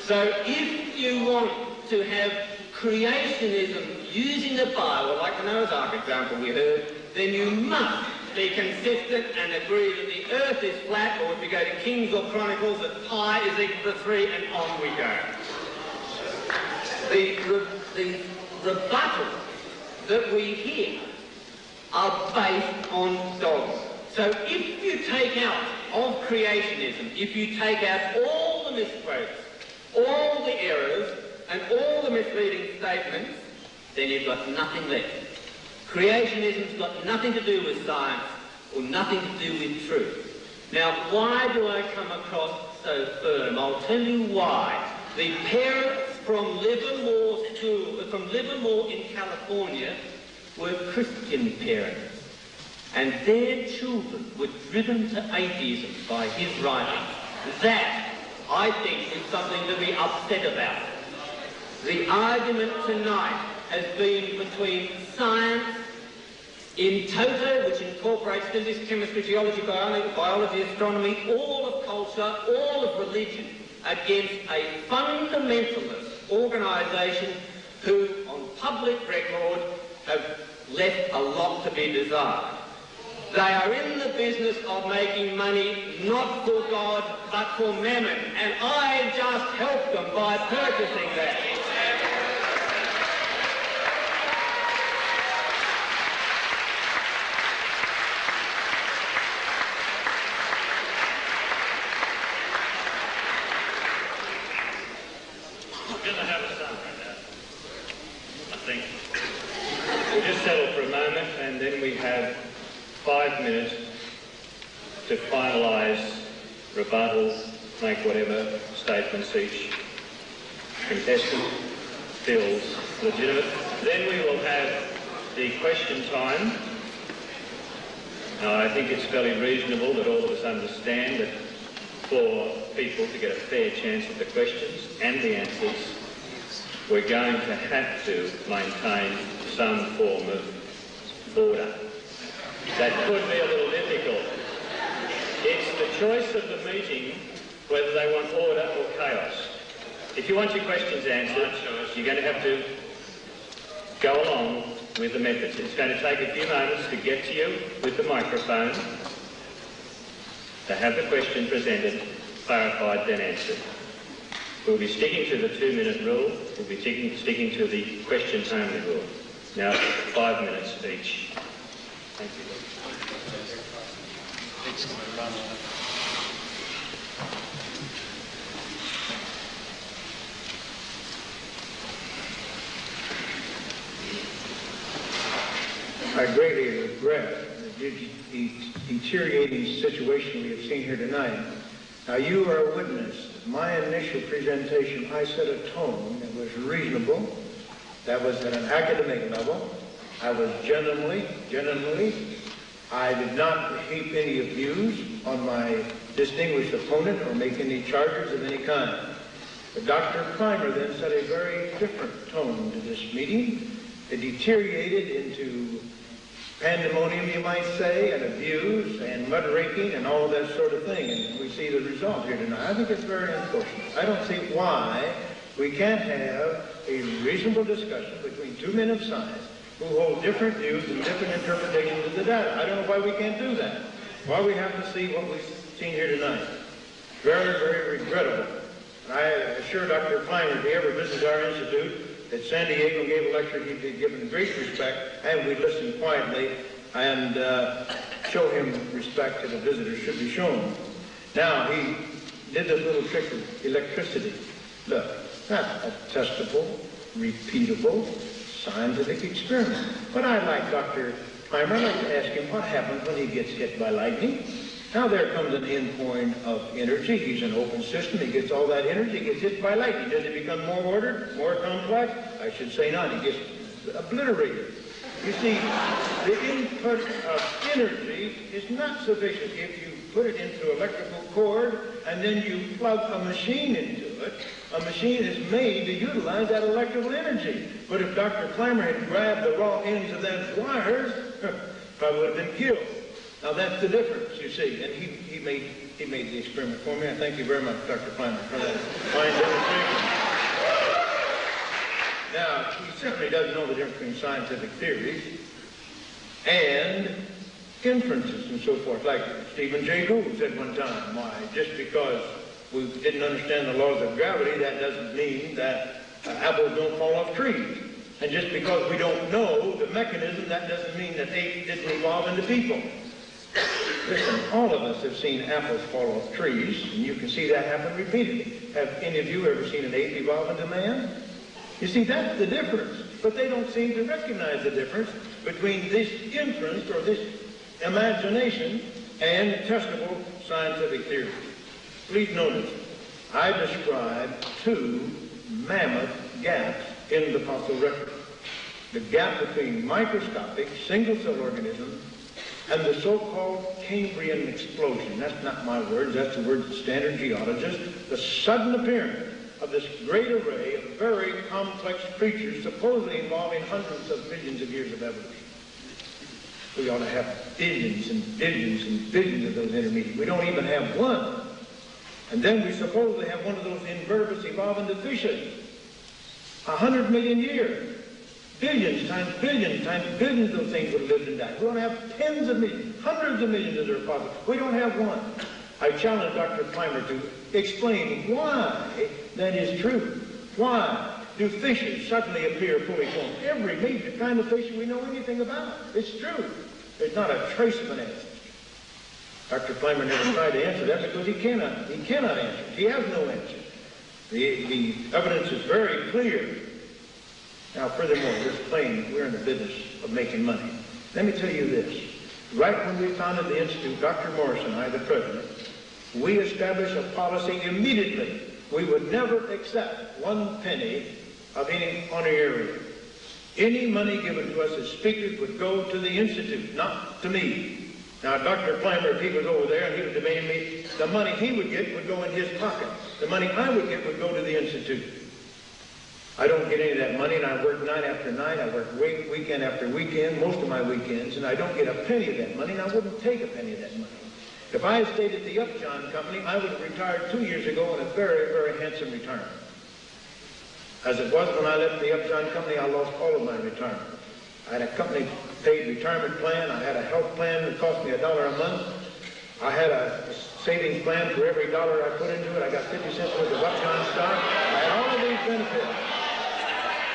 So if you want to have creationism using the Bible, like the Noah's Ark example we heard, then you must be consistent and agree that the earth is flat, or if you go to Kings or Chronicles, that pi is equal to 3, and on we go. The rebuttals that we hear are based on dogma. So if you take out of creationism, if you take out all the misquotes, all the errors, and all the misleading statements, then you've got nothing left. Creationism's got nothing to do with science or nothing to do with truth. Now, why do I come across so firm? I'll tell you why. The parents from Livermore in California were Christian parents, and their children were driven to atheism by his writing. That, I think, is something to be upset about. The argument tonight has been between science in toto, which incorporates physics, chemistry, geology, biology, astronomy, all of culture, all of religion, against a fundamentalist organisation who, on public record, have left a lot to be desired. They are in the business of making money not for God but for mammon, and I just helped them by purchasing that. We're going to have a start right now, I think. We'll just settle for a moment, and then we have 5 minutes to finalise rebuttals, make whatever statements each contestant feels legitimate. Then we will have the question time. Now, I think it's fairly reasonable that all of us understand that for people to get a fair chance at the questions and the answers, we're going to have to maintain some form of order. That could be a little difficult. It's the choice of the meeting whether they want order or chaos. If you want your questions answered, you're going to have to go along with the methods. It's going to take a few moments to get to you with the microphone, to have the question presented, clarified, then answered. We'll be sticking to the 2-minute rule. We'll be sticking to the question-only rule. Now, 5 minutes each. Thank you. I greatly regret the deteriorating situation we have seen here tonight. Now, you are a witness. My initial presentation, I set a tone that was reasonable, that was at an academic level. I was genuinely, I did not heap any abuse on my distinguished opponent or make any charges of any kind. But Dr. Pilmer then set a very different tone to this meeting. It deteriorated into pandemonium, you might say, and abuse and mud raking and all that sort of thing. And we see the result here tonight. I think it's very unfortunate. I don't see why we can't have a reasonable discussion between two men of science who hold different views and different interpretations of the data. I don't know why we can't do that. Why we have to see what we've seen here tonight. Very, very regrettable. And I assure Dr. Pilmer, if he ever visits our institute, that San Diego gave a lecture, he'd be given great respect, and we'd listen quietly and show him respect that a visitor should be shown. Now, he did this little trick of electricity. Look, that's a testable, repeatable, scientific experiment. But I'd like Dr. Pilmer, I'd like to ask him what happens when he gets hit by lightning. Now there comes an endpoint of energy. He's an open system. He gets all that energy, gets hit by lightning. Does it become more ordered, more complex? I should say not. He gets obliterated. You see, the input of energy is not sufficient. If you put it into electrical cord and then you plug a machine into it, a machine is made to utilize that electrical energy. But if Dr. Pilmer had grabbed the raw ends of those wires, probably would have been killed. Now that's the difference, you see, and he made the experiment for me. I thank you very much, Dr. Pilmer, for that fine demonstration. Now, he certainly doesn't know the difference between scientific theories and inferences and so forth. Like Stephen Jay Gould said one time, why, just because we didn't understand the laws of gravity, that doesn't mean that apples don't fall off trees. And just because we don't know the mechanism, that doesn't mean that apes didn't evolve into people. Listen, all of us have seen apples fall off trees, and you can see that happen repeatedly. Have any of you ever seen an ape evolve into man? You see, that's the difference. But they don't seem to recognize the difference between this inference or this imagination and testable scientific theory. Please notice, I describe two mammoth gaps in the fossil record. The gap between microscopic single-cell organisms and the so-called Cambrian explosion. That's not my words, that's the words of standard geologists. The sudden appearance of this great array of very complex creatures, supposedly involving hundreds of millions of years of evolution. We ought to have billions and billions and billions of those intermediate. We don't even have one. And then we supposedly have one of those invertebrates evolve into fishes. 100 million years. Billions times billions of those things would have lived and died. We don't have tens of millions, hundreds of millions that are possible. We don't have one. I challenge Dr. Pilmer to explain why that is true. Why do fishes suddenly appear fully formed? Every major kind of fish we know anything about. It's true. There's not a trace of an answer. Dr. Pilmer never tried to answer that because he cannot answer. He has no answer. The evidence is very clear. Now, furthermore, this claim we're in the business of making money. Let me tell you this. Right when we founded the Institute, Dr. Morris and I, the president, we established a policy immediately. We would never accept 1 penny of any honorarium. Any money given to us as speakers would go to the Institute, not to me. Now, Dr. Pilmer, if he was over there and he was debating me, the money he would get would go in his pocket. The money I would get would go to the Institute. I don't get any of that money, and I work night after night. I work weekend after weekend, most of my weekends, and I don't get a penny of that money, and I wouldn't take a penny of that money. If I had stayed at the Upjohn Company, I would have retired 2 years ago in a very, very handsome retirement. As it was when I left the Upjohn Company, I lost all of my retirement. I had a company-paid retirement plan. I had a health plan that cost me $1 a month. I had a savings plan for every $1 I put into it. I got 50 cents worth of Upjohn stock. I had all of these benefits.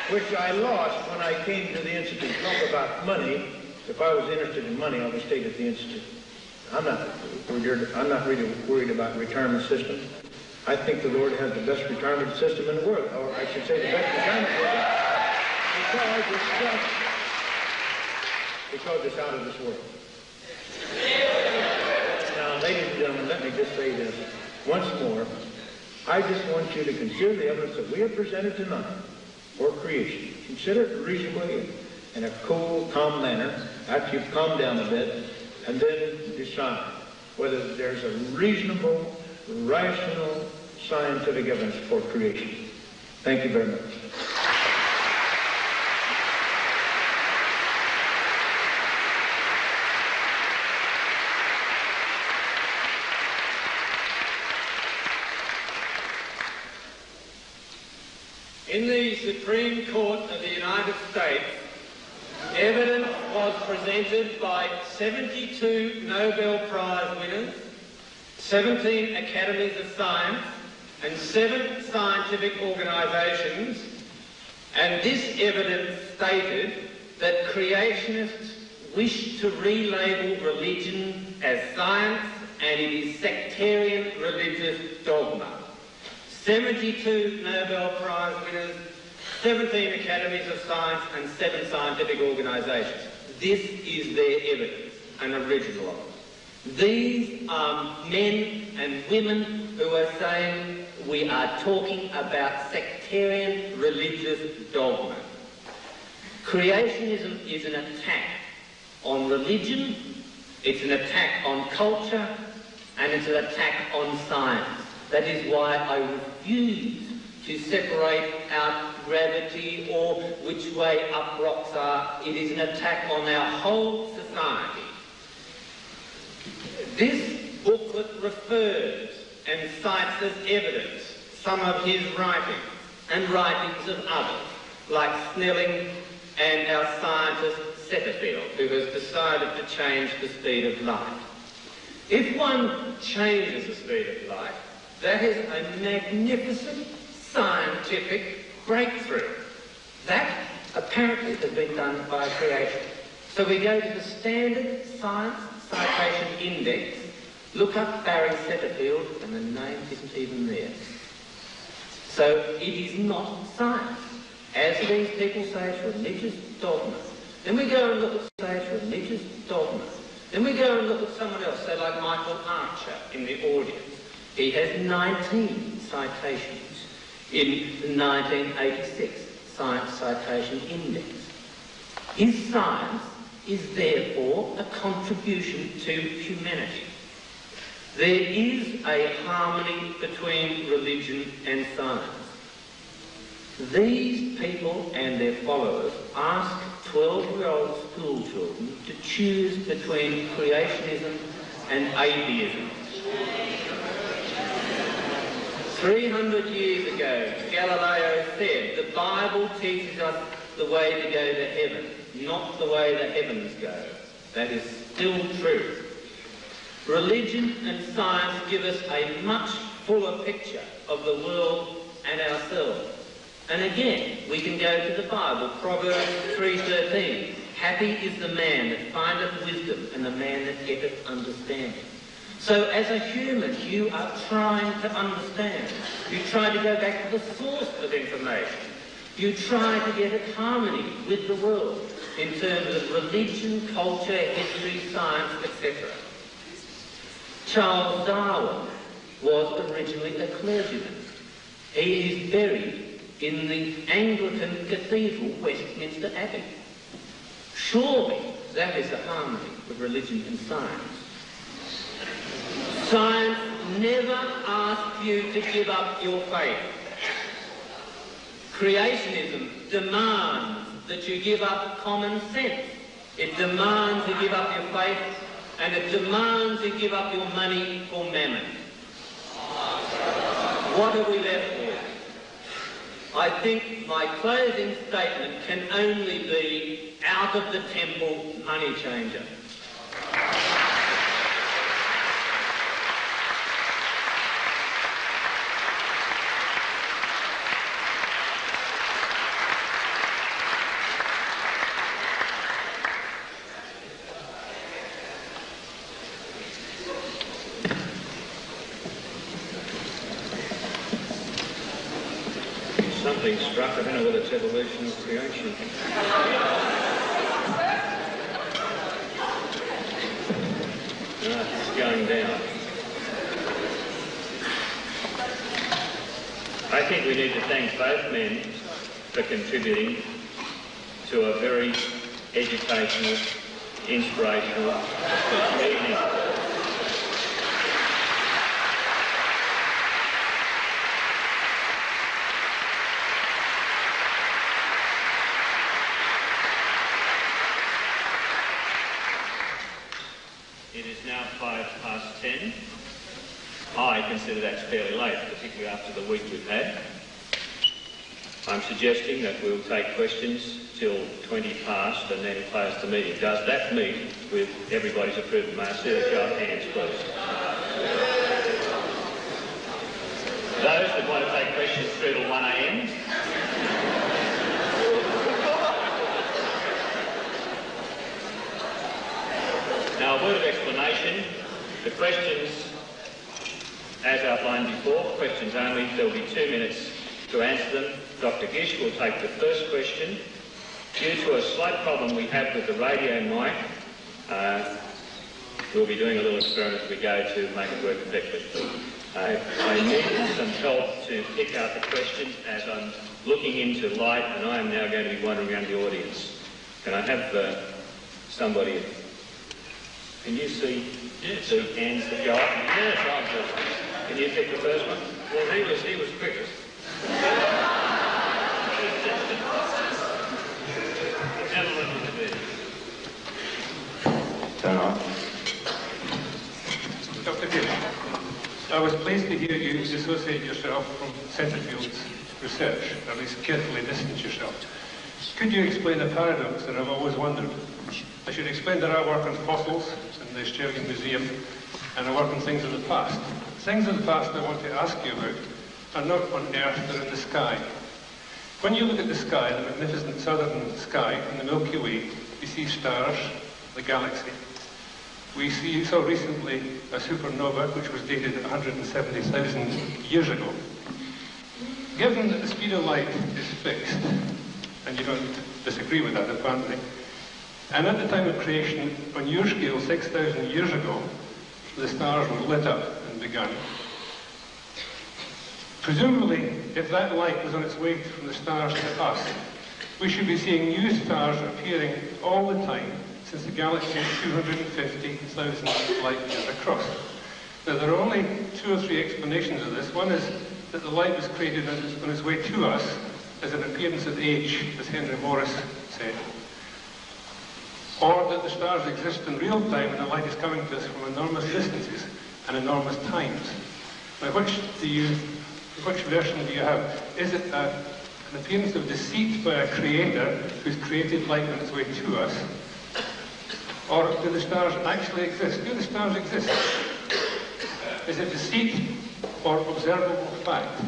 which I lost when I came to the Institute. Talk about money. If I was interested in money, I would stay at the Institute. I'm not really worried about retirement system. I think the Lord has the best retirement system in the world, or I should say the best retirement system, because it's out of this world. Now, ladies and gentlemen, let me just say this once more. I just want you to consider the evidence that we have presented tonight for creation. Consider it reasonably in a cool, calm manner after you've calmed down a bit, and then decide whether there's a reasonable, rational, scientific evidence for creation. Thank you very much. In the Supreme Court of the United States, evidence was presented by 72 Nobel Prize winners, 17 Academies of Science, and 7 scientific organisations, and this evidence stated that creationists wish to relabel religion as science and it is sectarian religious dogma. 72 Nobel Prize winners, 17 Academies of Science and 7 scientific organisations. This is their evidence, an original of it. These are men and women who are saying we are talking about sectarian religious dogma. Creationism is an attack on religion, it's an attack on culture, and it's an attack on science. That is why I refuse to separate out gravity or which way up rocks are. It is an attack on our whole society. This booklet refers and cites as evidence some of his writings and writings of others, like Snelling and our scientist Setterfield, who has decided to change the speed of light. If one changes the speed of light, that is a magnificent scientific breakthrough. That apparently has been done by creation. So we go to the standard science citation index, look up Barry Setterfield, and the name isn't even there. So it is not science. As these people say, it's religious dogma. Then we go and look at, say, it's religious dogma. Then we go and look at someone else, say like Michael Archer in the audience. He has 19 citations in the 1986 Science Citation Index. His science is therefore a contribution to humanity. There is a harmony between religion and science. These people and their followers ask 12-year-old school children to choose between creationism and atheism. 300 years ago, Galileo said, the Bible teaches us the way to go to heaven, not the way the heavens go. That is still true. Religion and science give us a much fuller picture of the world and ourselves. And again, we can go to the Bible, Proverbs 3:13. Happy is the man that findeth wisdom and the man that getteth understanding. So as a human, you are trying to understand. You try to go back to the source of information. You try to get at harmony with the world in terms of religion, culture, history, science, etc. Charles Darwin was originally a clergyman. He is buried in the Anglican Cathedral, Westminster Abbey. Surely that is a harmony with religion and science. Science never asks you to give up your faith. Creationism demands that you give up common sense. It demands you give up your faith, and it demands you give up your money for mammon. What are we left with? I think my closing statement can only be out of the temple money changer. been struck. I don't know whether it's evolution or creation. No, it's going down. I think we need to thank both men for contributing to a very educational, inspirational evening. It is now 10:05. I consider that's fairly late, particularly after the week we've had. I'm suggesting that we'll take questions till 20 past and then close the meeting. Does that meet with everybody's approval? May I see a show of hands, please? Those that want to take questions through till 1 a.m. Now, a word of explanation. The questions, as outlined before, questions only. There will be 2 minutes to answer them. Dr. Gish will take the first question. Due to a slight problem we have with the radio mic, we'll be doing a little experiment as we go to make it work effectively. I need some help to pick out the questions as I'm looking into light, and I am now going to be wandering around the audience. Can I have somebody? Can you see the hands that go up? Yes, I'm just. Can you pick the first one? Well, he was quickest. Turn on. Dr. Gish, I was pleased to hear you dissociate yourself from Centerfield's research, or at least carefully distance yourself. Could you explain a paradox that I've always wondered? I should explain that I work on fossils in the Australian Museum, and I work on things of the past. Things of the past I want to ask you about are not on Earth, they're in the sky. When you look at the sky, the magnificent southern sky in the Milky Way, you see stars, the galaxy. We saw recently a supernova which was dated 170,000 years ago. Given that the speed of light is fixed, and you don't disagree with that apparently, and at the time of creation, on your scale, 6,000 years ago, the stars were lit up and begun. Presumably, if that light was on its way from the stars to us, we should be seeing new stars appearing all the time since the galaxy is 250,000 light years across. Now, there are only 2 or 3 explanations of this. One is that the light was created on its way to us as an appearance of age, as Henry Morris said, or that the stars exist in real time and the light is coming to us from enormous distances and enormous times. Now, which version do you have? Is it an appearance of deceit by a creator who's created light on its way to us? Or do the stars actually exist? Do the stars exist? Is it deceit or observable fact?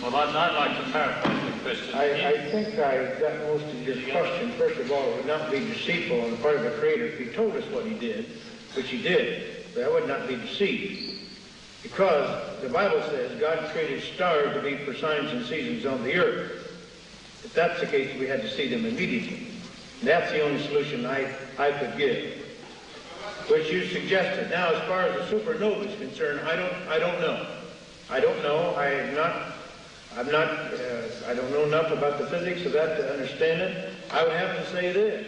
Well, I'd like to paraphrase the question. I think I got most of your question. First of all, it would not be deceitful on the part of the Creator if he told us what he did, which he did. That would not be deceit. Because the Bible says God created stars to be for signs and seasons on the earth. If that's the case, we had to see them immediately. And that's the only solution I could give, which you suggested. Now, as far as the supernova is concerned, I don't know. I don't know. I don't know enough about the physics of that to understand it. I would have to say this,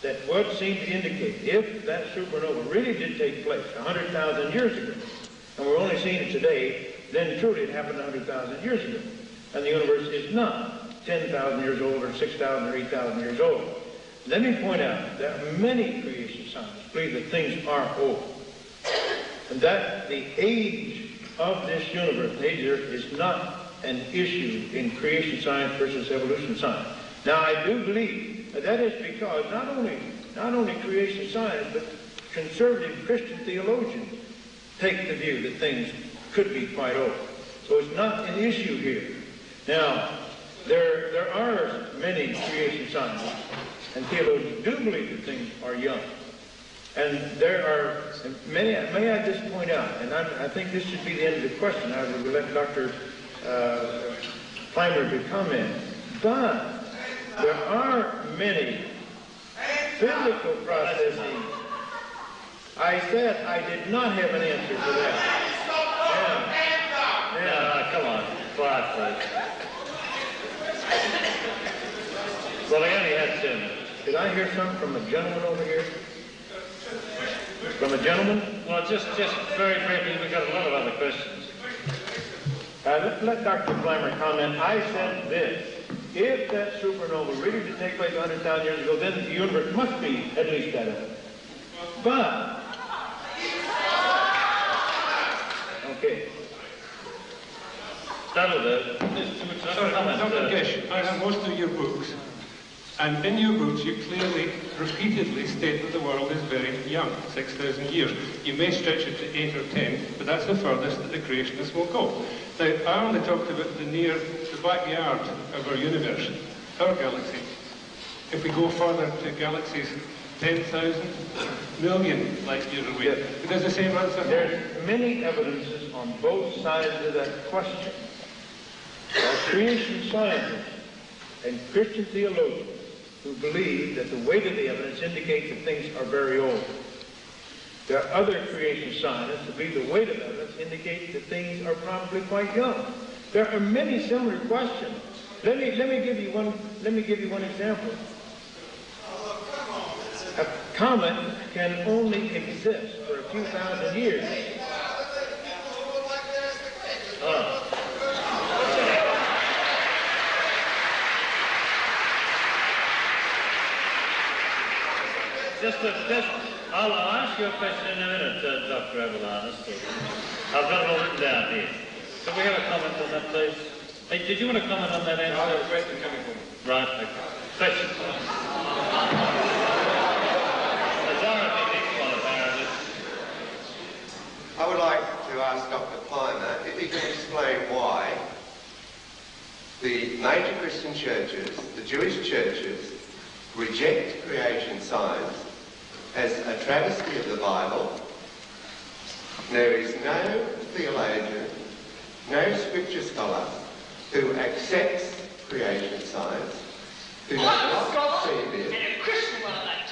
that what seemed to indicate, if that supernova really did take place 100,000 years ago, and we're only seeing it today, then truly it happened 100,000 years ago. And the universe is not 10,000 years old or 6,000 or 8,000 years old. Let me point out that many creation scientists believe that things are old, and that the age of this universe, the age of the earth, is not an issue in creation science versus evolution science. Now, I do believe that is because not only creation science, but conservative Christian theologians take the view that things could be quite old. So it's not an issue here. Now, there are many creation scientists and theologians do believe that things are young. And there are many, may I just point out, and I think this should be the end of the question. I will let Dr. Pilmer to comment, but there are many physical processes. I said I did not have an answer for that. Come on, quiet, please. Well, I only had 2 minutes. Did I hear something from a gentleman over here? From a gentleman? Well, just very briefly, we've got a lot of other questions. Let Dr. Pilmer comment. I said this. If that supernova really did take place 100,000 years ago, then the universe must be at least that old. But, okay. That'll do. Dr. Gish, I have most of your books, and in your books you clearly, repeatedly state that the world is very young, 6,000 years. You may stretch it to 8 or 10, but that's the furthest that the creationists will go. Now, I only talked about the backyard of our universe, our galaxy. If we go further to galaxies 10,000 million light years away, it does the same answer. There's many evidences on both sides of that question. Creation scientists and Christian theologians who believe that the weight of the evidence indicates that things are very old. There are other creation scientists who believe the weight of evidence indicates that things are probably quite young. There are many similar questions. Let me give you one example. A comet can only exist for a few thousand years. I'll ask you a question in a minute, Dr. Avalanus. I've got it all written down here. Can we have a comment on that, please? Hey, did you want to comment on that answer? I have a question coming from you. Right, okay. Question. I would like to ask Dr. Pilmer if he can explain why the major Christian churches, the Jewish churches, reject creation science as a travesty of the Bible. There is no theologian, no scripture scholar who accepts creation science, who does not see this. And a Christian one, I like to.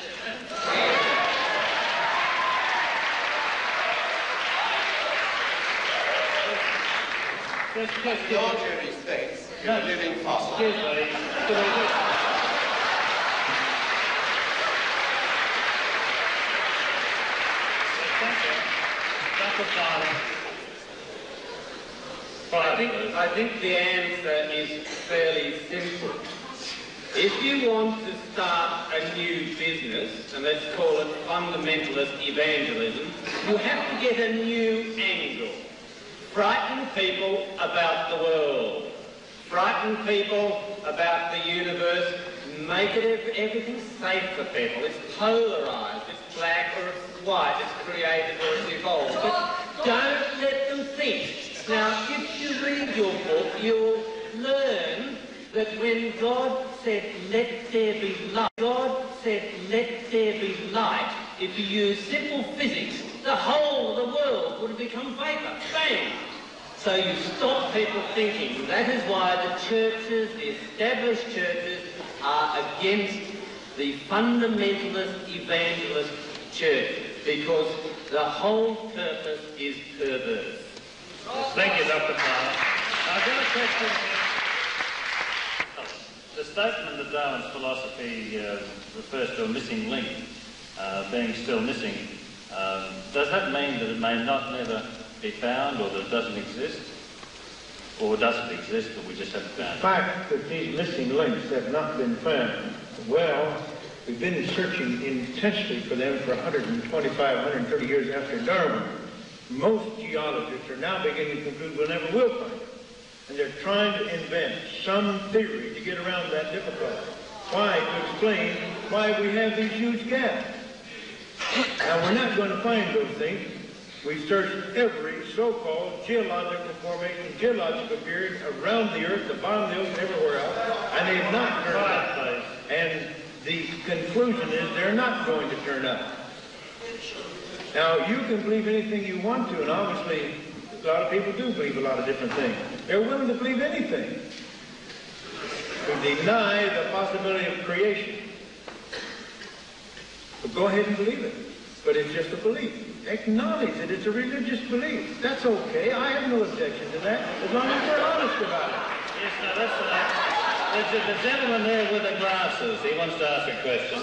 In all due respects, you're a living fossil. Excuse me. I think the answer is fairly simple. If you want to start a new business, and let's call it fundamentalist evangelism, you have to get a new angle. Frighten people about the world. Frighten people about the universe. Make it everything safe for people. It's polarised. It's black or it's white. It's created or it's evolved. But don't let them think. Now, if you read your book, you'll learn that when God said, let there be light, God said, let there be light, if you use simple physics, the whole of the world would have become vapour. Bang! So you stop people thinking. That is why the churches, the established churches, are against the fundamentalist evangelist church, because the whole purpose is perverse. Thank you, Dr. Pilmer. I've got a question. The statement that Darwin's philosophy refers to a missing link being still missing, does that mean that it may not never be found, or that it doesn't exist? Or does it exist, but we just haven't found it? The fact that these missing links have not been found, well, we've been searching intensely for them for 125, 130 years after Darwin. Most geologists are now beginning to conclude we'll never will find it. And they're trying to invent some theory to get around that difficulty. Why? To explain why we have these huge gaps. Now, we're not going to find those things. We've searched every so-called geological formation, geological period around the Earth, the bottom of the ocean, everywhere else, and they've not turned up. And the conclusion is they're not going to turn up. Now, you can believe anything you want to, and obviously A lot of people do believe a lot of different things. They're willing to believe anything to deny the possibility of creation. But go ahead and believe it. But it's just a belief. Acknowledge that it's a religious belief. That's okay. I have no objection to that, as long as we're honest about it. Yes, now that's the gentleman there with the glasses. He wants to ask a question.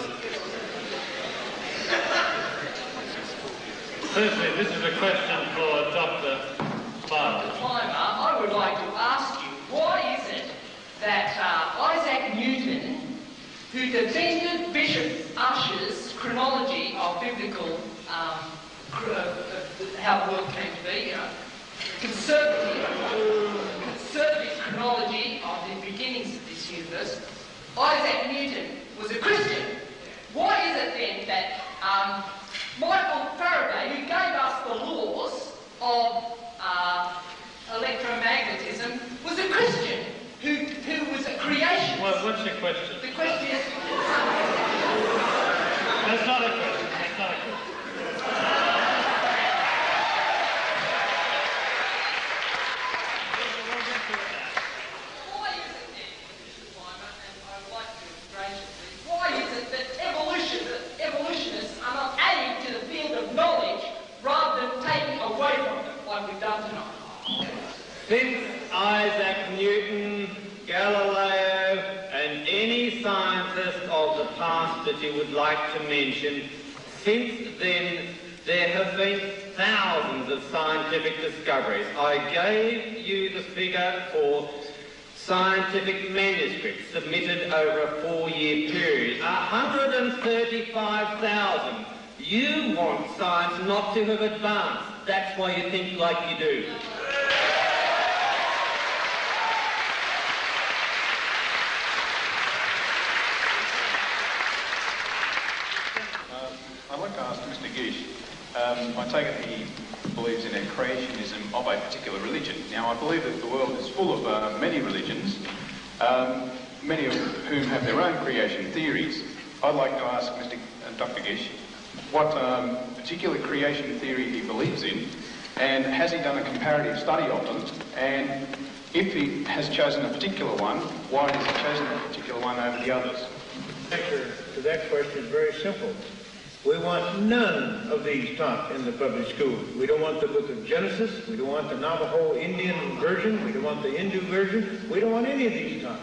Firstly, this is a question for Dr. Pilmer. I would like to ask you, why is it that Isaac Newton, who defended Bishop Ussher's chronology of biblical, how the world came to be, conservative chronology of the beginnings of this universe, Isaac Newton was a Christian. Why is it then that Michael Faraday, who gave us the laws of electromagnetism, was a Christian who was a creationist? Well, what's the question? The question is... That's not a question. That's not a question. Why is it then, Mr. Pilmer, and I would like to graciously, why is it that evolutionists are not adding to the field of knowledge rather than taking away from it, like we've done tonight? Since Isaac Newton, Galileo, and any scientist of the past that you would like to mention, since then there have been thousands of scientific discoveries. I gave you the figure for scientific manuscripts submitted over a 4-year period. 135,000. You want science not to have advanced. That's why you think like you do. I'd like to ask Mr. Gish, I take it he believes in a creationism of a particular religion. Now, I believe that the world is full of many religions, many of whom have their own creation theories. I'd like to ask Dr. Gish what particular creation theory he believes in, and has he done a comparative study of them, and if he has chosen a particular one, why has he chosen that particular one over the others? The answer to that question is very simple. We want none of these taught in the public schools. We don't want the book of Genesis. We don't want the Navajo Indian version. We don't want the Hindu version. We don't want any of these taught.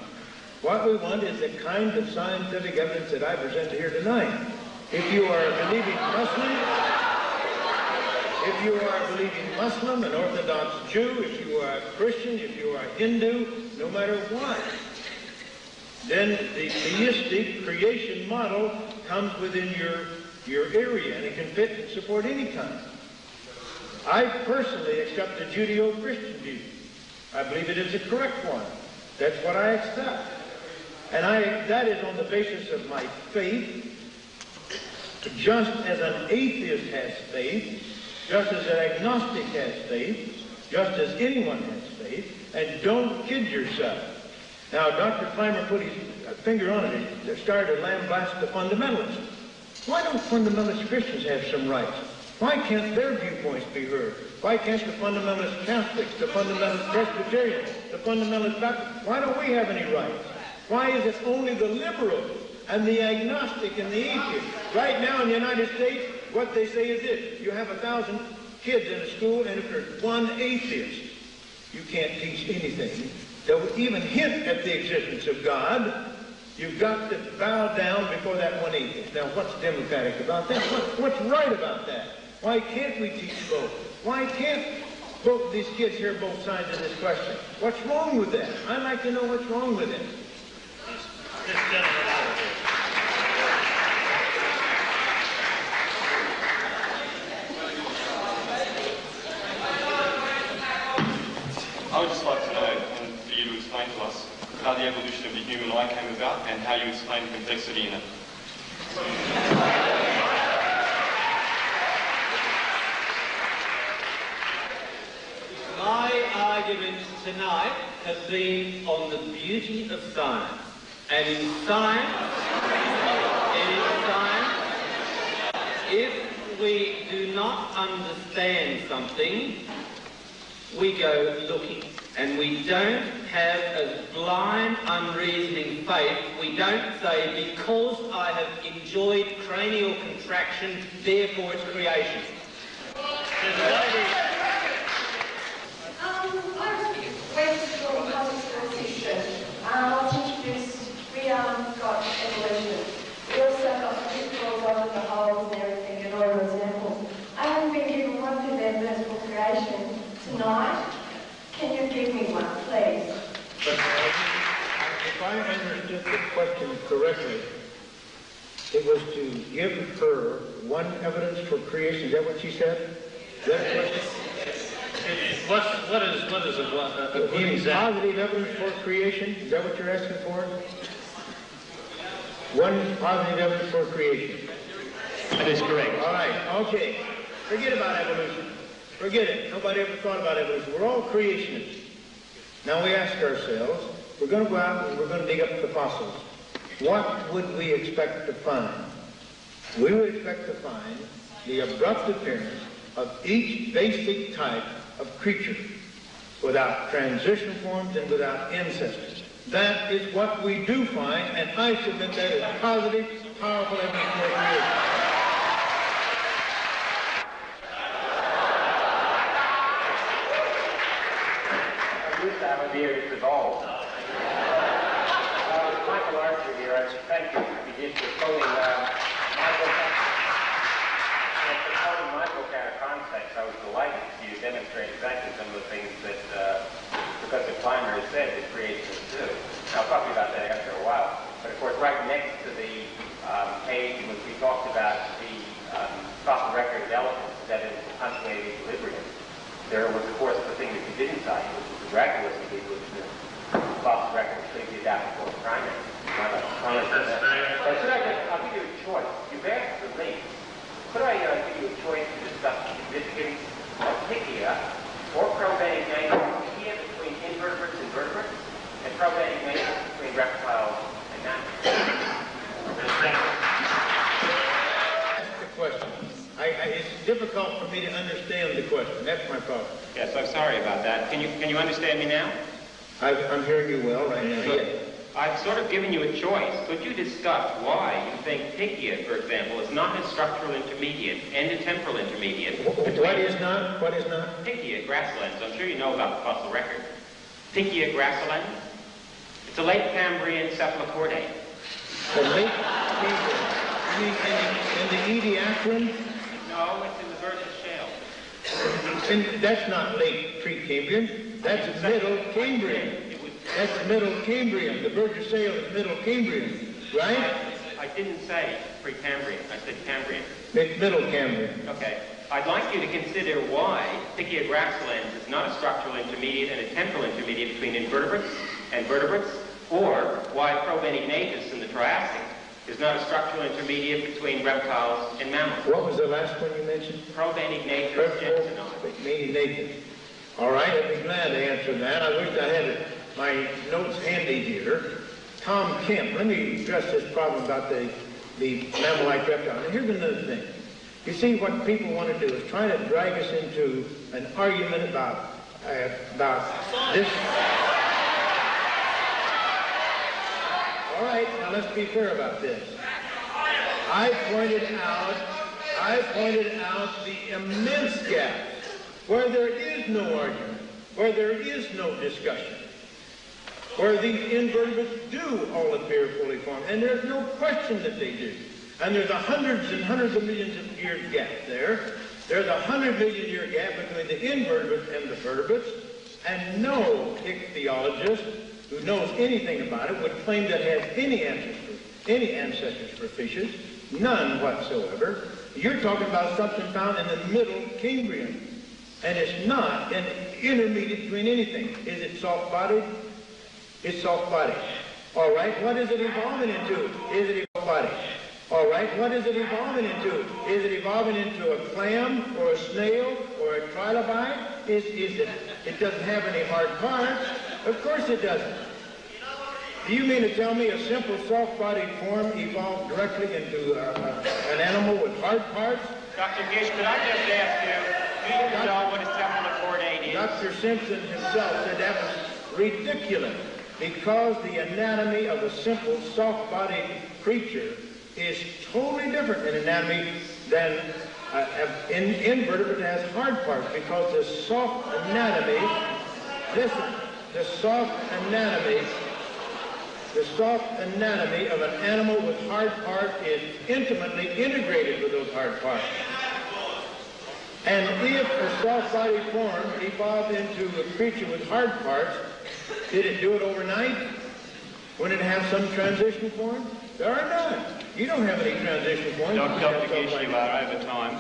What we want is the kind of scientific evidence that I presented here tonight. If you are a believing Muslim, an Orthodox Jew, if you are a Christian, if you are a Hindu, no matter what, then the theistic creation model comes within your area, and it can fit and support any kind. I personally accept the Judeo-Christian view. I believe it is the correct one. That's what I accept. And that is on the basis of my faith, just as an atheist has faith, just as an agnostic has faith, just as anyone has faith, and don't kid yourself. Now, Dr. Pilmer put his finger on it. He started to lambaste the fundamentalists. Why don't fundamentalist Christians have some rights? Why can't their viewpoints be heard? Why can't the fundamentalist Catholics, the fundamentalist Presbyterians, the fundamentalist Baptists, why don't we have any rights? Why is it only the liberals and the agnostic and the atheist? Right now in the United States, what they say is this: you have 1,000 kids in a school, and if there's one atheist, you can't teach anything that would even hint at the existence of God. You've got to bow down before that one atheist. Now, what's democratic about that? What's right about that? Why can't we teach both? Why can't both of these kids hear both sides of this question? What's wrong with that? I'd like to know what's wrong with it. This gentleman over here. I would just like to know, and for you to explain to us, how the evolution of the human eye came about and how you explain the complexity in it. My argument tonight has been on the beauty of science. And in science, if we do not understand something, we go looking. And we don't have a blind, unreasoning faith. We don't say, because I have enjoyed cranial contraction, therefore it's creation. I went to school, public school system. I was introduced, we got evolution. We also got the principles of the holes and everything and all those examples. I haven't been given one of the evidence for creation tonight. Can you give me one, please? But if I understood the question correctly, it was to give her one evidence for creation. Is that what she said? Is that a question? What is a good example? Positive evidence for creation? Is that what you're asking for? One positive evidence for creation. That is correct. All right, okay. Forget about evolution. Forget it. Nobody ever thought about evolution. We're all creationists. Now we ask ourselves, we're going to go out and we're going to dig up the fossils. What would we expect to find? We would expect to find the abrupt appearance of each basic type of creature without transition forms and without ancestors. That is what we do find, and I submit that as positive, powerful evidence for creation. Time of year it's evolved. Michael Archer here. I should thank you for quoting Michael out of context. I was delighted to see you demonstrate exactly some of the things that Professor Pilmer has said that creationists do. I'll talk to you about that after a while. But of course, right next to the page in which we talked about the fossil record of elephants that is punctuated equilibrium, there was, of course, the thing that you didn't cite, which was miraculously was the fossil record of completely adapted for primates. I'll give you a choice. You've asked for me. Could I give you a choice to discuss the significance of Pichia or probatic nature between invertebrates and vertebrates, and probatic nature between reptiles and mammals? That's the question. It's difficult for me to understand the question. That's my problem. Yes, I'm sorry about that. Can you understand me now? I'm hearing you well right now. Yes. I've sort of given you a choice. Could you discuss why you think Pichia, for example, is not a structural intermediate and a temporal intermediate? What is not? What is not? Pichia grasslands. I'm sure you know about the fossil record. Pichia grasslands. It's a late Cambrian cephalochordate. The late Cambrian? You mean in the Ediacaran? No, it's in the Burgess Shale. And that's not late pre-Cambrian. That's middle Cambrian. That's middle Cambrian. The Burgess Shale is middle Cambrian, right? I didn't say pre-Cambrian. I said Cambrian. It's middle Cambrian. Okay. I'd like you to consider why Pichia grasslands is not a structural intermediate and a temporal intermediate between invertebrates and vertebrates, or why Probenignathus in the Triassic is not a structural intermediate between reptiles and mammals. What was the last one you mentioned? Probenignathus jensenii. Probenignathus. All right, I'd be glad to answer that. I wish I had my notes handy here. Tom Kemp, let me address this problem about the mammal-like reptile. Now, here's another thing. You see, what people want to do is try to drag us into an argument about this. All right, now let's be fair about this. I pointed out the immense gap where there is no argument, where there is no discussion, where these invertebrates do all appear fully formed, and there's no question that they do. And there's hundreds and hundreds of millions of years gap there. There's 100 million year gap between the invertebrates and the vertebrates, and no ichthyologist who knows anything about it would claim that it has any ancestors for fishes, none whatsoever. You're talking about something found in the middle Cambrian, and it's not an intermediate between anything. Is it soft-bodied? It's soft-bodied. All right, what is it evolving into? Is it soft-bodied? All right, what is it evolving into? Is it evolving into a clam or a snail or a trilobite? It doesn't have any hard parts. Of course it doesn't. Do you mean to tell me a simple soft-bodied form evolved directly into an animal with hard parts? Dr. Gish, could I just ask you, do you know what a cephalachordate Dr. Simpson himself said that was ridiculous because the anatomy of a simple soft-bodied creature is totally different in anatomy than in invertebrate that has hard parts, because the soft anatomy, listen, the soft anatomy of an animal with hard parts is intimately integrated with those hard parts. And if a soft-bodied form evolved into a creature with hard parts, did it do it overnight? Wouldn't it have some transition form? There are none. You don't have any transition forms. Dr. Gish, you are over time.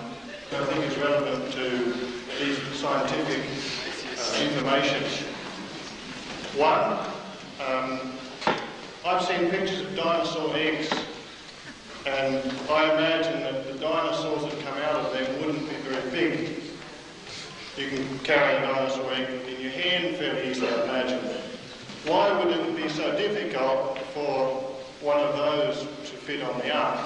I think it's relevant to these scientific information. One, I've seen pictures of dinosaur eggs, and I imagine that the dinosaurs that come out of them wouldn't be very big. You can carry a dinosaur egg in your hand fairly easily, I imagine. Why would it be so difficult for one of those to fit on the ark?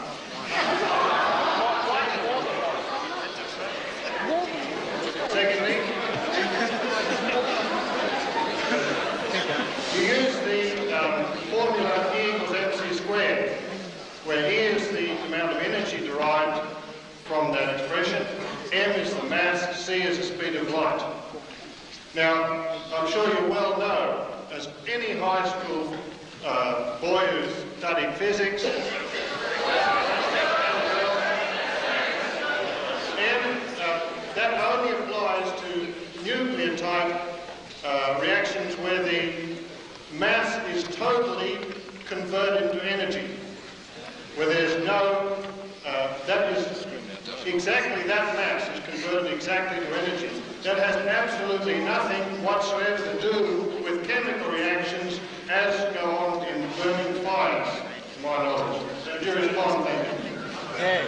Secondly, you use the formula E equals mc squared, where E is the amount of energy derived from that expression, m is the mass, c is the speed of light. Now, I'm sure you well know, as any high school boy who's studied physics, that only applies to nuclear type reactions where the mass is totally converted into energy, where there's no, that is exactly that mass is converted exactly to energy. That has absolutely nothing whatsoever to do with chemical reactions as go on in burning fires, to my knowledge. So do you respond, thank you? Yes,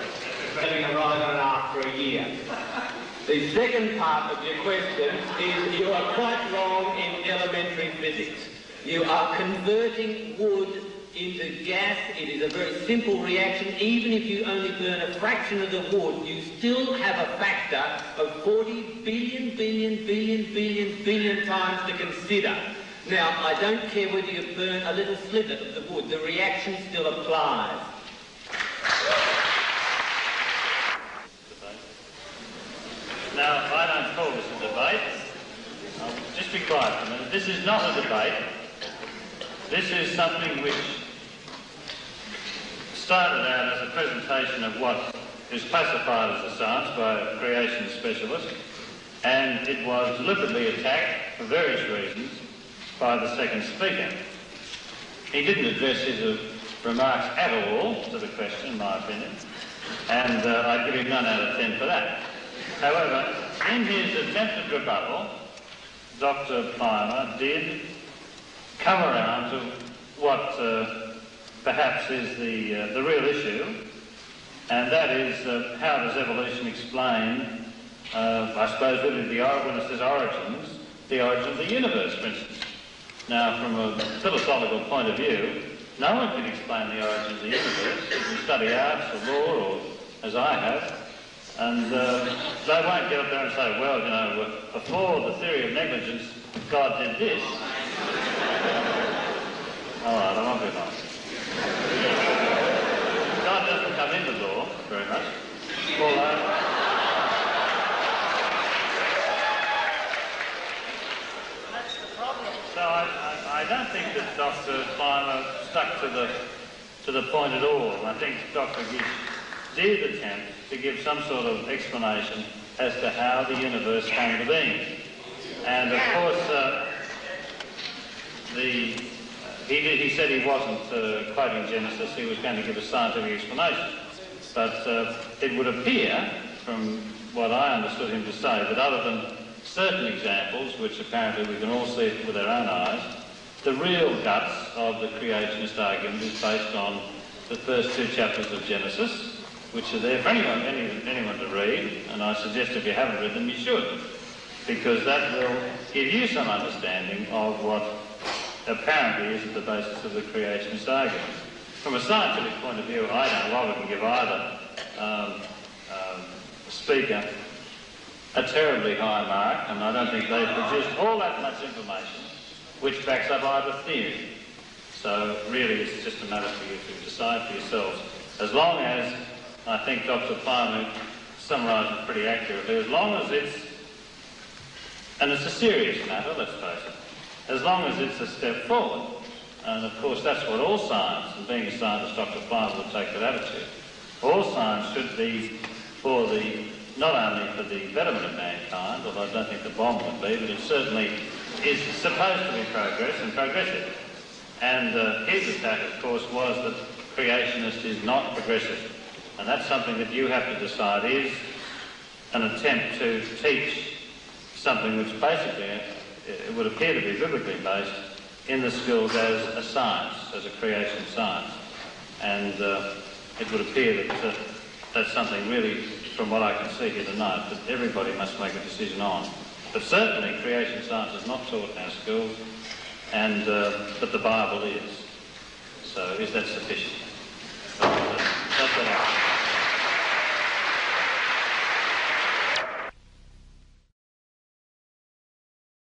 having arrived on an ark for a year. The second part of your question is you are quite wrong in elementary physics. You are converting wood into gas. It is a very simple reaction. Even if you only burn a fraction of the wood, you still have a factor of 40 billion times to consider. Now, I don't care whether you burn a little sliver of the wood, the reaction still applies. Now, I don't call this a debate. Just be quiet for a minute. This is not a debate. This is something which started out as a presentation of what is classified as a science by a creation specialist, and it was deliberately attacked for various reasons by the second speaker. He didn't address his remarks at all to the question, in my opinion, and I'd give him none out of 10 for that. However, in his attempted rebuttal, Dr. Pilmer did come around to what perhaps is the real issue, and that is how does evolution explain, I suppose really when it says origins, the origin of the universe, for instance. Now, from a philosophical point of view, no one can explain the origin of the universe. If you study arts or law, or as I have, and they won't get up there and say, well, you know, before the theory of negligence, God did this. All right, I won't be long. God doesn't come into law very much. Well, that's the problem. So I don't think that Dr. Pilmer stuck to the point at all. I think Dr. Gish did attempt to give some sort of explanation as to how the universe came to being. And of course, he said he wasn't quoting Genesis, he was going to give a scientific explanation. But it would appear, from what I understood him to say, that other than certain examples, which apparently we can all see with our own eyes, the real guts of the creationist argument is based on the first 2 chapters of Genesis, which are there for anyone to read, and I suggest if you haven't read them, you should, because that will give you some understanding of what apparently is at the basis of the creationist argument. From a scientific point of view, I don't know why we can give either speaker a terribly high mark, and I don't think they've produced all that much information which backs up either theory. So really it's just a matter for you to decide for yourselves. As long as, I think Dr. Pilmer summarised it pretty accurately, as long as it's, and it's a serious matter, let's face it, as long as it's a step forward, and of course that's what all science, and being a scientist, Dr. Pilmer would take that attitude. All science should be for the, not only for the betterment of mankind, although I don't think the bomb would be, but it certainly is supposed to be progress and progressive. And his attack, of course, was that creationist is not progressive. And that's something that you have to decide is an attempt to teach something which basically it would appear to be biblically based in the schools as a science, as a creation science. And it would appear that that's something really, from what I can see here tonight, that everybody must make a decision on. But certainly creation science is not taught in our schools, and but the Bible is. So is that sufficient? That's what